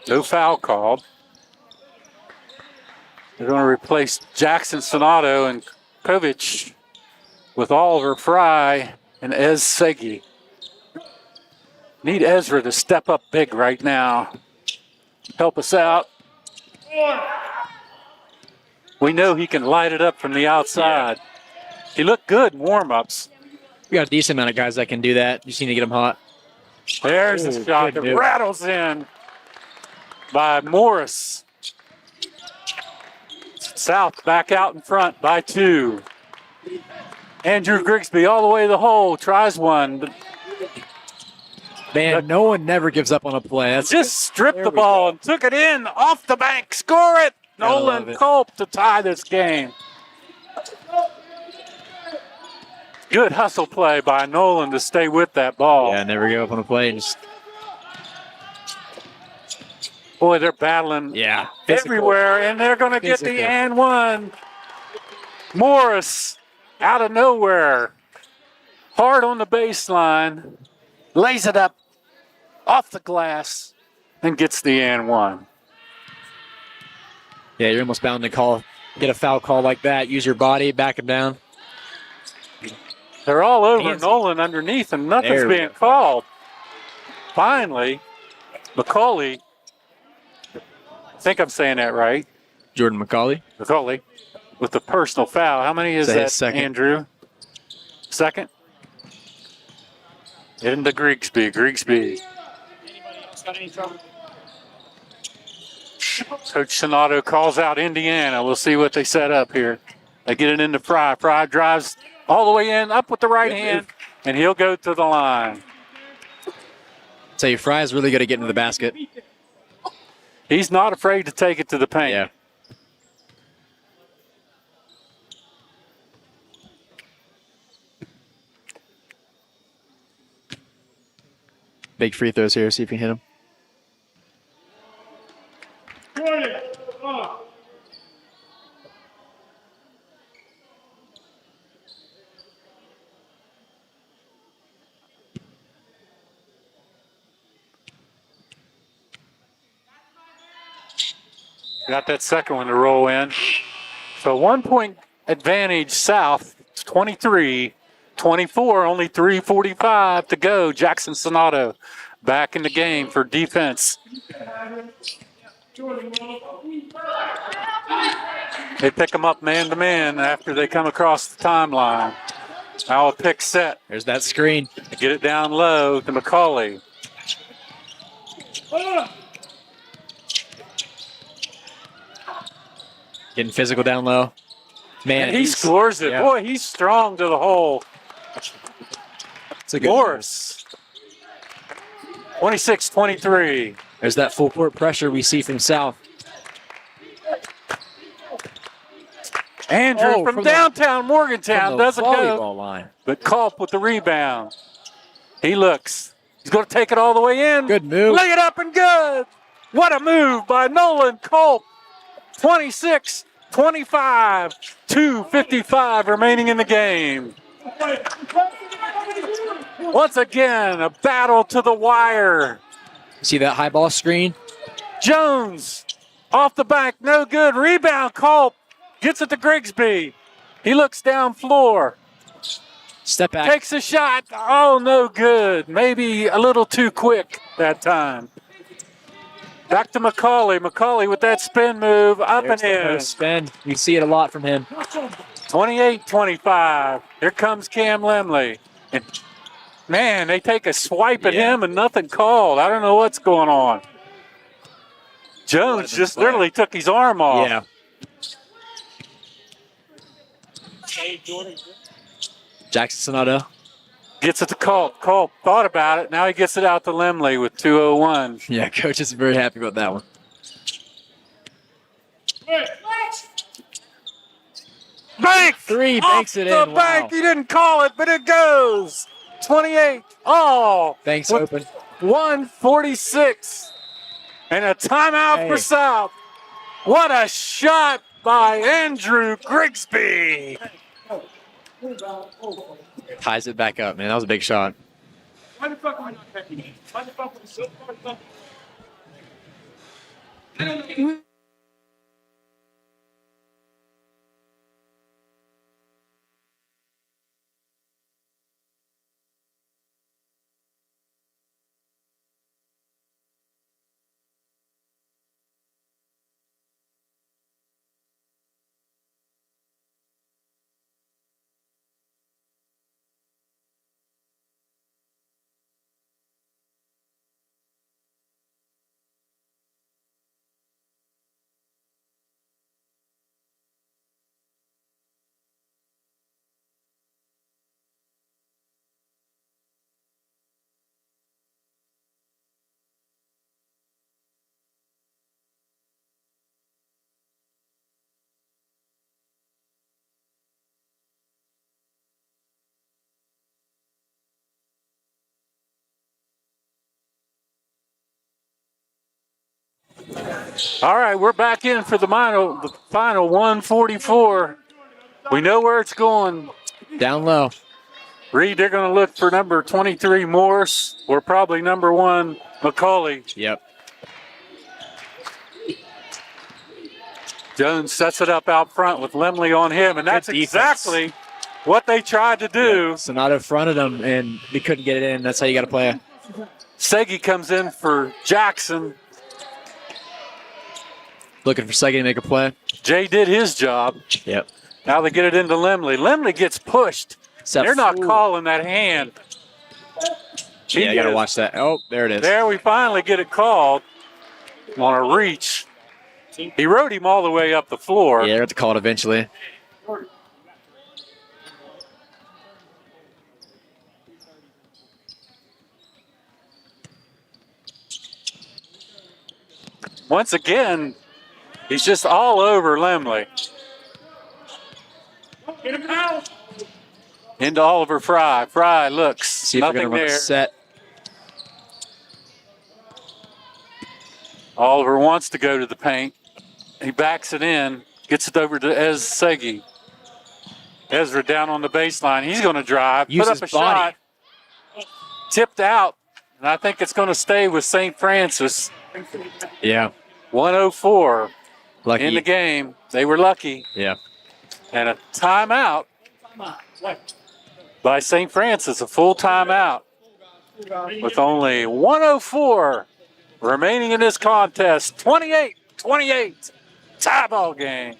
no foul called. They're going to replace Jackson Sonato and Kovic with Oliver Fry and Ez Segi. Need Ezra to step up big right now. Help us out. We know he can light it up from the outside. He looked good in warm-ups. We got a decent amount of guys that can do that. You just need to get them hot. There's the shot that rattles in by Morris. South back out in front by 2. Andrew Grigsby all the way to the hole, tries one. But man, no one never gives up on a play. That's just stripped the ball and took it in off the bank. Score it! Nolan Culp to tie this game. Good hustle play by Nolan to stay with that ball. Yeah, never give up on a play. Just... Boy, they're battling everywhere, and they're going to get the and one. Morris out of nowhere. Hard on the baseline. Lays it up off the glass and gets the and one. Yeah, you're almost bound to get a foul call like that. Use your body, back him down. They're all over Nolan underneath, and nothing's being called. Finally, McCauley, I think I'm saying that right. Jordan McCauley. McCauley with the personal foul. How many is that, second. Andrew? Second? Into Grigsby. Grigsby. Anybody else got any trouble? Coach Sonato calls out Indiana. We'll see what they set up here. They get it into Fry. Fry drives all the way in, up with the right hand, and he'll go to the line. So your Fry is really good at getting to the basket. He's not afraid to take it to the paint. Yeah. Big free throws here. See if you can hit them. Got that second one to roll in. So 1 point advantage South, 23-24, only 3:45 to go. Jackson Sonato back in the game for defense. They pick them up man to man after they come across the timeline. Now a pick set. There's that screen. Get it down low to McCauley. Getting physical down low. Man, and he scores it. Yeah. Boy, he's strong to the hole. It's a good Morris. 26-23. There's that full court pressure we see from South. Andrew from downtown Morgantown doesn't go. Line. But Culp with the rebound. He looks. He's going to take it all the way in. Good move. Lay it up and good. What a move by Nolan Culp. 26-25. 2:55 remaining in the game. Once again, a battle to the wire. See that high ball screen? Jones off the back, no good. Rebound, Culp. Gets it to Grigsby. He looks down floor. Step back. Takes a shot. Oh, no good. Maybe a little too quick that time. Back to McCauley. McCauley with that spin move. Up and in. Spin. You see it a lot from him. 28-25. Here comes Cam Lemley. And man, they take a swipe at him and nothing called. I don't know what's going on. Jones just literally took his arm off. Yeah. Jackson Sonato. Gets it to Culp. Culp thought about it. Now he gets it out to Lemley with 2:01. Yeah, coach is very happy about that one. Bank! Three, banks it in. The bank, he didn't call it, but it goes. 28. Oh. Banks open. 1:46. And a timeout for South. What a shot by Andrew Grigsby. Ties it back up, man. That was a big shot. Why the fuck am I not picking it? Why the fuck was so far? I don't know. All right, we're back in for the final 1:44. We know where it's going. Down low. Reed, they're going to look for number 23, Morse, or probably number 1, McCauley. Yep. Jones sets it up out front with Lemley on him, and that's exactly what they tried to do. Yeah. Sonato fronted him, and they couldn't get it in. That's how you got to play it. Segi comes in for Jackson. Looking for Segi to make a play. Jay did his job. Yep. Now they get it into Lemley. Lemley gets pushed. They're not calling that hand. Yeah, you got to watch that. Oh, there it is. There we finally get it called on a reach. He rode him all the way up the floor. Yeah, they're going to call it eventually. Once again, he's just all over Lemley. Get him out. Into Oliver Fry. Fry looks. See if nothing we're there. Set. Oliver wants to go to the paint. He backs it in, gets it over to Segi. Ezra down on the baseline. He's going to drive, Use put up a shot. Tipped out, and I think it's going to stay with St. Francis. Yeah. 104. Lucky. in the game. They were lucky. Yeah. And a timeout by St. Francis, a full timeout with only 104 remaining in this contest. 28-28, tie ball game.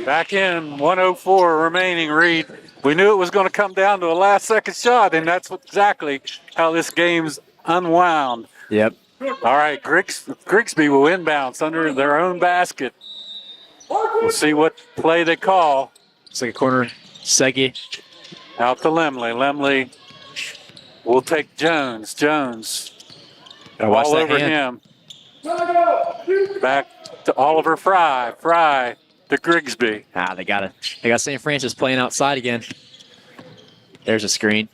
Back in 104 remaining, Reed. We knew it was going to come down to a last-second shot, and that's exactly how this game's unwound. Yep. All right, Grigsby will inbounds under their own basket. We'll see what play they call. It's like a corner. Segi. Out to Lemley. Lemley will take Jones. Jones all over him. Back to Oliver Fry. Fry to Grigsby. They got St. Francis playing outside again. There's a screen.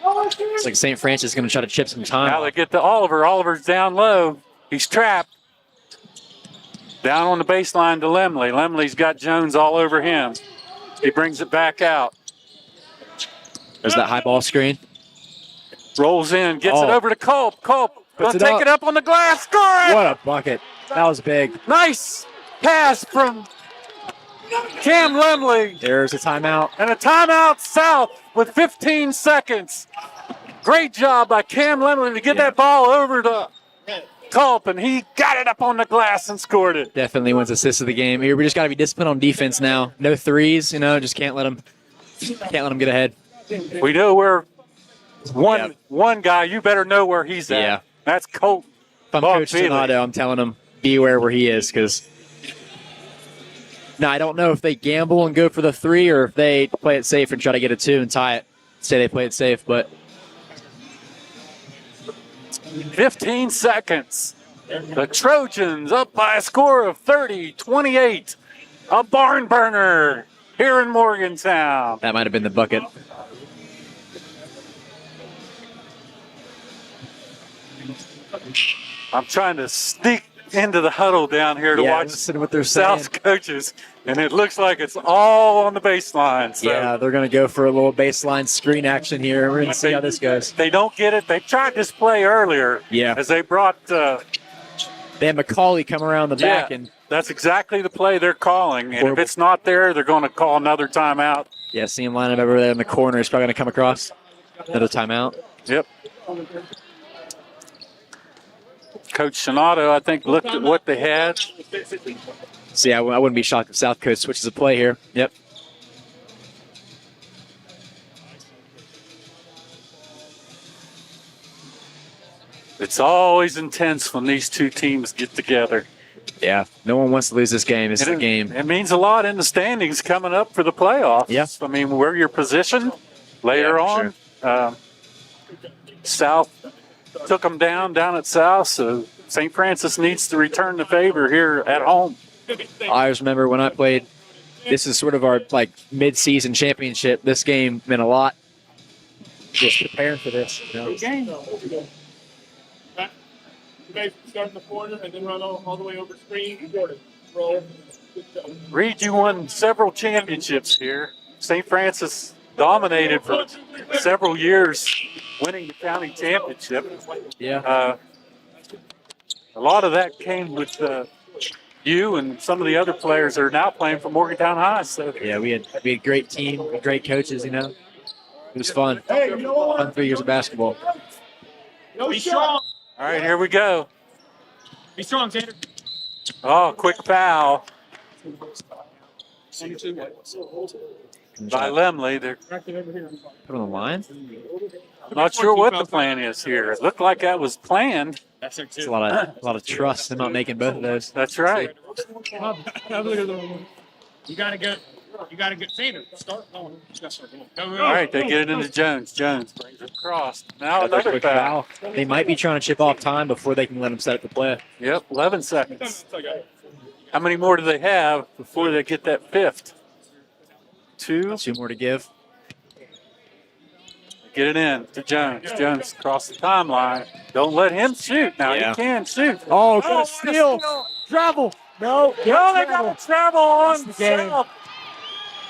It's like St. Francis is going to try to chip some time. Now they get to Oliver. Oliver's down low. He's trapped. Down on the baseline to Lemley. Lemley's got Jones all over him. He brings it back out. There's that high ball screen. Rolls in, gets it over to Culp. Culp gonna take it up on the glass. Score it! What a bucket. That was big. Nice pass from Cam Lemley. There's a timeout. And a timeout South with 15 seconds. Great job by Cam Lemley to get that ball over to Culp, and he got it up on the glass and scored it. Definitely wins assist of the game. Here we just got to be disciplined on defense now. No threes, just can't let them get ahead. We know where one guy, you better know where he's at. Yeah. That's Colt. If I'm Coach Donato, I'm telling him beware where he is, because now I don't know if they gamble and go for the three or if they play it safe and try to get a two and tie it. Say they play it safe, but 15 seconds. The Trojans up by a score of 30-28. A barn burner here in Morgantown. that might have been the bucket. I'm trying to sneak into the huddle down here to watch what they're South's coaches, and it looks like it's all on the baseline. So Yeah, they're going to go for a little baseline screen action here. We're going to see how this goes. they don't get it. They tried this play earlier. Yeah. As they brought They had McCauley come around the back, and that's exactly the play they're calling. And if it's not there, they're going to call another timeout. see him line up over there in the corner. He's probably going to come across. Another timeout. Yep. Coach Shinato, I think, looked at what they had. So, I wouldn't be shocked if South Coast switches a play here. Yep. It's always intense when these two teams get together. Yeah, no one wants to lose this game. It's the game. It means a lot in the standings coming up for the playoffs. Yeah. I mean, where you're positioned later on. Sure. South took them down at South, so St. Francis needs to return the favor here at home. I always remember when I played, this is sort of our mid-season championship. This game meant a lot. Just preparing for this. You guys start in the corner and then run all the way over screen. Roll. Reed, you won several championships here. St. Francis dominated for several years, winning the county championship. Yeah. A lot of that came with you and some of the other players that are now playing for Morgantown High. So Yeah, we had a great team, great coaches, It was fun. Fun 3 years of basketball. No shot. all right, here we go. Be strong, Xander. Oh, quick foul by Lemley. They're Put on the line. not sure what the plan is here. It looked like that was planned. It's a lot of trust in not making both of those. That's right. You gotta get Xander. Start going. All right, they get it into Jones. Jones brings it across. Now Another another quick foul. They might be trying to chip off time before they can let him set up the play. Yep, 11 seconds. How many more do they have before they get that fifth? Two. Two more to give. Get it in to Jones. Jones across the timeline. Don't let him shoot. Now Yeah. he can shoot. Oh, good steal. Travel. No. They got to travel on the game. south.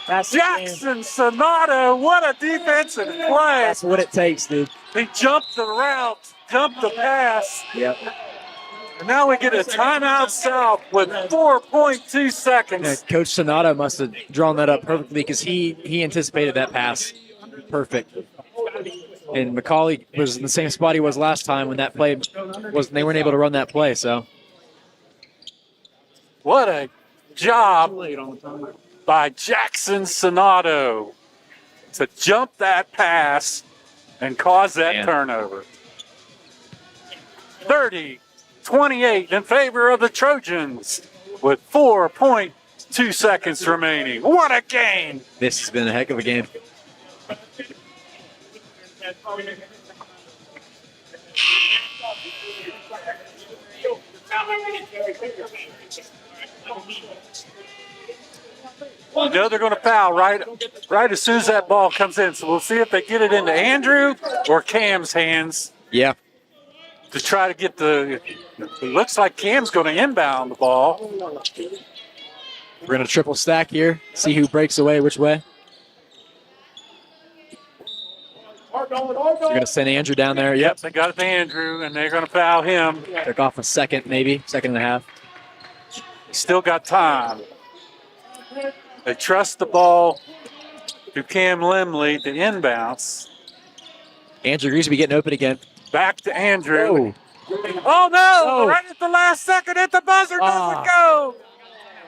That's the game. Jackson Sonata, what a defensive play. That's what it takes, dude. He jumped the route, jumped the pass. Yep. And now we get a timeout south with 4.2 seconds. Yeah, Coach Sonata must have drawn that up perfectly because he anticipated that pass. Perfect. And McCauley was in the same spot he was last time when that play was. They weren't able to run that play. So What a job by Jackson Sonato to jump that pass and cause that turnover. 30-28 in favor of the Trojans with 4.2 seconds remaining. What a game! this has been a heck of a game. You know they're going to foul right as soon as that ball comes in. So we'll see if they get it into Andrew or Cam's hands Yeah. to try to get the. It looks like Cam's going to inbound the ball. We're going to triple stack here. See who breaks away which way. They're going to send Andrew down there. Yep. They got it to Andrew, and they're going to foul him. Took off a second, maybe. Second and a half. Still got time. They trust the ball to Cam Lemley to inbounds. Andrew Greasy getting open again. Back to Andrew. Oh, no! Right at the last second at the buzzer doesn't go.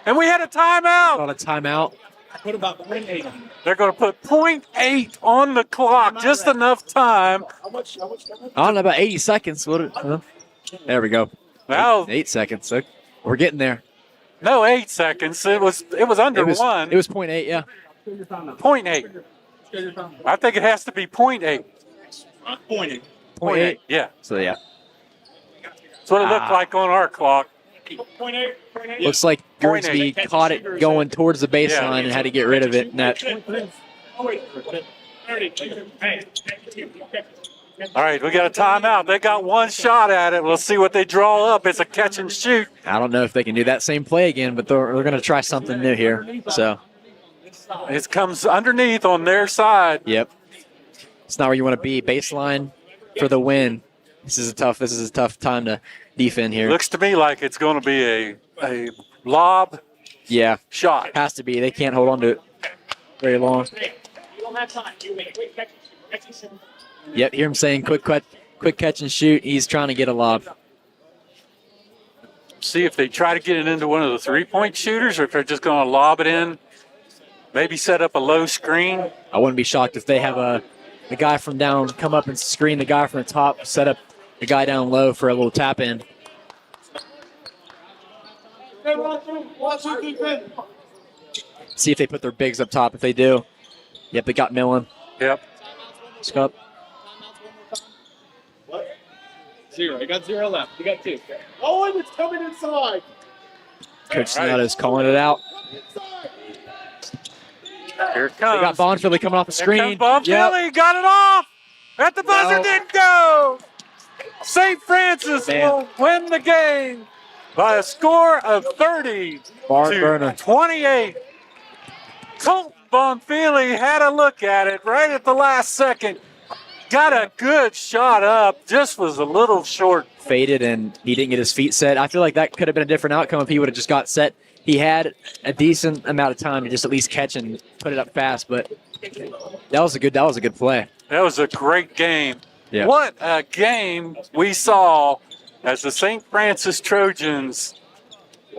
And we had a timeout. On a timeout. Put about 0.8. They're going to put 0.8 on the clock, just enough time. How much? I don't know, about 80 seconds. There we go. Now, 8 seconds. So we're getting there. no, 8 seconds. It was under one. It was 0.8, yeah. 0.8. I think it has to be 0.8. 0.8. 0.8. Yeah. So, yeah. That's what it looked like on our clock. 0.8. Looks like Grimsby caught it going towards the baseline and had to get rid of it. And that, All right, we got a timeout. They got one shot at it. We'll see what they draw up. It's a catch and shoot. I don't know if they can do that same play again, but they're going to try something new here. So, It comes underneath on their side. yep. It's not where you want to be. Baseline for the win. This is a tough time to defend here. Looks to me like it's going to be a lob Yeah, shot. has to be. They can't hold on to it very long. You don't have time. You make quick catches. Yep, hear him saying quick catch and shoot. He's trying to get a lob. See if they try to get it into one of the three-point shooters or if they're just going to lob it in. Maybe set up a low screen. I wouldn't be shocked if they have a guy from down come up and screen the guy from the top, set up the guy down low for a little tap in. See if they put their bigs up top. If they do, yep, they got Millen. Yep. Scup. 0. You got 0 left. You got 2. Owen, it's coming inside. Coach Sonata's calling it out. Here it They got comes. Bonfilly coming off the screen. Bonfilly got it off. At the buzzer, No. didn't go. St. Francis Man. will win the game by a score of 30 Barn to burner. 28. Colton Bonfilly had a look at it right at the last second. Got a good shot up, just was a little short. Faded and he didn't get his feet set. I feel like that could have been a different outcome if he would have just got set. He had a decent amount of time to just at least catch and put it up fast, but that was a good play. That was a great game. Yeah. What a game we saw as the St. Francis Trojans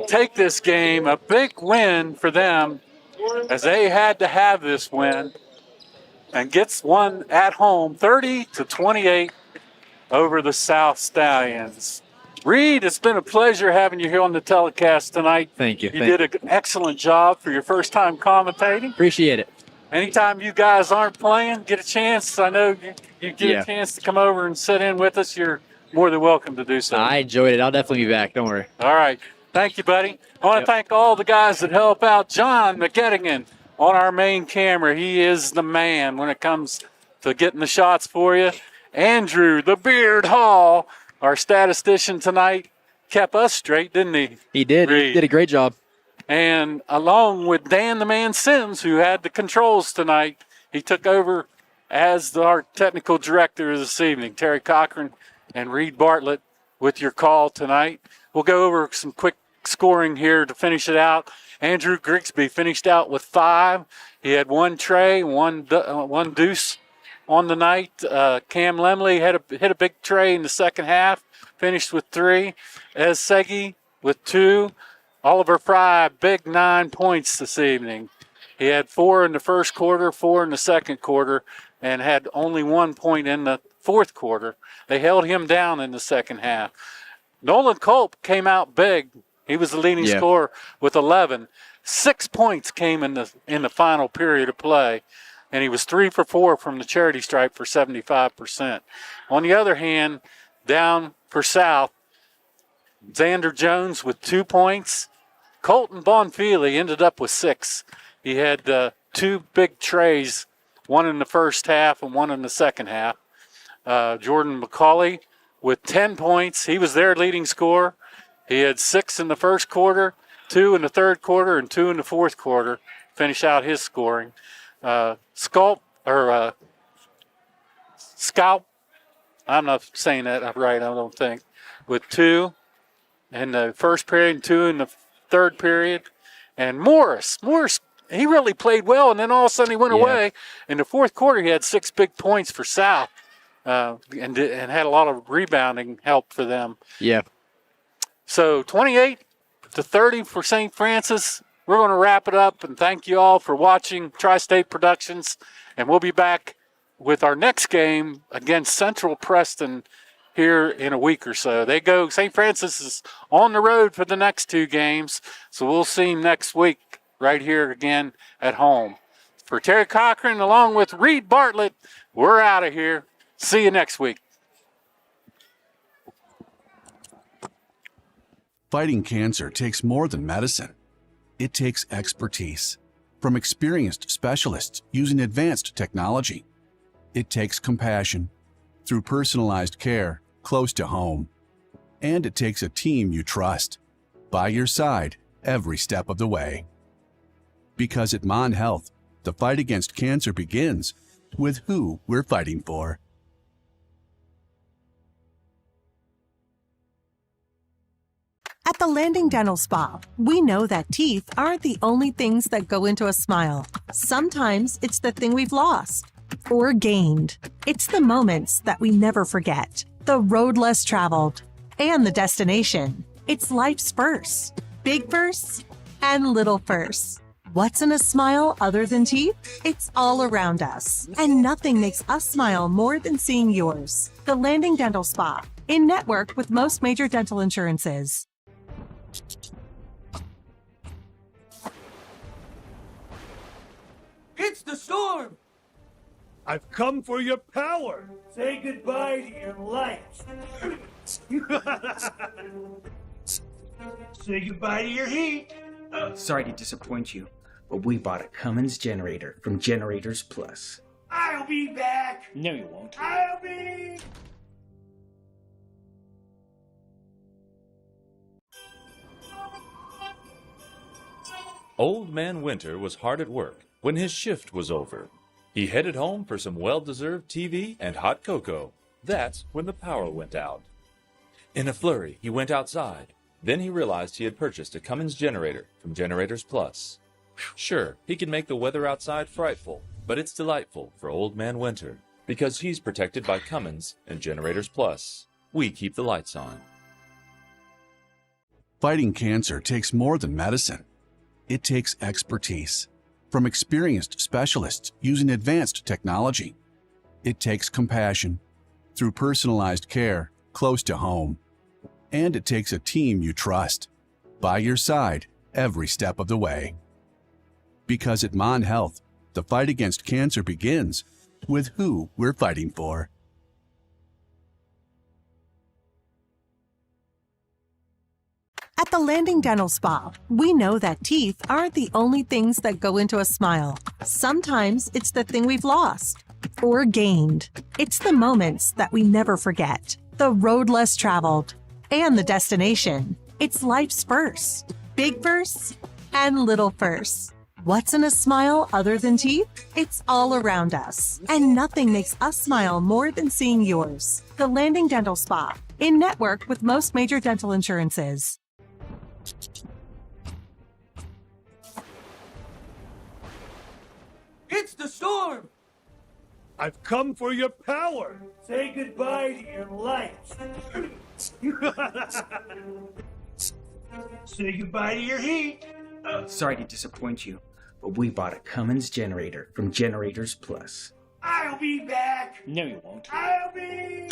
take this game, a big win for them, as they had to have this win, and gets one at home, 30-28 over the South Stallions. Reed, it's been a pleasure having you here on the telecast tonight. Thank you. You did an excellent job for your first time commentating. Appreciate it. Anytime you guys aren't playing, get a chance. I know you get a chance to come over and sit in with us. You're more than welcome to do so. I enjoyed it. I'll definitely be back. Don't worry. All right. Thank you, buddy. I want to thank all the guys that help out. John McGettigan on our main camera. He is the man when it comes to getting the shots for you. Andrew, the Beard Hall, our statistician tonight, kept us straight, didn't he? He did. He did a great job. And along with Dan the Man Sims, who had the controls tonight, he took over as our technical director this evening. Terry Cochran and Reed Bartlett with your call tonight. We'll go over some quick scoring here to finish it out. Andrew Grigsby finished out with 5. He had 1 tray, one deuce on the night. Cam Lemley hit a big tray in the second half, finished with 3. Ez Segi with 2. Oliver Fry, big 9 points this evening. He had 4 in the first quarter, 4 in the second quarter, and had only 1 point in the fourth quarter. They held him down in the second half. Nolan Culp came out big. He was the leading scorer with 11. 6 points came in the final period of play, and he was 3 for 4 from the charity stripe for 75%. On the other hand, down for South, Xander Jones with 2 points. Colton Bonfili ended up with 6. He had 2 big trays, 1 in the first half and 1 in the second half. Jordan McCauley with 10 points. He was their leading scorer. He had 6 in the first quarter, 2 in the third quarter, and 2 in the fourth quarter. Finish out his scoring. Scalp, I'm not saying that right, I don't think, with 2 in the first period and 2 in the third period. And Morris, he really played well, and then all of a sudden he went away. In the fourth quarter, he had 6 big points for South, and had a lot of rebounding help for them. Yeah. So 28-30 for St. Francis. We're going to wrap it up, and thank you all for watching Tri-State Productions, and we'll be back with our next game against Central Preston here in a week or so. St. Francis is on the road for the next 2 games, so we'll see him next week right here again at home. For Terry Cochran, along with Reed Bartlett, we're out of here. See you next week. Fighting cancer takes more than medicine. It takes expertise from experienced specialists using advanced technology. It takes compassion through personalized care close to home. And it takes a team you trust by your side every step of the way. Because at Mon Health, the fight against cancer begins with who we're fighting for. At the Landing Dental Spa, we know that teeth aren't the only things that go into a smile. Sometimes it's the thing we've lost or gained. It's the moments that we never forget, the road less traveled, and the destination. It's life's firsts, big firsts and little firsts. What's in a smile other than teeth? It's all around us, and nothing makes us smile more than seeing yours. The Landing Dental Spa, in network with most major dental insurances. It's the storm! I've come for your power. Say goodbye to your light. Say goodbye to your heat. Sorry to disappoint you, but we bought a Cummins generator from Generators Plus. I'll be back. No, you won't. I'll be... Old Man Winter was hard at work when his shift was over. He headed home for some well-deserved TV and hot cocoa. That's when the power went out. In a flurry, he went outside. Then he realized he had purchased a Cummins generator from Generators Plus. Sure, he can make the weather outside frightful, but it's delightful for Old Man Winter because he's protected by Cummins and Generators Plus. We keep the lights on. Fighting cancer takes more than medicine. It takes expertise from experienced specialists using advanced technology. It takes compassion through personalized care close to home. And it takes a team you trust by your side every step of the way. Because at Mon Health, the fight against cancer begins with who we're fighting for. At the Landing Dental Spa, we know that teeth aren't the only things that go into a smile. Sometimes it's the thing we've lost or gained. It's the moments that we never forget, the road less traveled, and the destination. It's life's firsts, big firsts and little firsts. What's in a smile other than teeth? It's all around us, and nothing makes us smile more than seeing yours. The Landing Dental Spa, in network with most major dental insurances. It's the storm! I've come for your power. Say goodbye to your lights. Say goodbye to your heat. Sorry to disappoint you, but we bought a Cummins generator from Generators Plus. I'll be back. No, you won't. I'll be...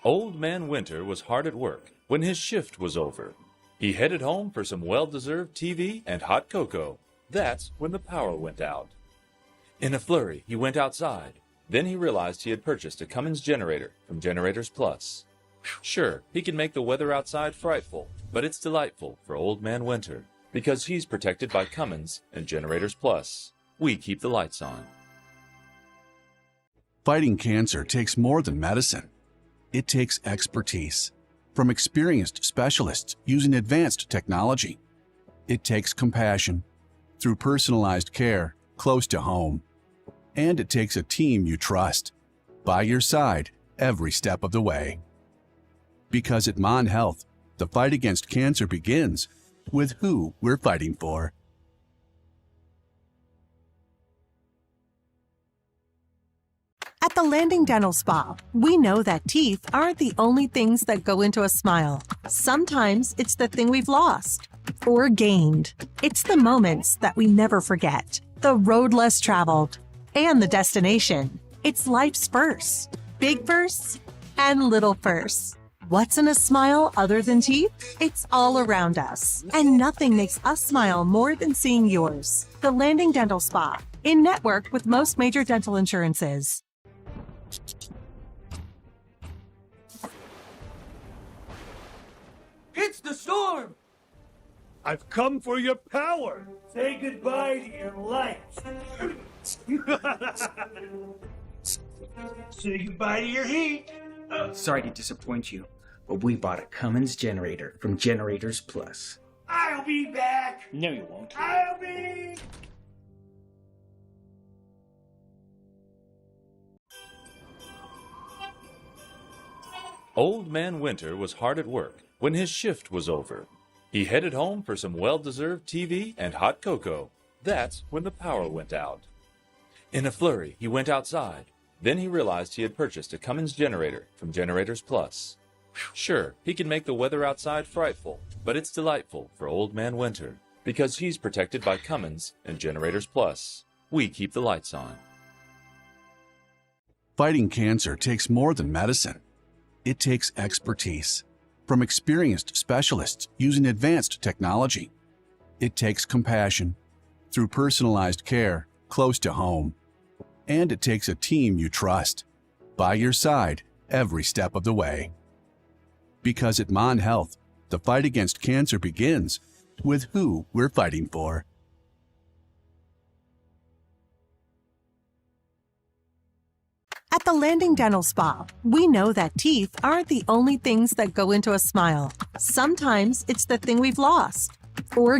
Old Man Winter was hard at work when his shift was over. He headed home for some well-deserved TV and hot cocoa. That's when the power went out. In a flurry, he went outside. Then he realized he had purchased a Cummins generator from Generators Plus. Sure, he can make the weather outside frightful, but it's delightful for Old Man Winter because he's protected by Cummins and Generators Plus. We keep the lights on. Fighting cancer takes more than medicine. It takes expertise from experienced specialists using advanced technology. It takes compassion through personalized care close to home. And it takes a team you trust by your side every step of the way. Because at Mon Health, the fight against cancer begins with who we're fighting for. At the Landing Dental Spa, we know that teeth aren't the only things that go into a smile. Sometimes it's the thing we've lost or gained. It's the moments that we never forget, the road less traveled, and the destination. It's life's firsts, big firsts and little firsts. What's in a smile other than teeth? It's all around us, and nothing makes us smile more than seeing yours. The Landing Dental Spa, in network with most major dental insurances. It's the storm! I've come for your power. Say goodbye to your lights. Say goodbye to your heat. Sorry to disappoint you, but we bought a Cummins generator from Generators Plus. I'll be back. No, you won't. I'll be... Old Man Winter was hard at work when his shift was over. He headed home for some well-deserved TV and hot cocoa. That's when the power went out. In a flurry, he went outside. Then he realized he had purchased a Cummins generator from Generators Plus. Sure, he can make the weather outside frightful, but it's delightful for Old Man Winter because he's protected by Cummins and Generators Plus. We keep the lights on. Fighting cancer takes more than medicine. It takes expertise from experienced specialists using advanced technology. It takes compassion through personalized care close to home. And it takes a team you trust by your side every step of the way. Because at Mon Health, the fight against cancer begins with who we're fighting for. At the Landing Dental Spa, we know that teeth aren't the only things that go into a smile. Sometimes it's the thing we've lost or